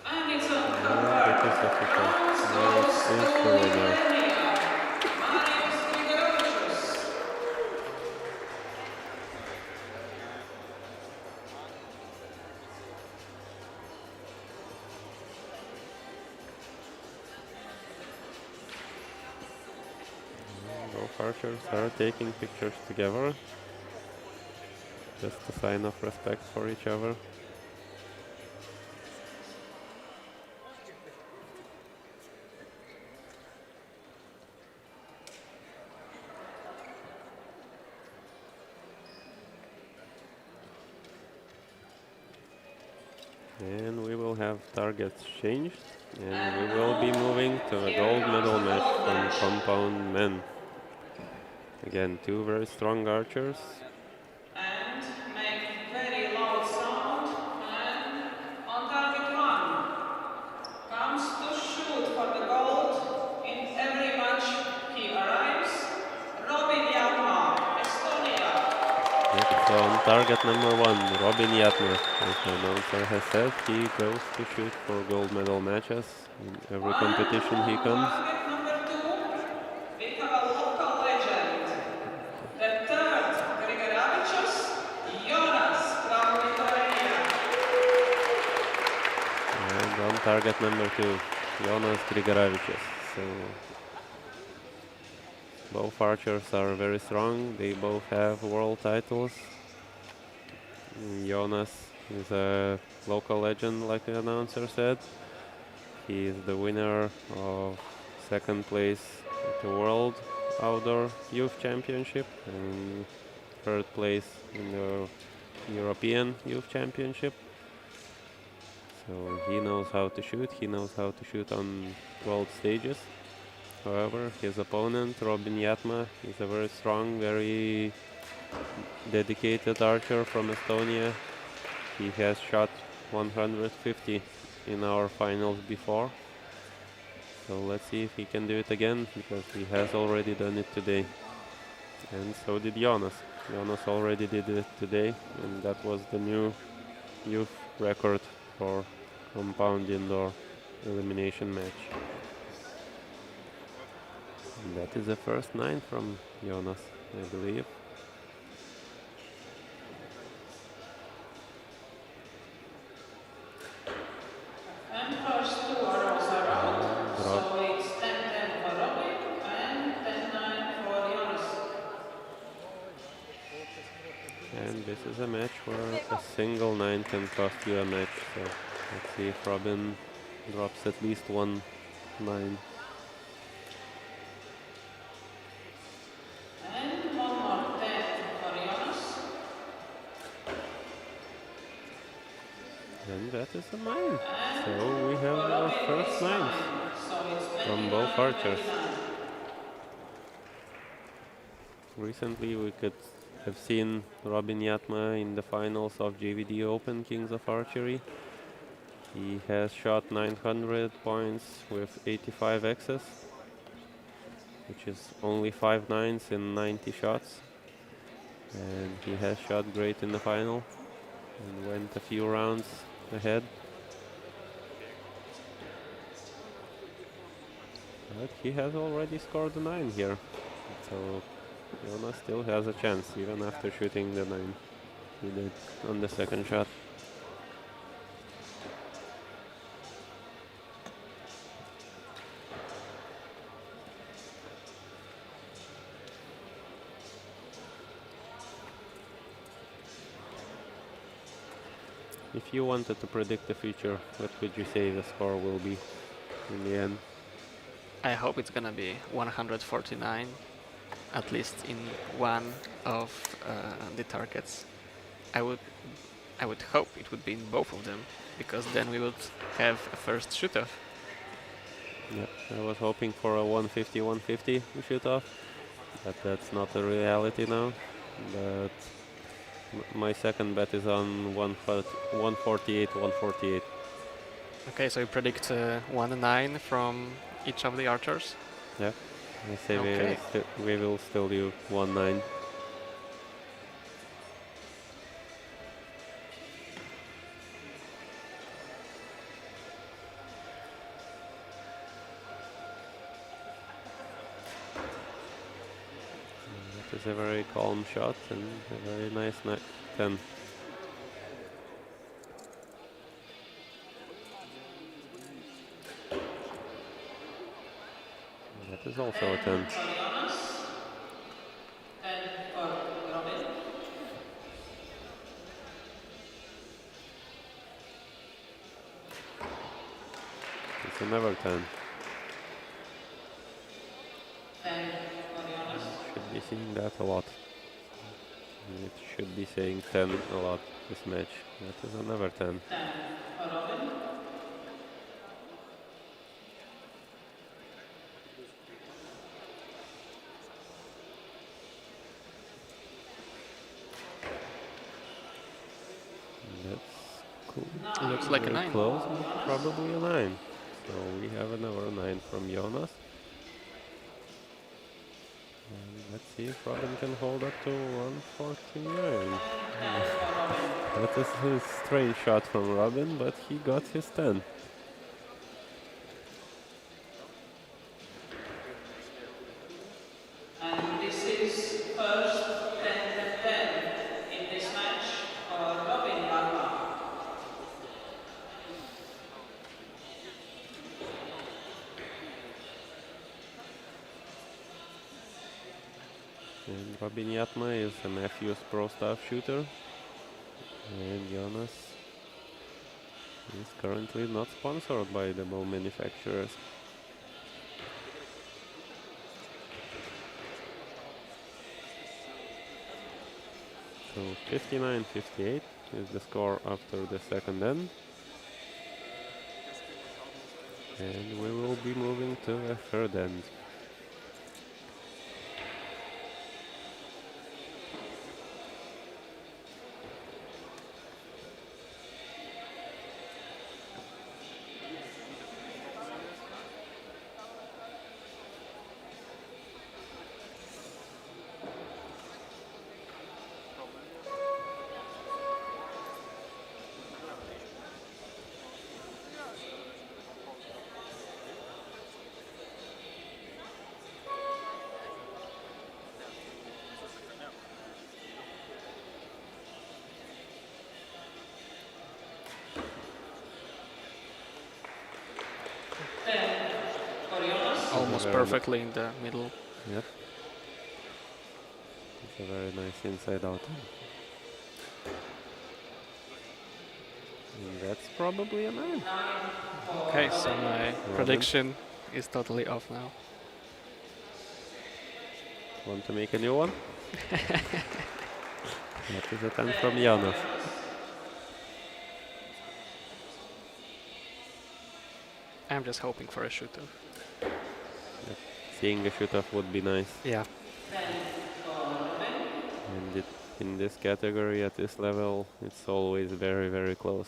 And it's uncovered. And it is official. Bronze Marius goes is to the winner. Lithuania. Marius Grigorovicius. Both archers are taking pictures together. Just a sign of respect for each other. And we will have targets changed, and we will be moving to a gold medal match from compound men. Again, 2 very strong archers. And make very loud sound. And on target 1 comes to shoot for the gold. In every match he arrives. Robin Yatma, Estonia. Yep, so on target number 1, Robin Yatma, as the announcer has said, he goes to shoot for gold medal matches in every competition he comes. Target number 2, we have a local legend. The third Grigorovicius, Jonas from Lithuania. And on target number 2, Jonas Grigorovicius. So both archers are very strong. They both have world titles. Jonas is a local legend, like the announcer said. He is the winner of 2nd place at the World Outdoor Youth Championship and 3rd place in the European Youth Championship. So he knows how to shoot. He knows how to shoot on world stages. However, his opponent, Robin Yatma, is a very strong, very dedicated archer from Estonia. He has shot 150 in our finals before. So let's see if he can do it again, because he has already done it today. And so did Jonas. Jonas already did it today, and that was the new youth record for compound indoor elimination match. And that is the first 9 from Jonas, I believe. And first 2 arrows are out. So it's 10-10 for Robin and 10-9 for Jonas. And this is a match where a single 9 can cost you a match. So let's see if Robin drops at least 1 9. And 1 more 10 for Jonas. And that is a 9. So we have our first 9s So it's from both archers. 29. Recently we could have seen Robin Yatma in the finals of JVD Open Kings of Archery. He has shot 900 points with 85 X's, which is only 5 9s in 90 shots. And he has shot great in the final and went a few rounds ahead. But he has already scored a 9 here. So Jonas still has a chance, even after shooting the 9 he did on the second shot. If you wanted to predict the future, what would you say the score will be in the end? I hope it's gonna be 149, at least in one of the targets. I would hope it would be in both of them, because then we would have a first shoot-off. Yep, I was hoping for a 150-150 shoot-off, but that's not a reality now. But my second bet is on 148-148. Okay, so you predict 1-9 from each of the archers. Yeah, I say Okay. we will still do 1-9. That is a very calm shot and a very nice 10. That is also a 10. 10 for Jonas. 10 for Robin. It's another 10. 10 for Jonas. Should be seeing that a lot. It should be saying 10 a lot this match. That is another 10. 10 for Robin. That's cool. Looks like a Very 9. close, but probably a 9. So we have another 9 from Jonas. And let's see if Robin can hold up to 149. That is a strange shot from Robin, but he got his 10. And this is first 10-10 in this match for Robin Barebow. And Robin Yatma is a Matthews Pro Staff shooter. And Jonas is currently not sponsored by the bow manufacturers. So 59-58 is the score after the second end. And we will be moving to a third end. Almost Very perfectly in the middle. Yep. It's a very nice inside out. And that's probably a 9. Okay, so my prediction is totally off now. Want to make a new one? That is a 10 from Jonas. I'm just hoping for a shooter. Seeing a shoot-off would be nice. Yeah. And in this category, at this level, it's always very, very close.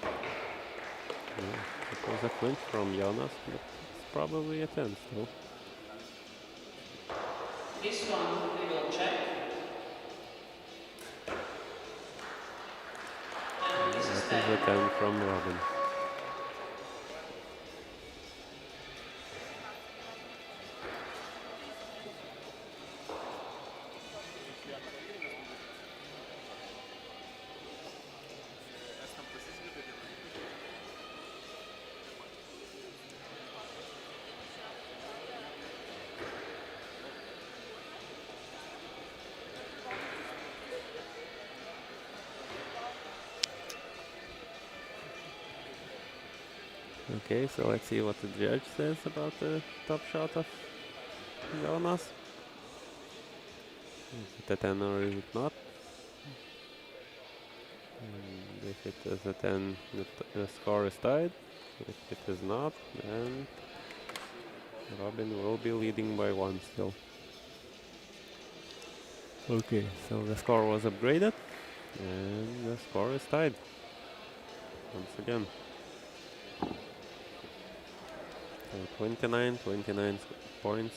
Yeah, it was a clinch from Jonas, but it's probably a 10 still. This one we will check. And this is That is a 10 from Robin. Okay, so let's see what the judge says about the top shot of Jonas. Is it a 10 or is it not? And if it is a 10, the score is tied. If it is not, then Robin will be leading by 1 still. Okay, so the score was upgraded and the score is tied once again. So 29 points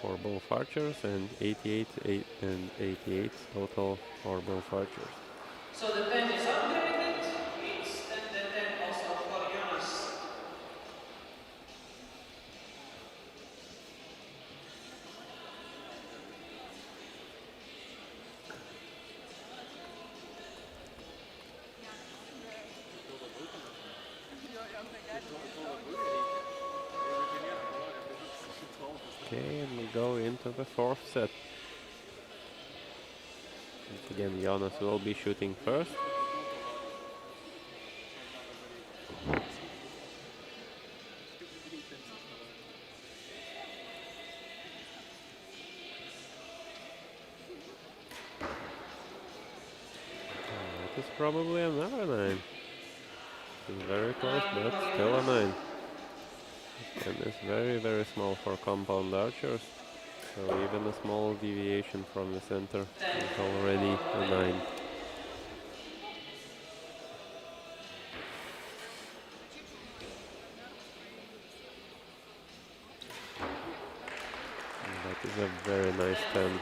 for both archers and 88 and 88 total for both archers. So the 10 is upgraded. It's 10, 10, 10 also for Jonas. Okay, and we go into the fourth set. Once again, Jonas will be shooting first. That is probably another 9. It's very close, but still a 9. And it's very, very small for compound archers. So even a small deviation from the center is already a 9. And that is a very nice 10.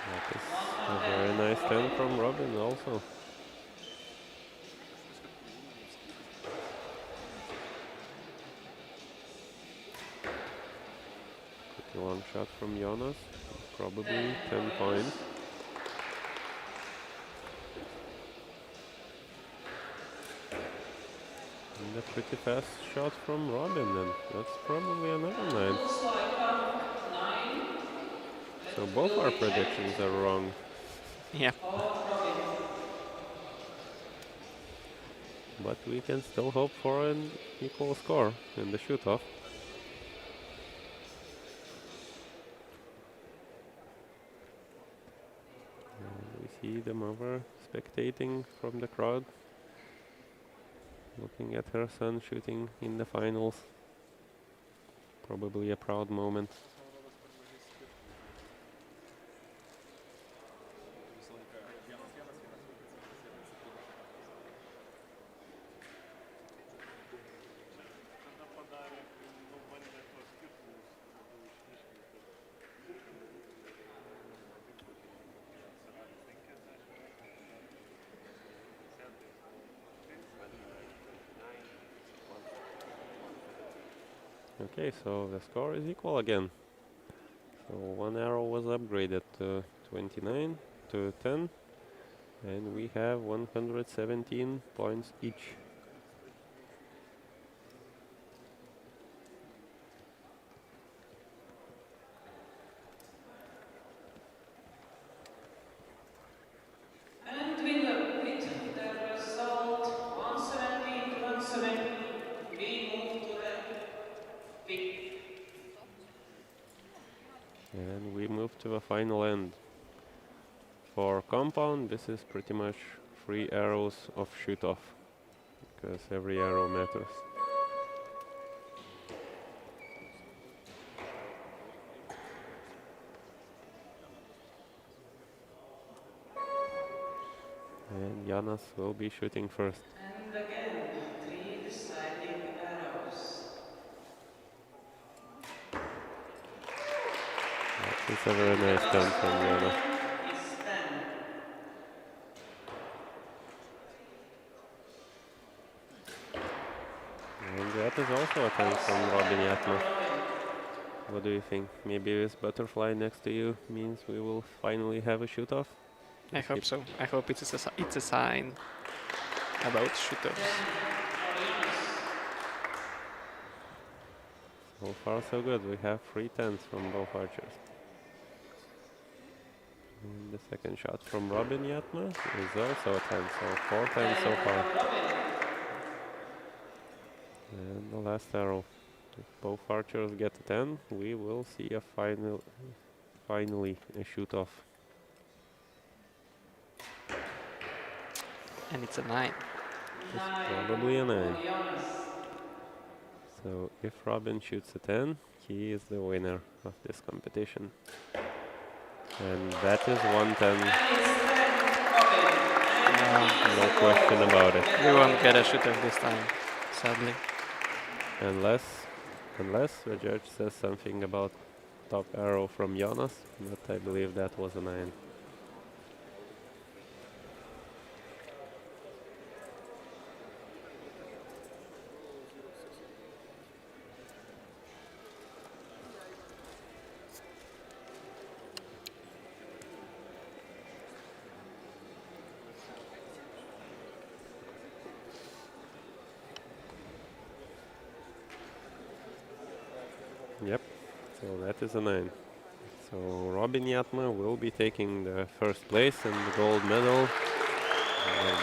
That is a very nice 10 from Robin also. Pretty long shot from Jonas. Probably 10 points. And a pretty fast shot from Robin then. That's probably another 9. Looks like 9. So both our predictions are wrong. Yeah. For Robin. But we can still hope for an equal score in the shoot-off. We see them over spectating from the crowd, looking at her son shooting in the finals. Probably a proud moment. Okay, so the score is equal again. So one arrow was upgraded to 29 to 10, and we have 117 points each. And with the result 117 to 117, we move to the big. And we move to the final end. For compound, this is pretty much 3 arrows of shoot-off, because every arrow matters. And Jonas will be shooting first. And again, 3 deciding arrows. That is a very nice turn from Jonas. Is 10. And that is also a 10 from Robin Yatma. What do you think? Maybe this butterfly next to you means we will finally have a shoot-off? I hope so. I hope it's a sign about shoot-offs. So far so good. We have 3 10s from both archers. And the second shot from Robin Yatma is also a 10, so 4 10s so far. And the last arrow. If both archers get a 10, we will see a finally a shoot-off. And it's a 9. It's probably a 9. So if Robin shoots a 10, he is the winner of this competition. And that is 110. And it's 10 Robin. And No question about it. We won't get a shooter this time, sadly. Unless the judge says something about top arrow from Jonas, but I believe that was a 9. Yep, so that is a 9. So Robin Yatma will be taking the first place and the gold medal.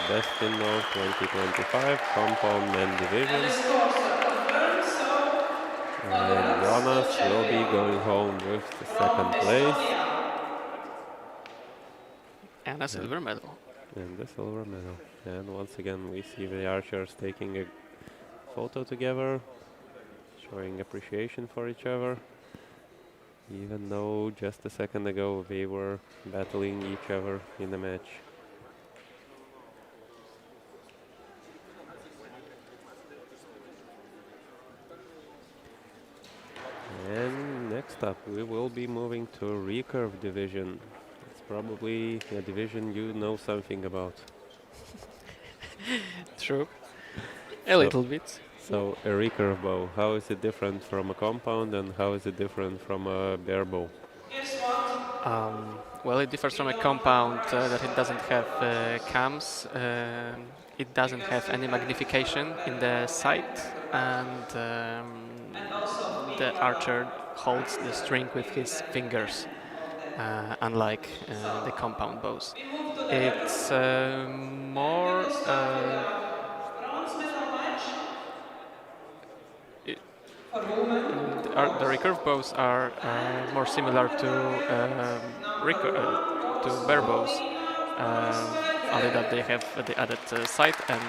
Best Indoor 2025 Compound Men the Division. scores are confirmed, so And congrats to Jonas will be champion going home with the from second place Estonia. And a silver medal. and the silver medal. And once again we see the archers taking a photo together, showing appreciation for each other, even though just a second ago they were battling each other in a match. And next up we will be moving to Recurve division. It's probably a division you know something about. True. A So- little bit. So a recurve bow, how is it different from a compound and how is it different from a barebow? Guess what? Well, it differs from a compound that it doesn't have cams, it doesn't have any magnification in the sight, and And also the Peter archer holds the string with his fingers, of that. unlike the compound bows. We move to the It's curtain. more. We will start with a bronze medal match It- for women. The recurve bows are more similar to to barebows, only that they have the added sight and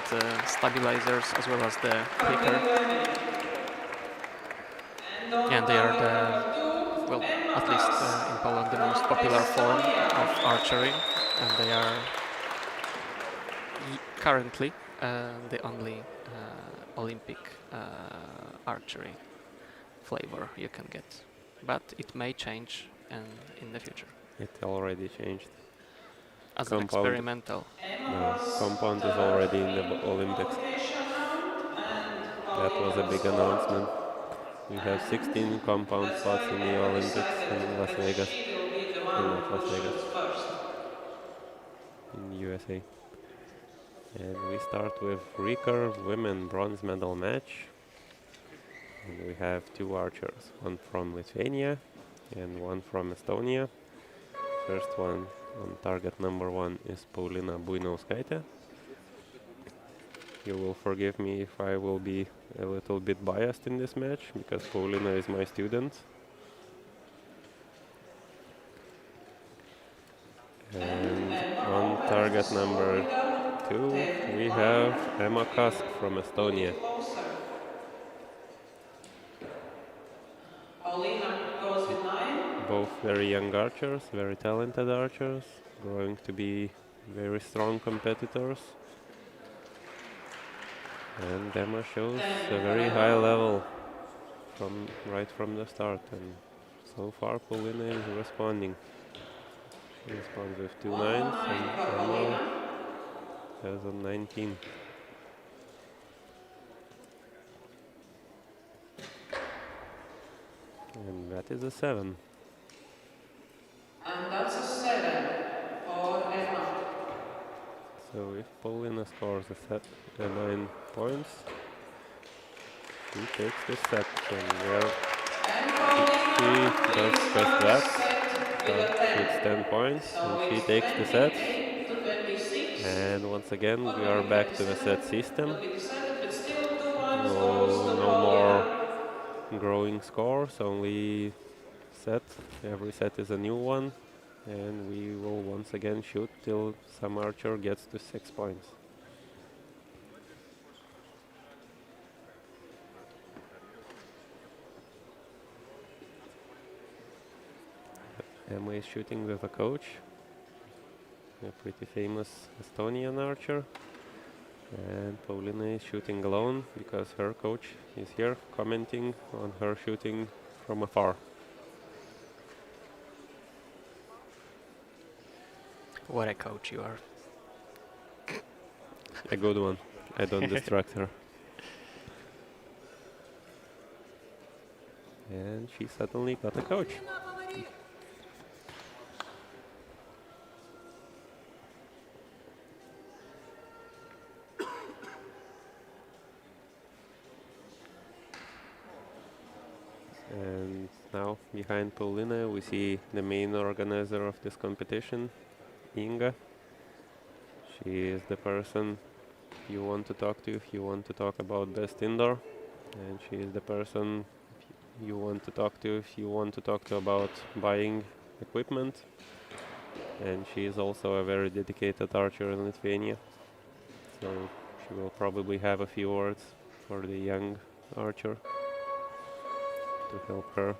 stabilizers as well as the clicker, and they are well, at least in Poland, the most popular form of archery, and they are currently the only Olympic archery flavor you can get, but it may change in the future It already changed. as an Compound. experimental. No, compound is already in the Olympics. That was a big announcement. We have 16 compound spots in the Olympics in Las Vegas. Not Las Vegas, in the USA. And we start with recurve women bronze medal match. And we have 2 archers, one from Lithuania and one from Estonia. First one on target number 1 is Paulina Buinauskaitė. You will forgive me if I will be a little bit biased in this match, because Paulina is my student. And on target number 2 we have Emma Kask from Estonia. Paulina goes with 9. Both very young archers, very talented archers, going to be very strong competitors. And Emma shows a very high level right from the start, and so far Paulina is responding. She responds with 2 nines, and Emma has a 19. And that is a 7. And that's a 7 for Emma. So if Paulina scores a 9 points, she takes this set. And where And she Paulina does wins just that, first set with a 10. it's 10 points, So and she it's takes the set. 28 to 26. And once again, we are back to the set system. Will be decided, but still 2 points No, goes to no more Paulina. growing scores, only set. Every set is a new one. And we will once again shoot till some archer gets to 6 points. Emma is shooting with a coach, a pretty famous Estonian archer. And Paulina is shooting alone because her coach is here commenting on her shooting from afar. What a coach you are. A good one. I don't distract her. And she suddenly got a coach. And now behind Paulina we see the main organizer of this competition, Inga. She is the person you want to talk to if you want to talk about best indoor, and she is the person you want to talk to if you want to talk to about buying equipment. And she is also a very dedicated archer in Lithuania, so she will probably have a few words for the young archer to help her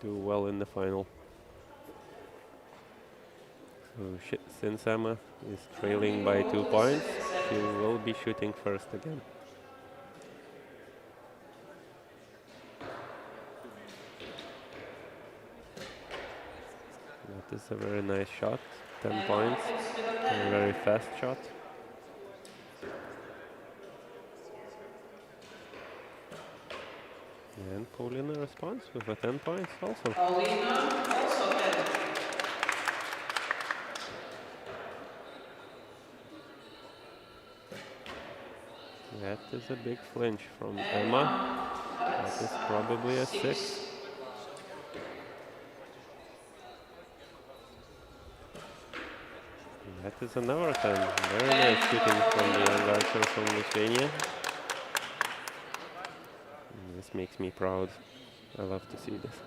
do well in the final. So since Emma is trailing by 2 points, she will be shooting first again. That is a very nice shot, 10 points, a very fast shot. And Paulina responds with a 10 points also. Paulina also 10. That is a big flinch from Emma. That is probably a 6. That is another 10. Very nice shooting from the young archer from Lithuania. This makes me proud. I love to see this.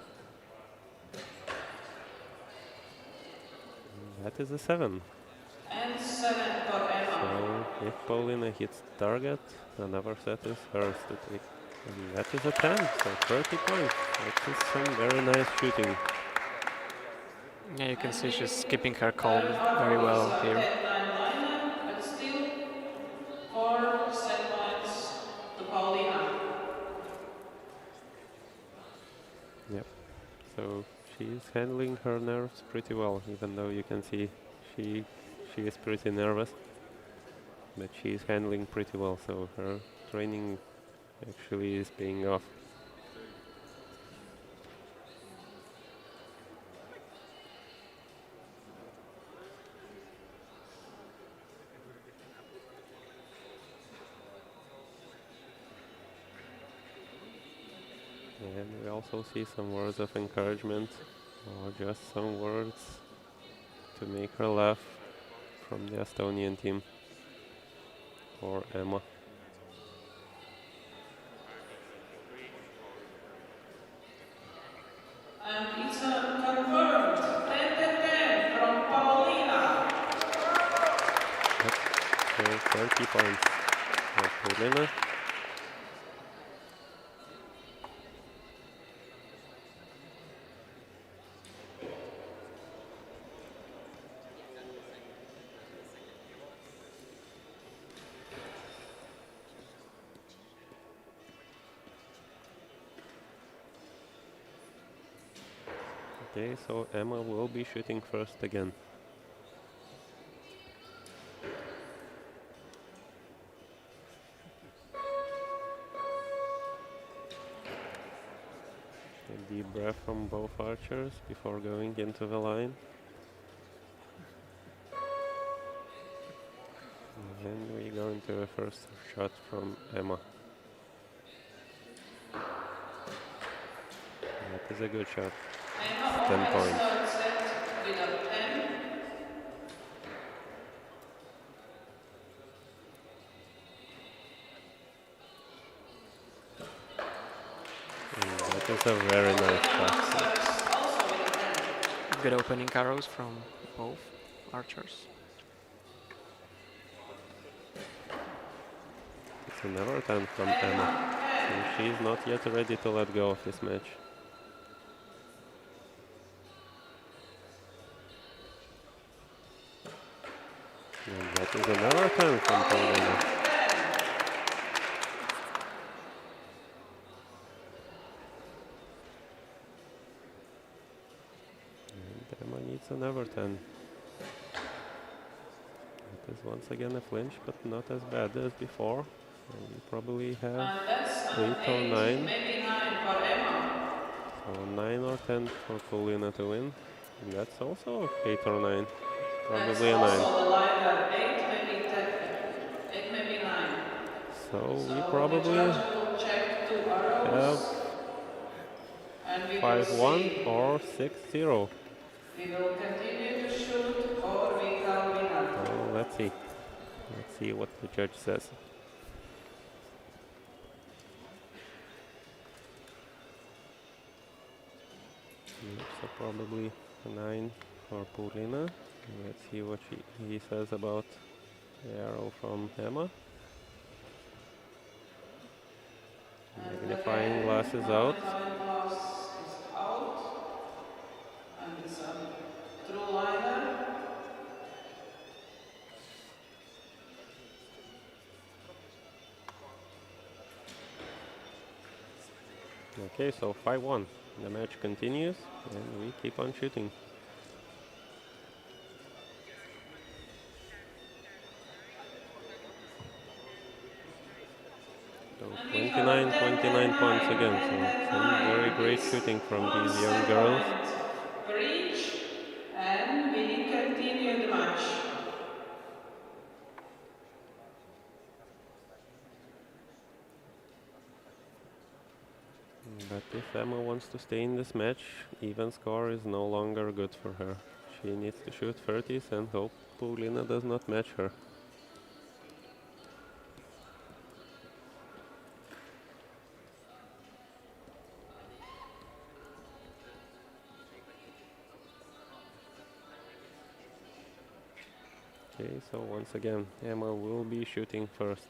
That is a 7. And 7 for Emma. So if Paulina hits the target, another set is hers to take. And that is a 10, so 30 points. That is some very nice shooting. Yeah, you can see she's keeping her calm very well here. But still 4 set points to Paulina. Yep. So she is handling her nerves pretty well, even though you can see she is pretty nervous. But she is handling pretty well, so her training actually is paying off. And we also see some words of encouragement, or just some words to make her laugh from the Estonian team, or Emma. And it's confirmed 10-10 from Paulina. Yep. So 30 points for Paulina. Okay, so Emma will be shooting first again. A deep breath from both archers before going into the line. And we go into the first shot from Emma. That is a good shot. 10 points. And that is a very nice shot. Good opening arrows from both archers. It's another 10 from Emma. And she is not yet ready to let go of this match. is another 10 from Paulina. 10. And Emma needs another 10. It is once again a flinch, but not as bad as before. And we probably have And that's an 8 or 8, 9. maybe 9 for Emma. So 9 or 10 for Paulina to win. And that's also 8 or 9. That's Probably a 9. also the liner. 8, maybe 10, 8, maybe 9. So we So the probably judge will check 2 have arrows. And we will 5-1 see. or 6-0. We will continue to shoot or we call winner. Well, let's see. Let's see what the judge says. Yep, so probably a 9 for Paulina. Let's see what he says about the arrow from Emma. Magnifying glass is out. Magnifying glass is out. And it's a true liner. Okay, so 5-1. The match continues and we keep on shooting. So 29 points again. So some very great shooting from these young girls. Reach and we continue the match. But if Emma wants to stay in this match, even score is no longer good for her. She needs to shoot 30s and hope Paulina does not match her. Okay, so once again, Emma will be shooting first.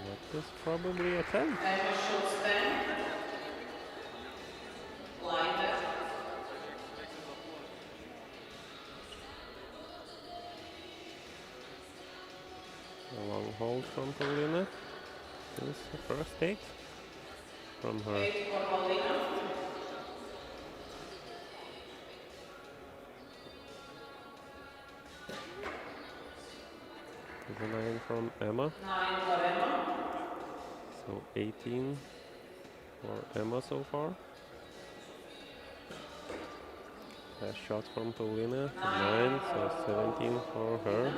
That is probably a 10. Emma shoots 10. Liner. A long hold from Paulina. This is the first 8 from her. 8 for Paulina. Is a 9 from Emma. 9 for Emma. So 18 for Emma so far. Last shot from Paulina, 9, so 17 for her.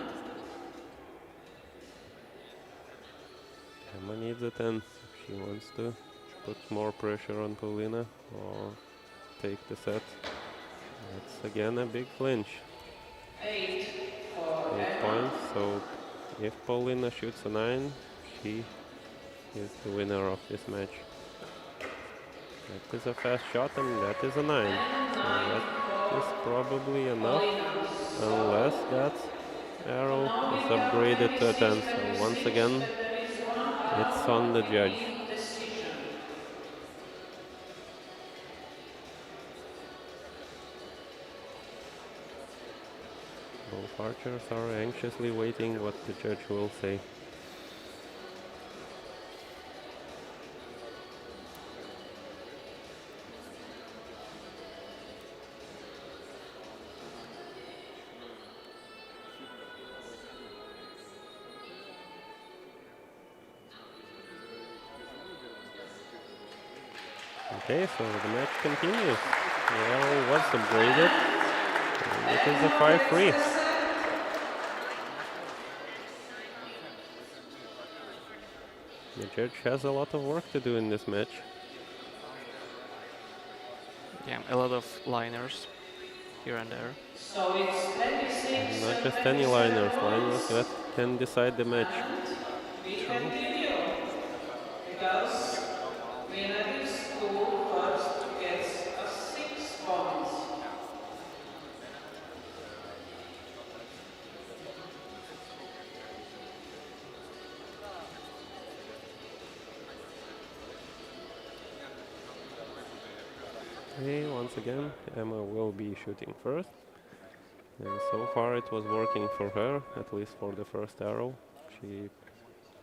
Emma needs a 10 if she wants to put more pressure on Paulina or take the set. That's again a big flinch. 8 for 8 Emma. points, so if Paulina shoots a 9, she is the winner of this match. That is a fast shot and that is a 9. And So 9 that for is probably enough, Paulina. unless that arrow is upgraded to a 10. So once again, it's on the judge. Both archers are anxiously waiting what the judge will say. Okay, so the match continues. The arrow was upgraded. And it is a 5-3. The judge has a lot of work to do in this match. Yeah, a lot of liners here and there. So it's 26 And not and just any liners, 27 liners points. that can decide the match. And we True. continue because winner is who first gets Okay, once again, Emma will be shooting first. And so far it was working for her, at least for the first arrow. She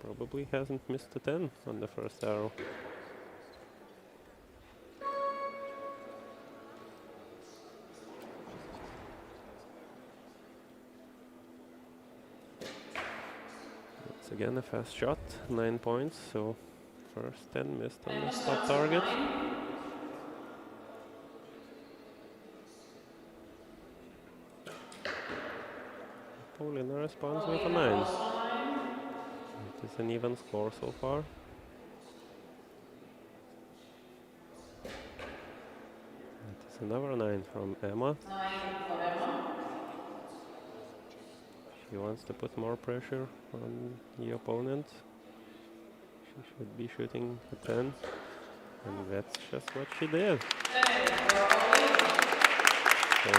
probably hasn't missed a 10 on the first arrow. Once again a fast shot, 9 points, so first 10 missed on the top target. Paulina responds with a 9. It is an even score so far. It is another 9 from Emma. 9 for Emma. She wants to put more pressure on the opponent. She should be shooting a 10. And that's just what she did. 10 for Paulina. So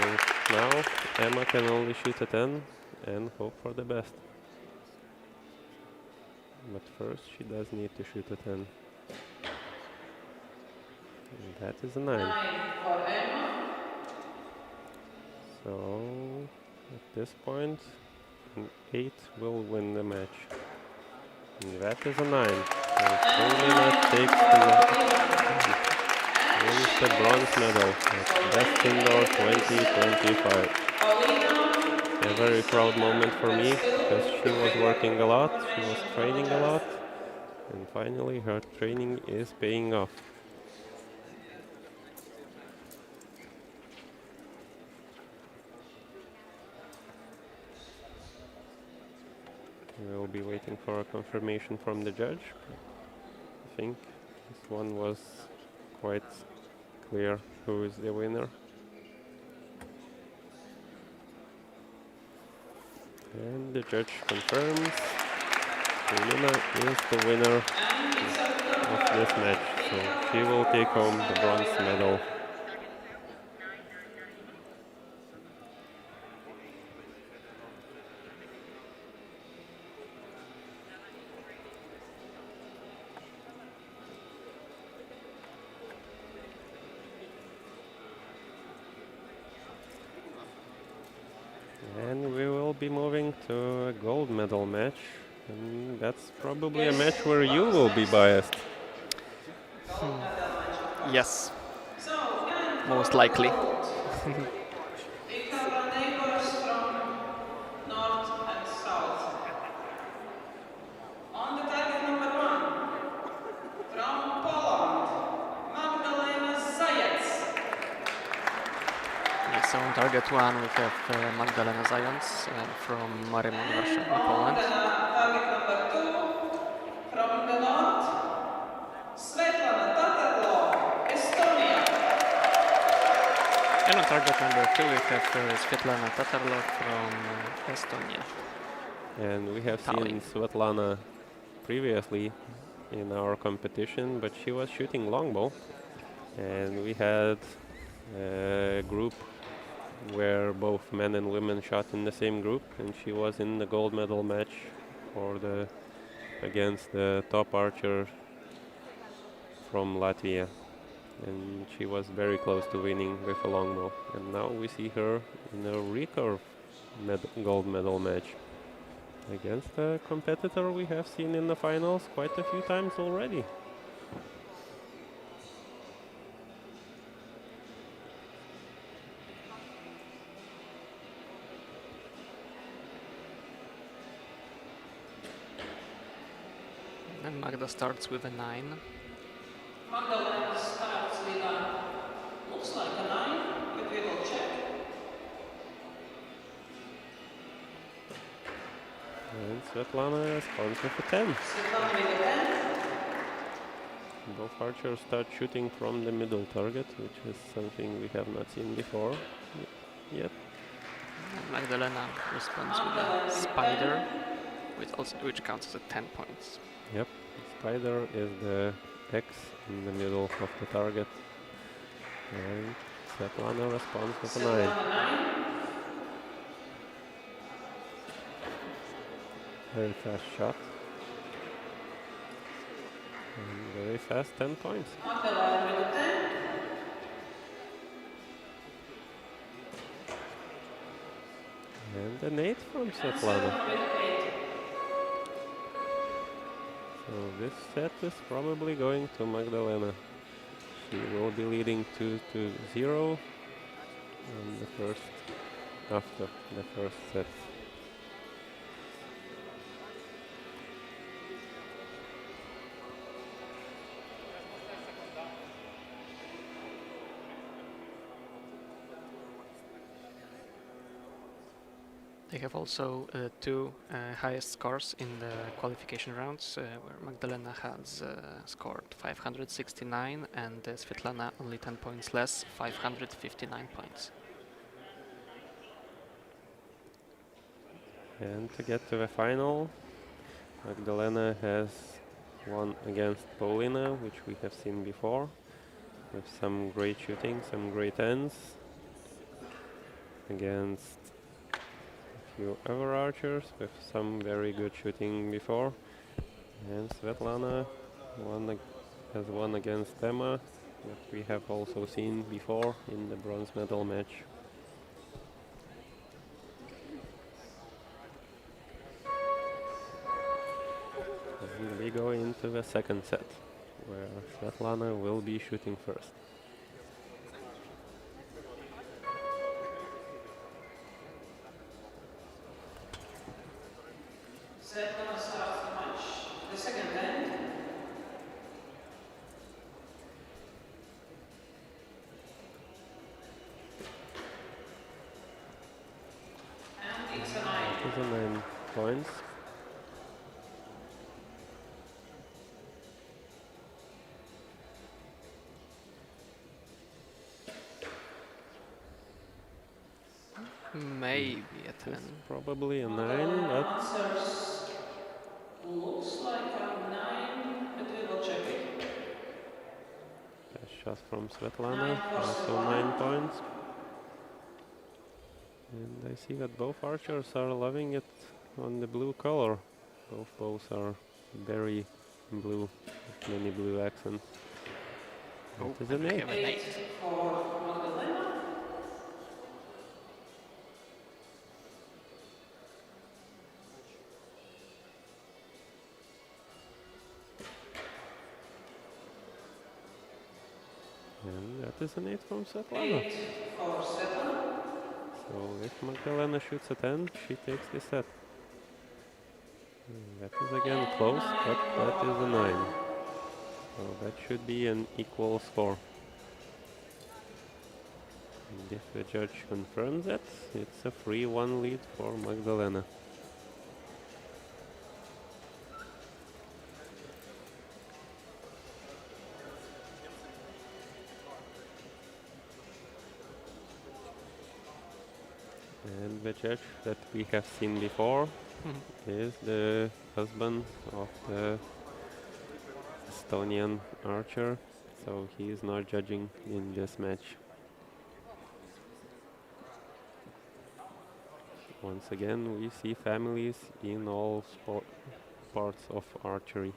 now Emma can only shoot a 10 and hope for the best. But first she does need to shoot a 10. And that is a 9. 9 for Emma. So at this point an 8 will win the match. And that is a 9. So Paulina takes wins the bronze medal at Best Indoor 2025. A very proud moment for me because she was working a lot, she was training a lot, and finally her training is paying off. We will be waiting for a confirmation from the judge. I think this one was quite clear who is the winner. And the judge confirms Paulina is the winner of this match, so she will take home the bronze medal. And we will be moving to a gold medal match, and that's probably a match where you will be biased. Yes, most likely. We have our neighbors from north and south. On the target number 1, from Poland, Magdalena Zajec. Yes, so on target 1 we have Magdalena Zając from Marymont, Warszawa, Poland. Target number 2, from the north, Svetlana Tatarlov, Estonia. And on target number 2 we have Svetlana Tatarlov from Estonia. And we have seen Svetlana previously in our competition, but she was shooting longbow. And we had a group where both men and women shot in the same group, and she was in the gold medal match for against the top archer from Latvia. And she was very close to winning with a longbow. And now we see her in a recurve gold medal match against a competitor we have seen in the finals quite a few times already. And Magda starts with a 9. Magdalena starts with a, looks like a 9, but we will check. And Svetlana responds with a 10. Svetlana with a 10. Both archers start shooting from the middle target, which is something we have not seen before yet. And Magdalena responds with a spider, which counts as 10 points. Yep, spider is the X in the middle of the target. And Svetlana responds with a 9. Very fast shot. And very fast 10 points. Magdalena with a 10. And an 8 from And Svetlana. Svetlana with 8. So this set is probably going to Magdalena. She will be leading 2-0 on the first, after the first set. They have also two highest scores in the qualification rounds, where Magdalena has scored 569 and Svetlana only 10 points less, 559 points. And to get to the final, Magdalena has won against Paulina, which we have seen before, with some great shooting, some great ends, against a few other archers with some very good shooting before. And Svetlana has won against Emma, that we have also seen before in the bronze medal match. And we go into the second set, where Svetlana will be shooting first. Svetlana starts the match, the second end. And it's a 9. It is a 9 points. Maybe a 10. It's probably a 9, Magdalena but answers looks like a 9, but we will check it. a shot from Svetlana, 9 for also Svetlana. 9 points. And I see that both archers are loving it on the blue color. Both bows are very blue, with many blue accents. Oh, It is an and we 8. have an 8 8. for Magdalena. And that is an 8 from Svetlana. 8 for Svetlana. So if Magdalena shoots a 10, she takes the set. That is again close, but that is a 9. So that should be an equal score. And if the judge confirms it, it's a 3-1 lead for Magdalena. And the judge that we have seen before is the husband of the Estonian archer, so he is not judging in this match. Once again, we see families in all parts of archery.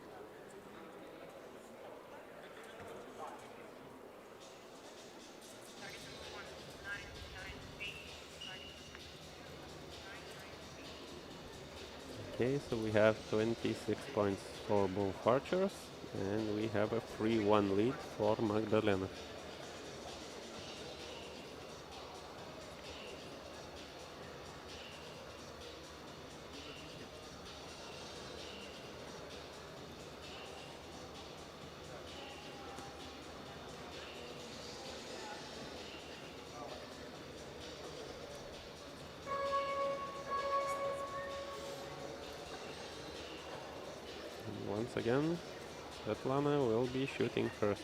Okay, so we have 26 points for both archers, and we have a 3-1 lead for Magdalena. And once again, Svetlana will be shooting first.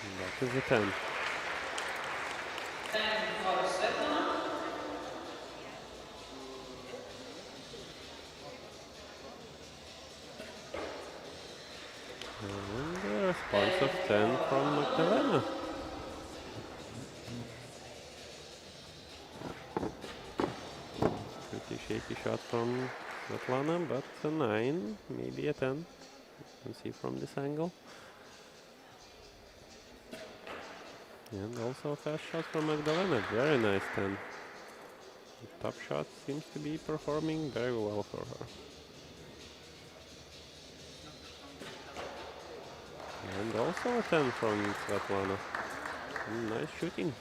And that is a 10. 10 for Svetlana. And the response of 10 from Magdalena. Pretty shaky shot from Svetlana, but a 9, maybe a 10. You can see from this angle. And also a fast shot from Magdalena. Very nice 10. The top shot seems to be performing very well for her. And also a 10 from Svetlana. Nice shooting.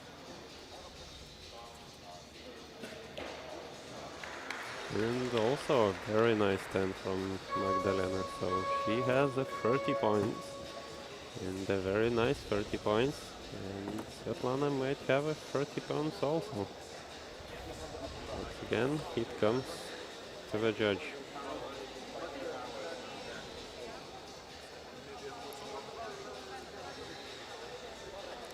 And also a very nice 10 from Magdalena. So she has a 30 points. And a very nice 30 points. And Svetlana might have a 30 points also. Once again, it comes to the judge.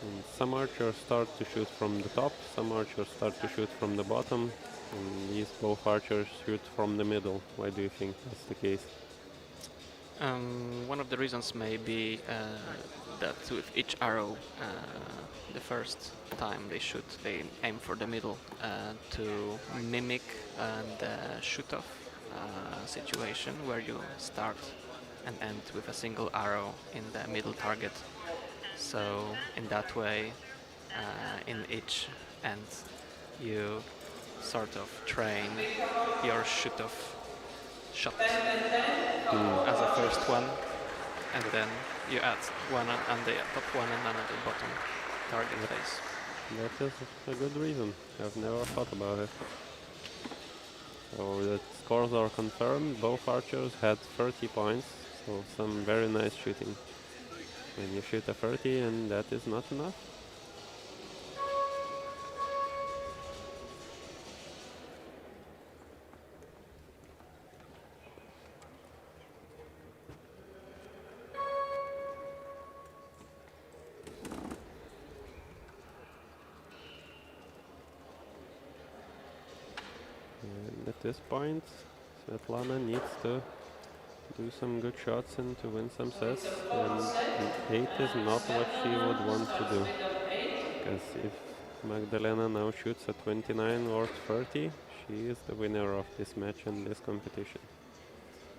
And some archers start to shoot from the top, some archers start to shoot from the bottom, and these both archers shoot from the middle. Why do you think that's the case? One of the reasons may be that with each arrow, the first time they shoot, they aim for the middle to mimic the shoot-off situation where you start and end with a single arrow in the middle target. So in that way, in each end, you sort of train your shoot-off shot as a first one, and then you add one on the top one and another bottom target face. That is a good reason. I've never thought about it. So the scores are confirmed. Both archers had 30 points, so some very nice shooting. When you shoot a 30 and that is not enough. And at this point, Svetlana needs to do some good shots and to win some sets. And 8 is not what she would want to do. Because if Magdalena now shoots a 29 or 30, she is the winner of this match and this competition.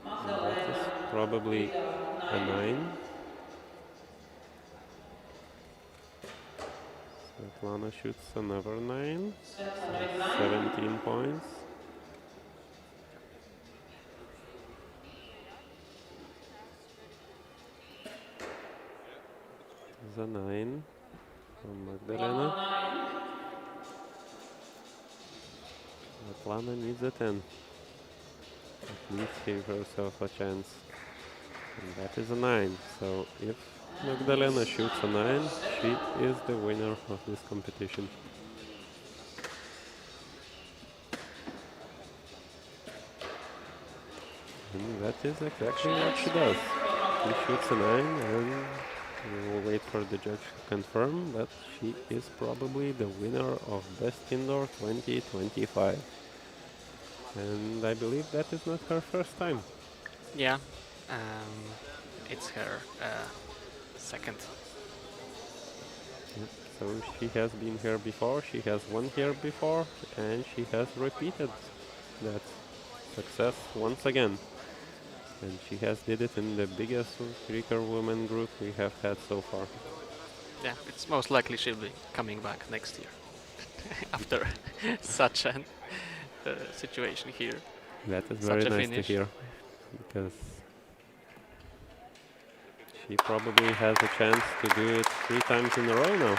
And that is probably a 9. Svetlana shoots another 9. So 17 points. A 9 from Magdalena. Svetlana needs a 10. At least give herself a chance. And that is a 9. So if Magdalena shoots a 9, she is the winner of this competition. And that is exactly what she does. She shoots a 9 and we will wait for the judge to confirm, but she is probably the winner of Best Indoor 2025. And I believe that is not her first time. Yeah, it's her second. Yeah. So she has been here before, she has won here before, and she has repeated that success once again. And she has did it in the biggest Recurve women group we have had so far. Yeah, it's most likely she'll be coming back next year after such a situation here. That is Such very a nice finish. to hear, because she probably has a chance to do it 3 times in a row now.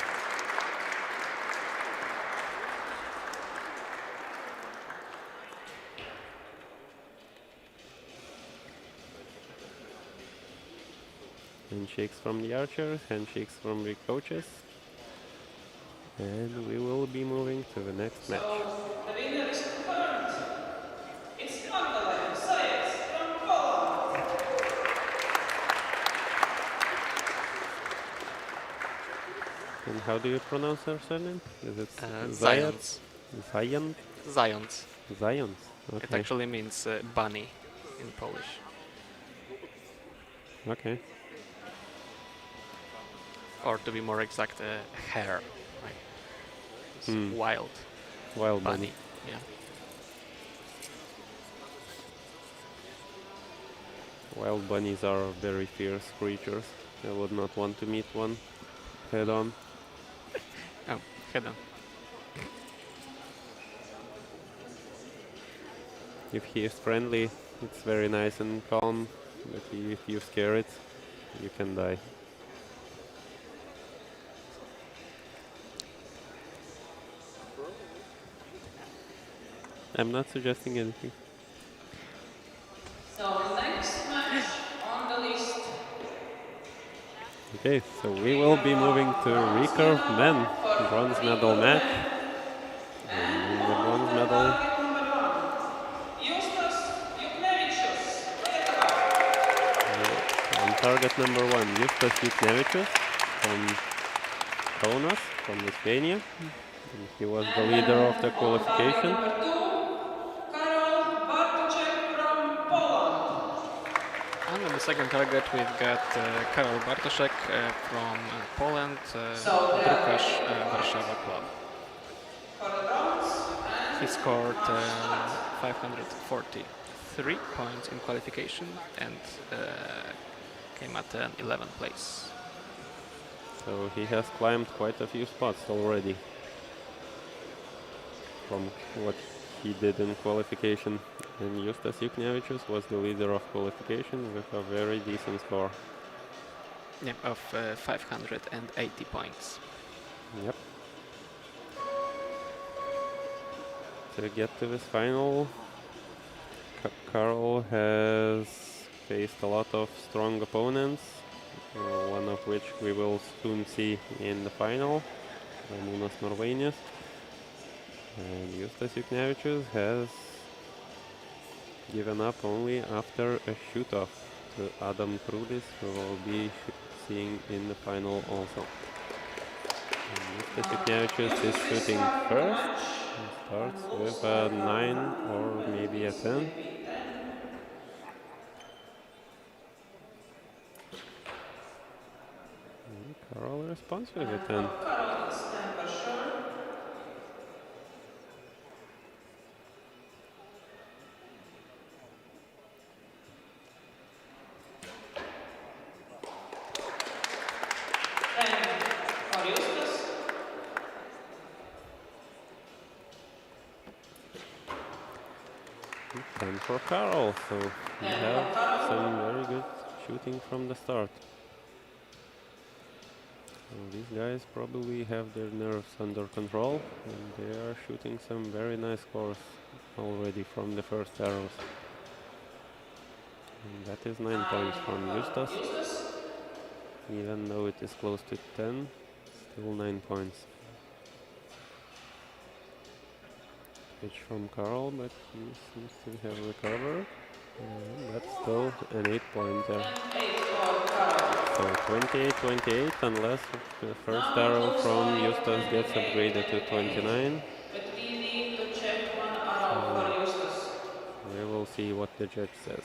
Handshakes from the archers, handshakes from the coaches. And we will be moving to the next match. The winner is confirmed. It's Magdalena Zayec from Poland. And how do you pronounce her surname? Is it Zając. Zayan? Zając. Zając. It Okay. actually means bunny in Polish. Okay. Or to be more exact, hare. Right? It's wild Wild bunny. bunny. Yeah. Wild bunnies are very fierce creatures. I would not want to meet one head on. Oh, head on. If he is friendly, it's very nice and calm, but if you scare it, you can die. I'm not suggesting anything. So next match on the list. Okay, so we will be moving to Recurve Men bronze medal match. And in the bronze medal, on target number 1, Justas Juknevičius from Kaunas, from Lithuania. And he was the leader of the qualification. And on the second target, we've got Karol Bartoszek from Poland, Drukarz Warszawa Club. He scored 543 points in qualification and came at an 11th place. So he has climbed quite a few spots already from what he did in qualification. And Justas Juknevičius was the leader of qualification with a very decent score. Yeah, of 580 points. Yep. To get to this final, Karol has faced a lot of strong opponents, one of which we will soon see in the final, Ramūnas Norvainis. And Justas Juknevičius has given up only after a shoot-off to Adam Prudis, who will be seeing in the final also. Justas Juknevičius is shooting first. He starts with a 9 or maybe a 10. Karol responds with a 10. And for Karol, so we have some very good shooting from the start. So these guys probably have their nerves under control, and they are shooting some very nice scores already from the first arrows. And that is 9 points from Justas. Even though it is close to 10, still 9 points. Pitch from Karol, but he seems to have recovered. That's still an 8-pointer. So 28-28, unless the first arrow from Justas gets upgraded to 29. We will see what the judge says.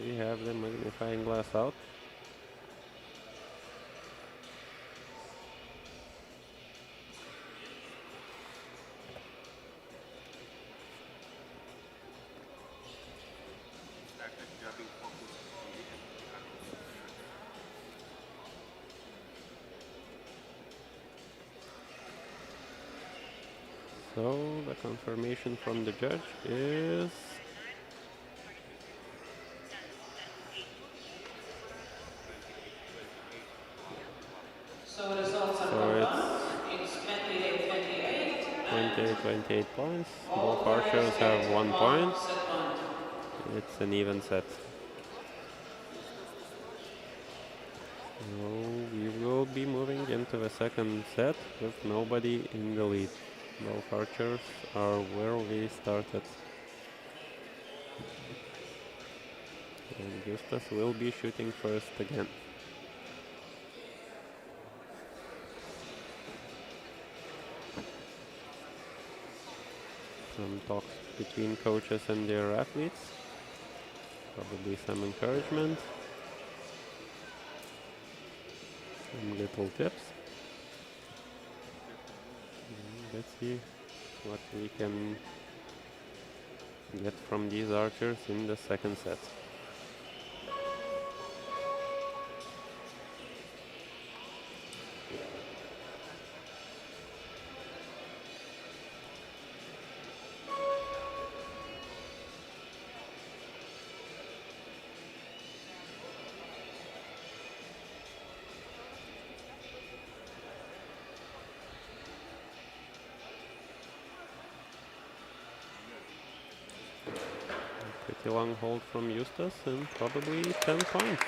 We have the magnifying glass out. So the confirmation from the judge is it's 28 points. Both archers have 1 point. It's an even set. So we will be moving into the second set with nobody in the lead. Both archers are where we started. And Justas will be shooting first again. Some talks between coaches and their athletes. Probably some encouragement. Some little tips. Let's see what we can get from these archers in the second set. Pretty long hold from Eustace and probably 10 points.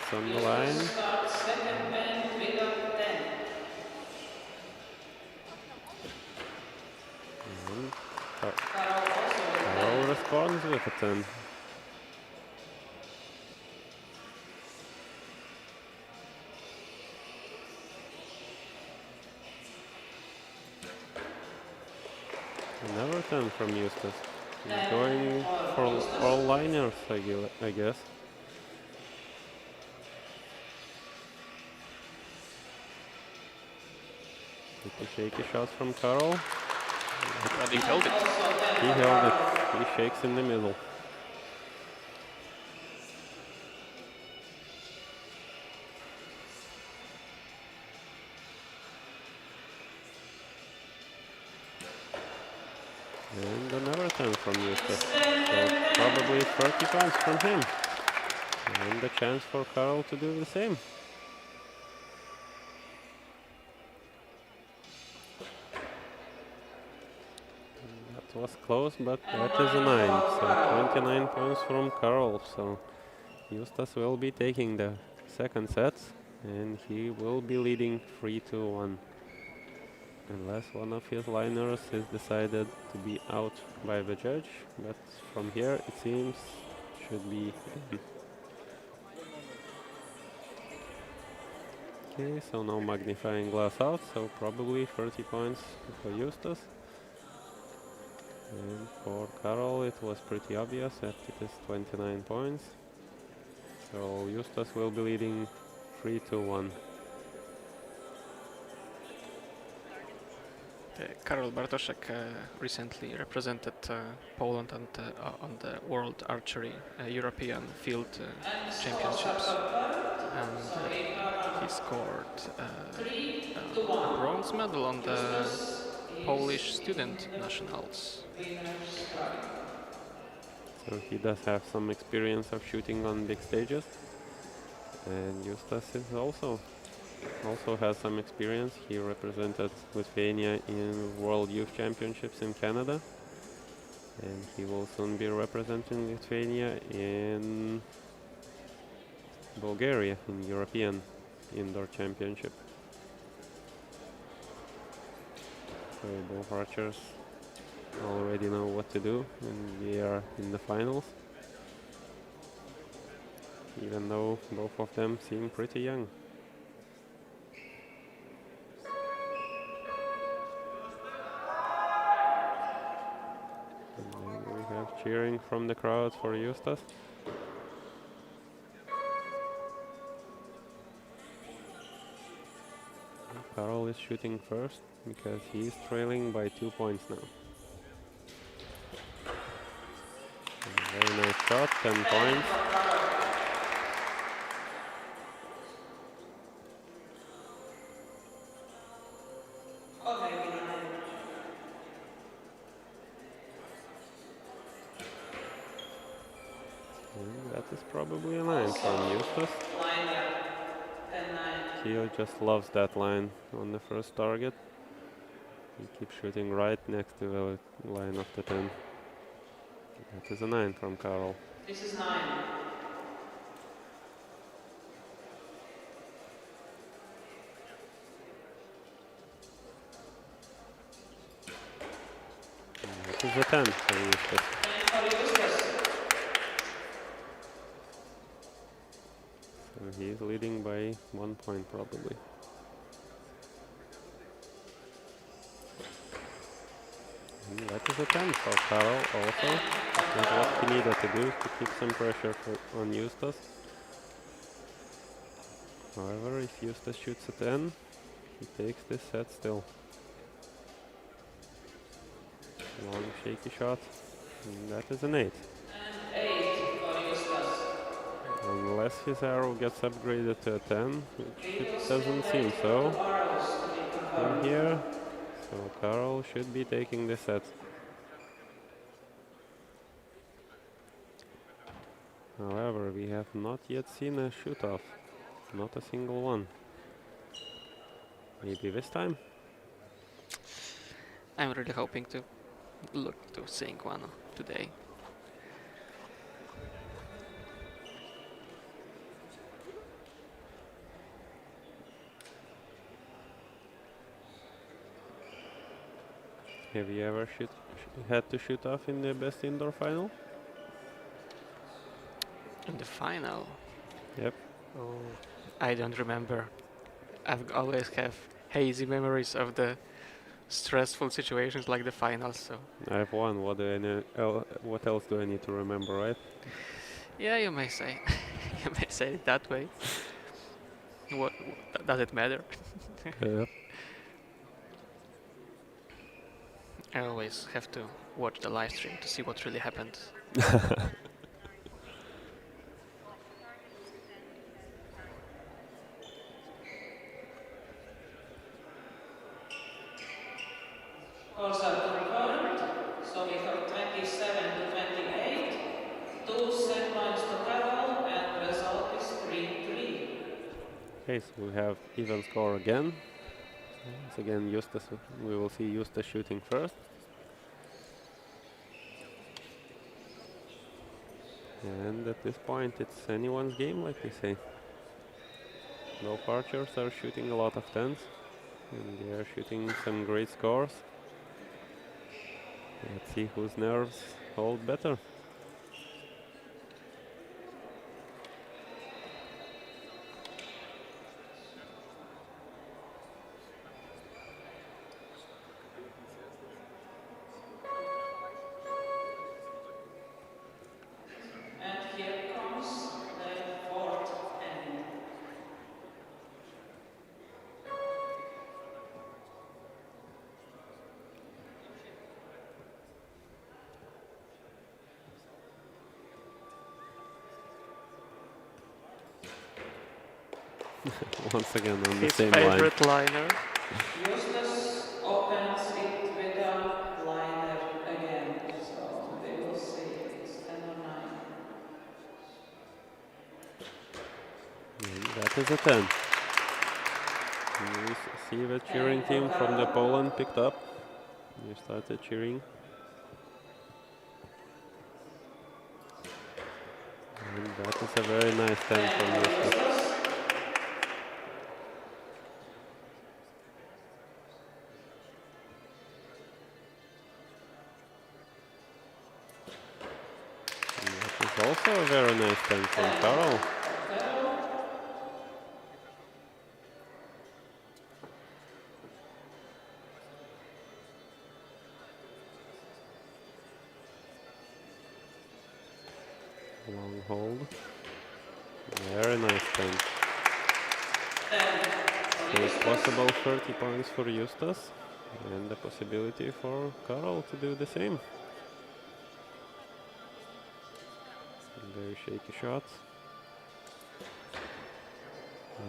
It's on the line. Start second band without 10. And Carol also with 10. Carol responds with a 10. Another 10 from Eustace. He's going for all liners, I guess. Pretty shaky shots from Carol. But he held it. He held it. He shakes in the middle. And another 10 from Eustace. So probably 30 points from him. And a chance for Carol to do the same. That was close, but that is a 9. So 29 points from Carol. So Eustace will be taking the second set. And he will be leading 3-1. Unless one of his liners is decided to be out by the judge, but from here it seems should be in. Okay, so no magnifying glass out, so probably 30 points for Eustace. And for Carol it was pretty obvious that it is 29 points. So Eustace will be leading 3-1. Karol Bartoszek recently represented Poland on the World Archery European Field Championships, and he scored a bronze medal on the Polish Student Nationals. So he does have some experience of shooting on big stages, and Eustace is also has some experience. He represented Lithuania in World Youth Championships in Canada, and he will soon be representing Lithuania in Bulgaria in European Indoor Championship. So both archers already know what to do, and they are in the finals, even though both of them seem pretty young. Cheering from the crowd for Eustace. Carol is shooting first because he is trailing by 2 points now. Very nice shot, 10 points. That is probably a line from Eustace. He just loves that line on the first target. He keeps shooting right next to the line of the 10. That is a 9 from Carol. This is 9. That is a 10 for Eustace. So he is leading by 1 point probably. And that is a 10 for Carol also. That's what he needed to do to keep some pressure on Eustace. However, if Eustace shoots a 10, he takes this set still. Long shaky shot. And that is an 8. And 8 for Eustace. Unless his arrow gets upgraded to a 10, which it doesn't seem Two so arrows to be in confirmed. here. So Karol should be taking this set. However, we have not yet seen a shoot-off. Not a single one. Maybe this time? I'm really hoping to look to seeing one today. Have you ever had to shoot off in the best indoor final? In the final, Yep. oh, I don't remember. I've always have hazy memories of the stressful situations like the finals. So I've won. What do I what else do I need to remember, right? yeah, you may say, you may say it that way. What does it matter? Yep. I always have to watch the live stream to see what really happened. Scores are confirmed. So we have 27 to 28. 2 set points to Karol, and result is 3-3. Okay, so we have even score again. Once again, Eustace. We will see Eustace shooting first. And at this point, it's anyone's game, like we say. Both archers are shooting a lot of 10s, and they are shooting some great scores. Let's see whose nerves hold better. And here comes the fourth end. Once again on the His same line. favorite liner. Eustace opens it with a liner again. So we will see if it's 10 or 9. And that is a 10. And we see the cheering team from the Poland picked up. They started cheering. And that is a very nice 10 from Eustace. And that is also a very nice 10 from Karol. Long hold. Very nice 10. So it's possible 30 points for Eustace and the possibility for Karol to do the same. Very shaky shot.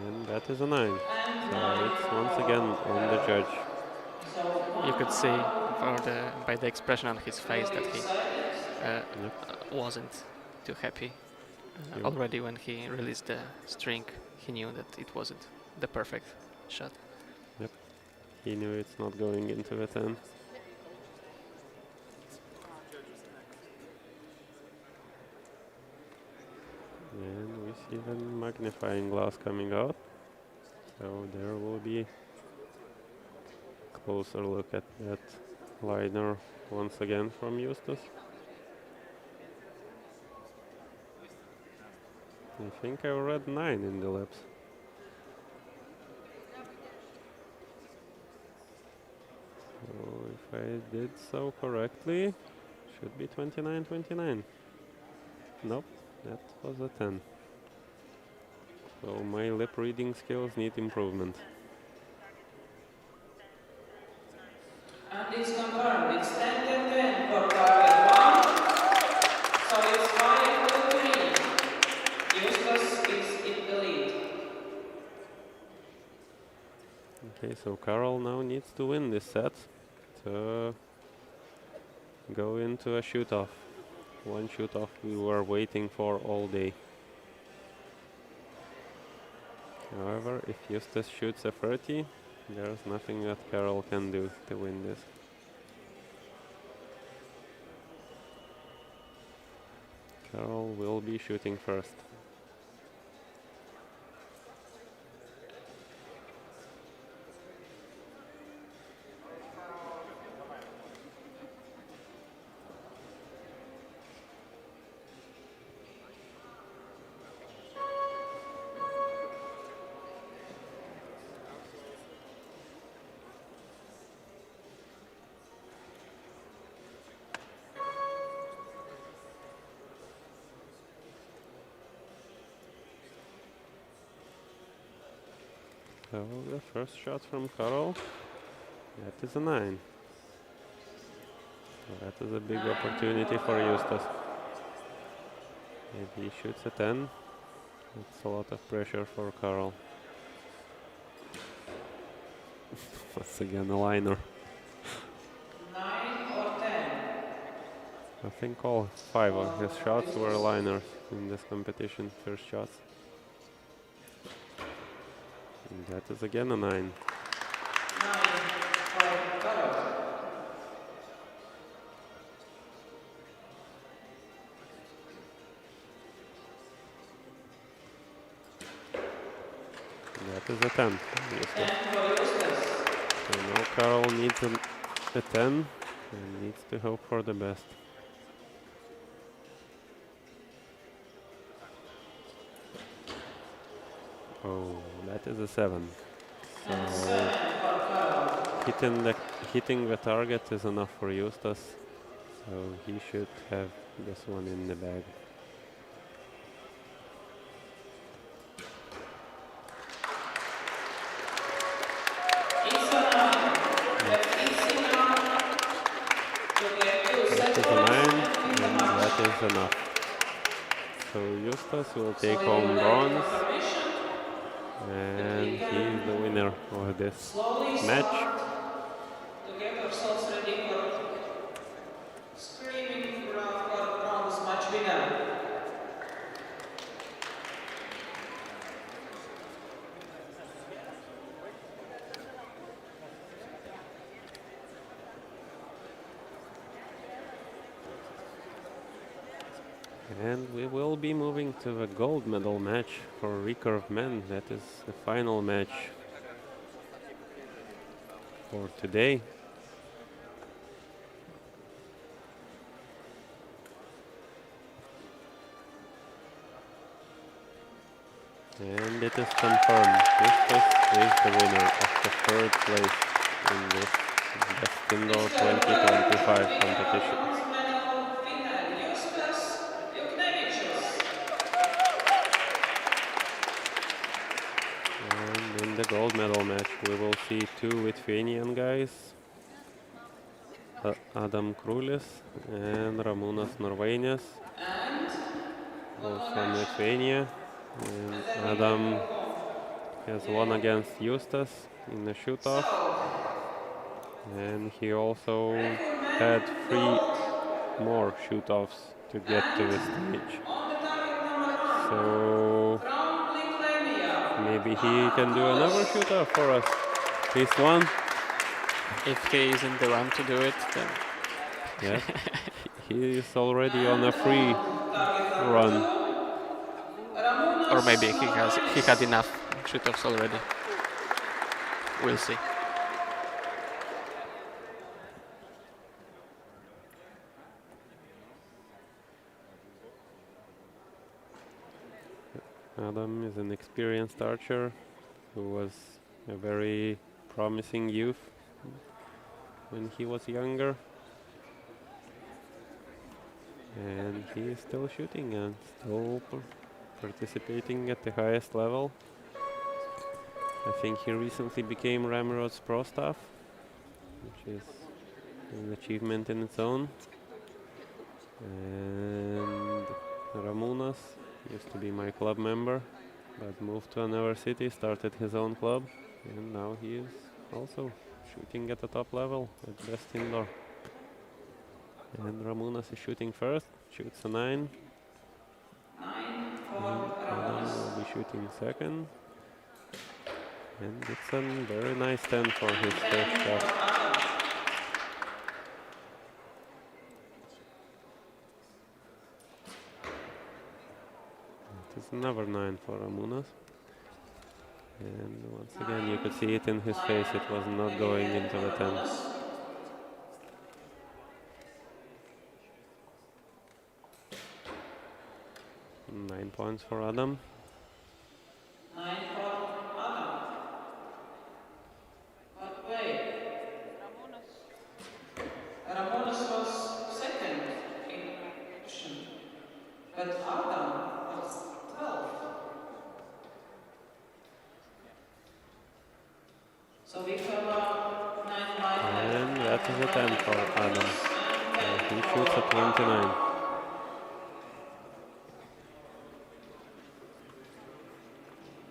And that is a 9. So it's once again on the judge. You could see by the expression on his face that he wasn't too happy. Yep. Already when he released the string, he knew that it wasn't the perfect shot. He knew it's not going into the 10. And we see the magnifying glass coming out. So there will be a closer look at that liner once again from Eustace. I think I read 9 in the labs. So if I did so correctly, Should be 29-29. Nope, that was a 10. So my lip reading skills need improvement. And it's confirmed. It's 10-10-10 for target 1. So it's 5-3. Justus is in the lead. Okay, so Carol now needs to win this set to go into a shoot-off. One shoot-off we were waiting for all day. However, if Justus shoots a 30, there's nothing that Carol can do to win this. Carol will be shooting first. So the first shot from Carol, that is a 9. So that is a big opportunity for Justus. If he shoots a 10, it's a lot of pressure for Carol. Once again a liner. 9 or 10. I think all 5 of his shots were liners in this competition, first shots. And that is again a 9. 9 for Carol. That is a 10. 10 for Justus. So now Carol needs a 10 and needs to hope for the best. Oh, that is a 7. And So 7 for Carol. hitting the target is enough for Justus. So he should have this one in the bag. It's a 9. But it's enough to get 2 That set is a points 9 and win the and match. that is enough. So Justus will So take we home will get bronze confirmation. and he is the winner of this Slowly match. start to get ourselves ready for screaming for bronze match winner. And we will be moving to the gold medal match for Recurve men. That is the final match for today. And it is confirmed. Justus is the winner of the third place in this Best Indoor 2025 competition. Bronze medal winner Justus Juknevičius. And in the gold medal match, we will see 2 Lithuanian guys, Adam Krulis and Ramūnas Norvainis, And both from Lithuania. And Adam has won against Justus in the shoot-off, and he also had 3 more shoot-offs to get to the stage. on the target number 1 So from Lithuania. maybe he can do another shoot-off for us. At least one. If he is in the run to do it, then Yes, he is already on a free Target number run. 2. Ramūnas or maybe he Norvainis. had enough shoot-offs already. We'll see. Adam is an experienced archer who was a very promising youth when he was younger. And he is still shooting and still participating at the highest level. I think he recently became Ramrod's pro staff, which is an achievement in its own. And Ramunas used to be my club member, but moved to another city, started his own club, and now he is also shooting at the top level at best indoor. And Ramunas is shooting first, shoots a 9. 9 for And Adam Ramonas. will be shooting second. And it's a very nice 10 for his 10 first for shot. Adam. It is another 9 for Ramunas. And once again, you could see it in his face, it was not going into the 10. Ramonas. 9 points for Adam. 9 for Adam. But wait. Ramonas was second in position. But Adam was 12. So we have a 9 line left. And that is a 10 for Adam. And He 10 shoots for at 29. Adam.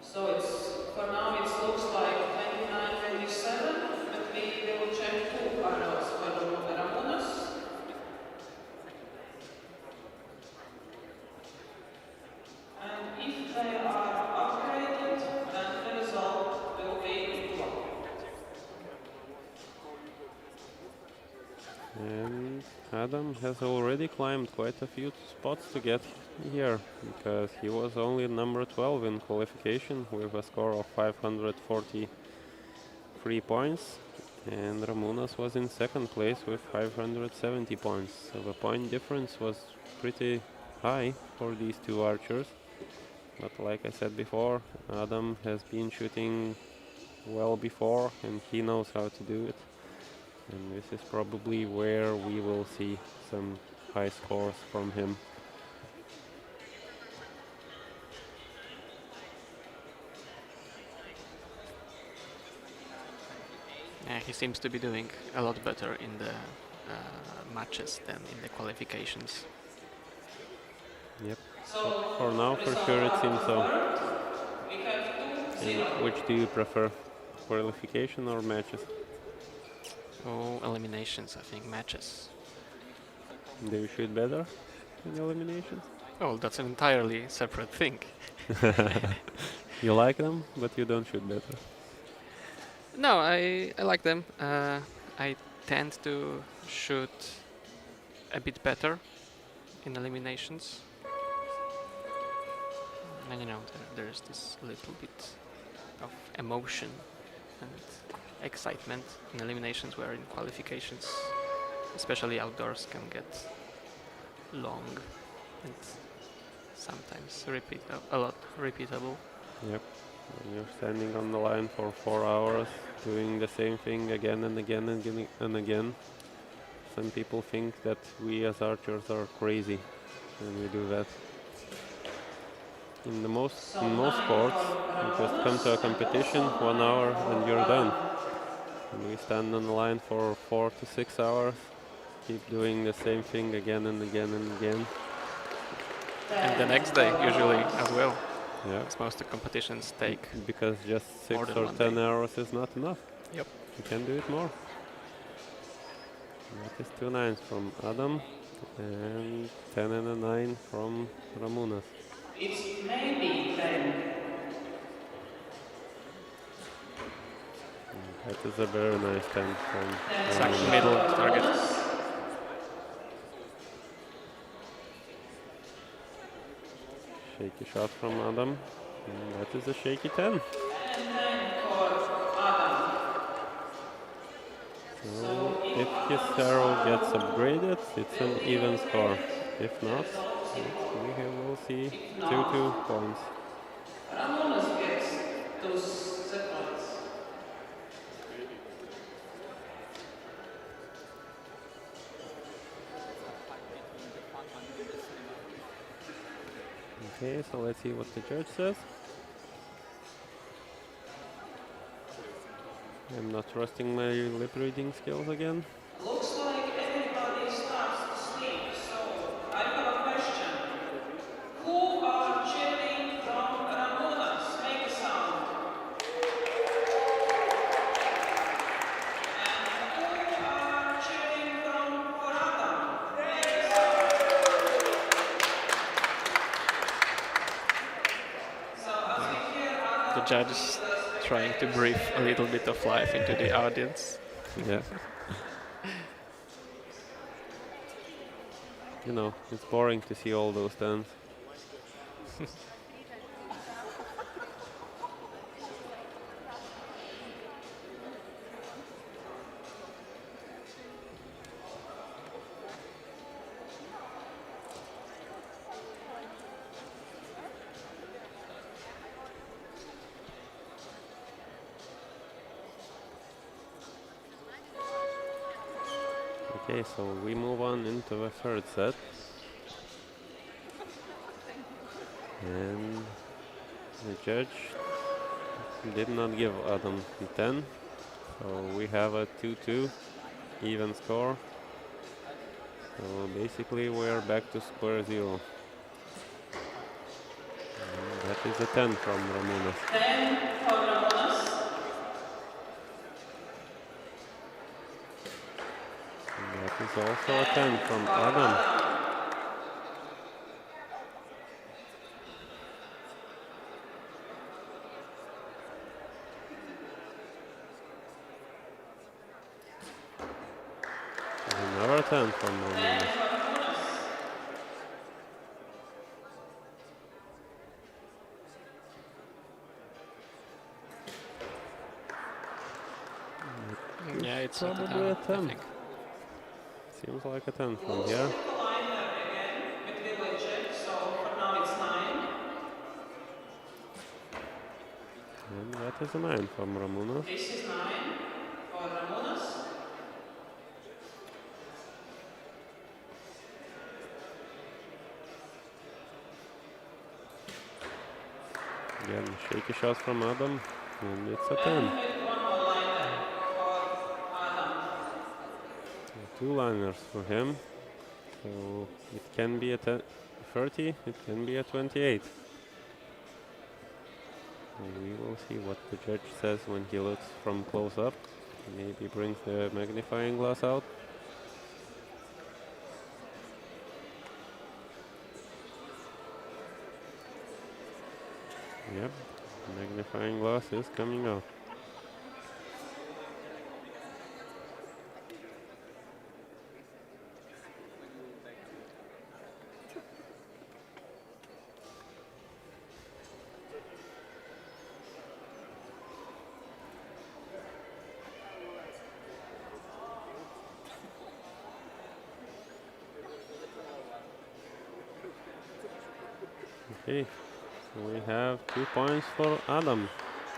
So it's, for now it looks like 29, 27, but we will check 2 barrels for Ramonas. And if they are upgraded, then the result will be equal. And Adam has already climbed quite a few spots to get here, because he was only number 12 in qualification with a score of 543 points, and Ramunas was in second place with 570 points. So the point difference was pretty high for these two archers. But like I said before, Adam has been shooting well before and he knows how to do it. And this is probably where we will see some high scores from him. Yeah, he seems to be doing a lot better in the matches than in the qualifications. Yep. So For now, for sure, it seems so. we have 2-0. And which do you prefer, qualification or matches? Oh, eliminations, I think, matches. Do you shoot better in eliminations? Oh, that's an entirely separate thing. You like them, but you don't shoot better. No, I like them. I tend to shoot a bit better in eliminations. And you know, there's this little bit of emotion and excitement in eliminations, where in qualifications, especially outdoors, can get long and sometimes a lot repeatable. Yep. When you're standing on the line for 4 hours, doing the same thing again and again and again and again. Some people think that we as archers are crazy when we do that. In most sports, you just come to a competition, 1 hour, and you're done. And we stand on the line for 4 to 6 hours, keep doing the same thing again and again and again. And the next day, usually, as well. Yeah. As most of the competitions take. Because just 6 more than or 1 10 day. hours is not enough. Yep. You can do it more. That is 2 9s from Adam and 10 and a 9 from Ramunas. It's maybe 10. That is a very nice 10 from Exactly, Ramunas. middle target. Shaky shot from Adam. And that is a shaky 10. And 10 for Adam. So if his arrow gets upgraded, it's an even score. If not, we will see 2-2 points. Ramonas gets those seconds. Okay, so let's see what the judge says. I'm not trusting my lip reading skills again. Looks like everybody starts to sleep, so I have a question. Who are cheering from Ramonas? Make a sound. And who are cheering from Adam? Make a sound. So as we hear Adam, The judge is trying to breathe a little bit of life into the audience. Yeah. You know, it's boring to see all those tens. Okay, so we move on into the third set. And the judge did not give Adam 10. So we have a 2-2 even score. So basically we're back to square zero. And that is a 10 from Ramonas. 10 for Ramonas. And that is also a 10 from Adam. Another 10 from Ramonas. Yeah, it's at the Probably a 10, I 10. think. Seems like a 10 from Looks here. like the liner again with village, so for now it's 9. And that is a 9 from Ramonas. This is 9 for Ramonas. Again, shaky shot from Adam. And it's a 10. And with one more liner for Adam. Two liners for him. So it can be a 30, it can be a 28. And we will see what the judge says when he looks from close up. Maybe brings the magnifying glass out. Yep, magnifying glass is coming out. Okay, so we have 2 points for Adam.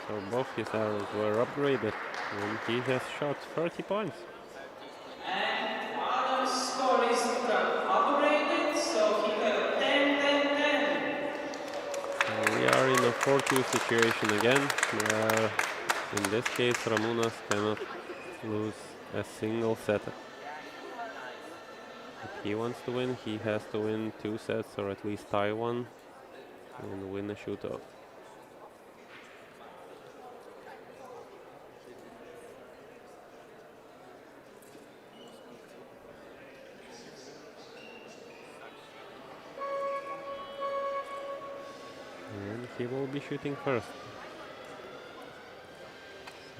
So both his arrows were upgraded and he has shot 30 points. And Adam's score is upgraded, so he has 10. So we are in a 4-2 situation again, where in this case Ramonas cannot lose a single set. If he wants to win, he has to win 2 sets or at least tie one and win a shootout. And he will be shooting first.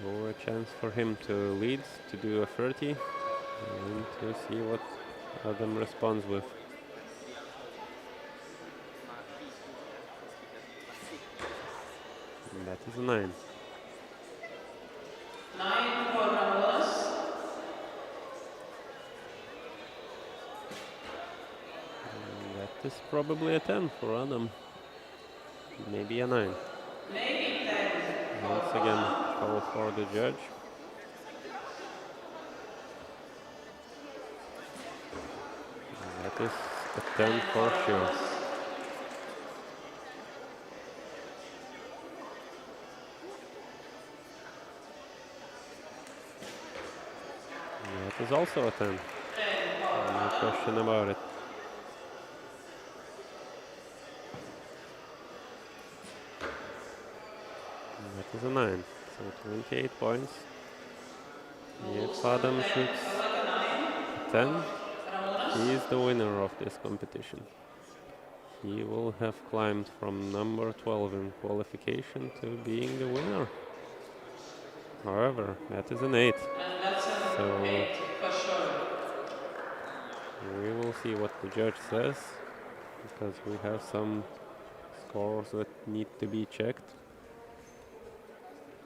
So a chance for him to lead, to do a 30, and to see what Adam responds with. And that is a 9. 9 for Ramonas. And that is probably a 10 for Adam. Maybe a 9. Maybe 10 for Once again, Adam. call for the judge. And that is a 10 for sure. is also a 10. 10 for No Adam. question about it. That is a 9. So 28 points. Looks If like Adam a 10, shoots like a 9 10, for Ramonas. he is the winner of this competition. He will have climbed from number 12 in qualification to being the winner. However, that is an 8. And that's an So 8 for sure. we will see what the judge says, because we have some scores that need to be checked.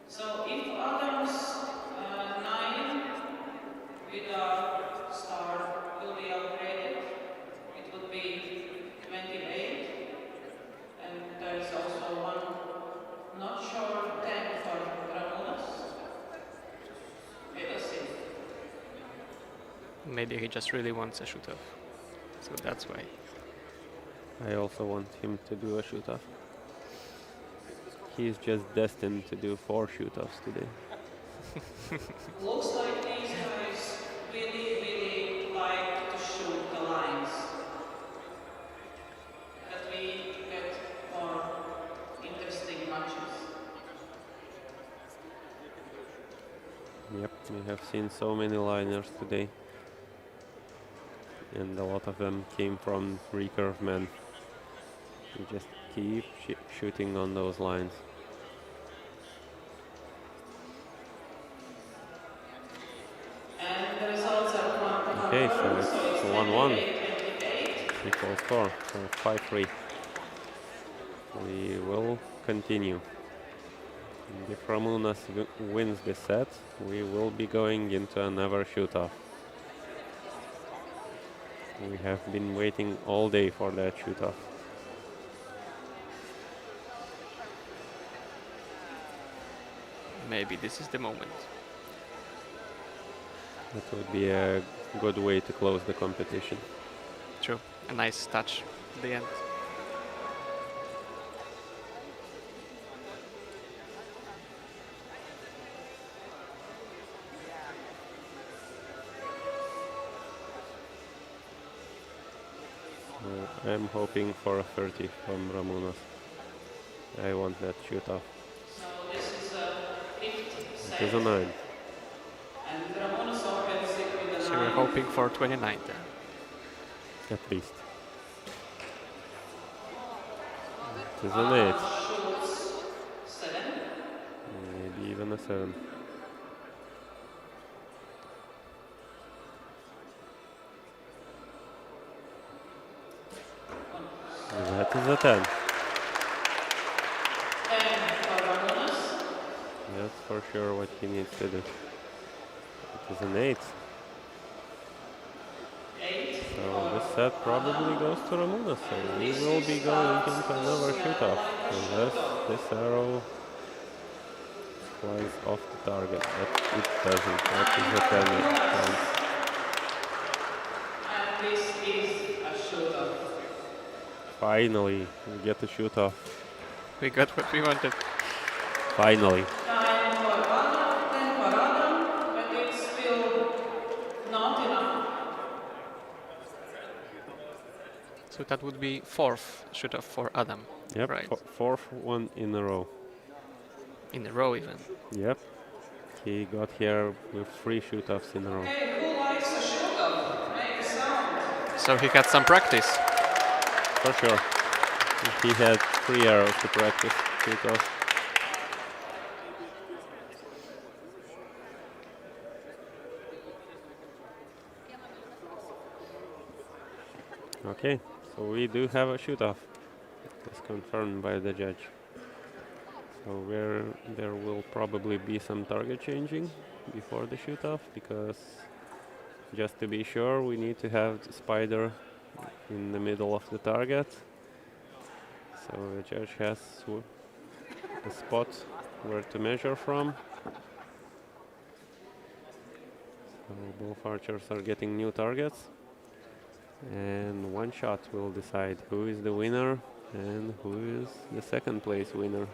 So if Adam's 9 with a star will be upgraded, it would be 28. And there is also one not sure 10 for Ramonas. We will see. Maybe he just really wants a shoot off. So that's why. I also want him to do a shoot-off. He's just destined to do 4 shoot-offs today. Looks like these guys really like to shoot the lines. That we get more interesting matches. Yep, we have seen so many liners today. And a lot of them came from recurve men. We just keep shooting on those lines. And the results are Okay, so confirmed, it's so it's 1-1. 28. Equal score, so 5-3. We will continue. And if Ramonas wins this set, we will be going into another shoot-off. We have been waiting all day for that shoot-off. Maybe this is the moment. That would be a good way to close the competition. True. A nice touch at the end. I'm hoping for a 30 from Ramonas. I want that shoot-off. So this is a 5th It is set. a 9. And Ramonas opens it with a So 9. we're hoping for 29 then. At least. It is an 8. Shoots 7. Maybe even a 7. That is a 10. 10 for Ramonas. That's for sure what he needs to do. It is an 8. 8 So this set probably goes to Ramonas. So we will be going into another shoot-off. Unless this arrow flies off the target. But it doesn't. That is a 10 points. And this is a shoot-off. Finally, we get a shoot-off. We got what we wanted. Finally. 9 for Adam, 10 for Adam, but it's still not enough. So that would be 4th shoot off for Adam. Yep, Right. 4th one in a row. In a row even. Yep. He got here with 3 shoot-offs in a row. Hey, who likes a shoot-off? Make a sound. So he got some practice. For sure. He had 3 arrows to practice shoot-off. Okay, so we do have a shoot-off. It's confirmed by the judge. So there will probably be some target changing before the shoot-off, because just to be sure, we need to have the spider in the middle of the target. So the judge has a spot where to measure from. So both archers are getting new targets. And one shot will decide who is the winner and who is the second place winner.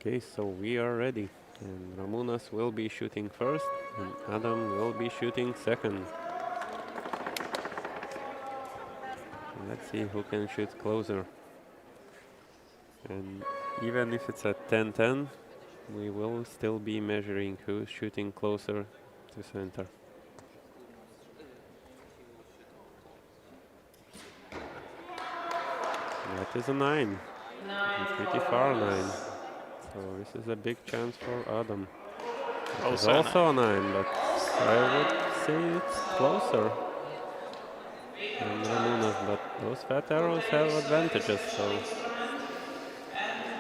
Okay, so we are ready. And Ramunas will be shooting first, and Adam will be shooting second. Let's see who can shoot closer. And even if it's at 10-10, we will still be measuring who's shooting closer to center. That is a 9. Pretty far 9. So this is a big chance for Adam. It's also a 9, but I would say it's closer than Ramunas, but those fat arrows have advantages, so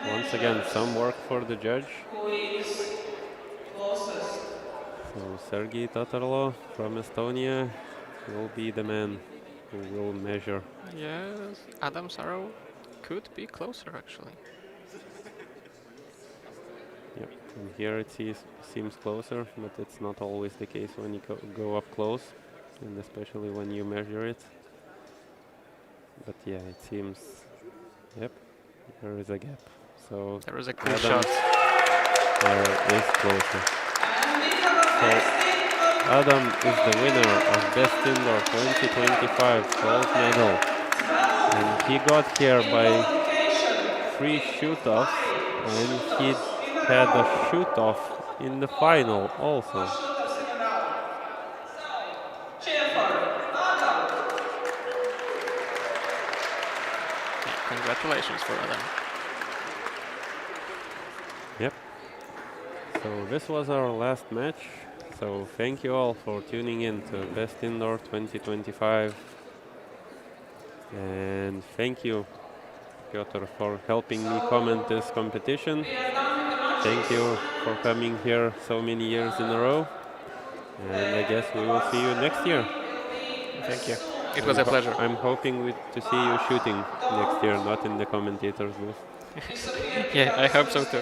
once again, some work for the judge. Who is closest? So Sergei Tatarlo from Estonia will be the man who will measure. Yes, Adam's arrow could be closer actually. Yep, and here it seems closer, but it's not always the case when you go up close, and especially when you measure it. But yeah, it seems, yep, there is a gap. So There is a cool Adam shot. is closer. So Adam is the winner of Best Indoor 2025 gold medal. And he got here by 3 shoot-offs, and he had a shoot-off in the final also. Congratulations for Adam. Yep. So this was our last match. So thank you all for tuning in to Best Indoor 2025. And thank you, Piotr, for helping me comment this competition. Thank you for coming here so many years in a row. And I guess we will see you next year. Thank you. It was a pleasure. I'm hoping to see you shooting next year, not in the commentators booth. Yeah, I hope so too.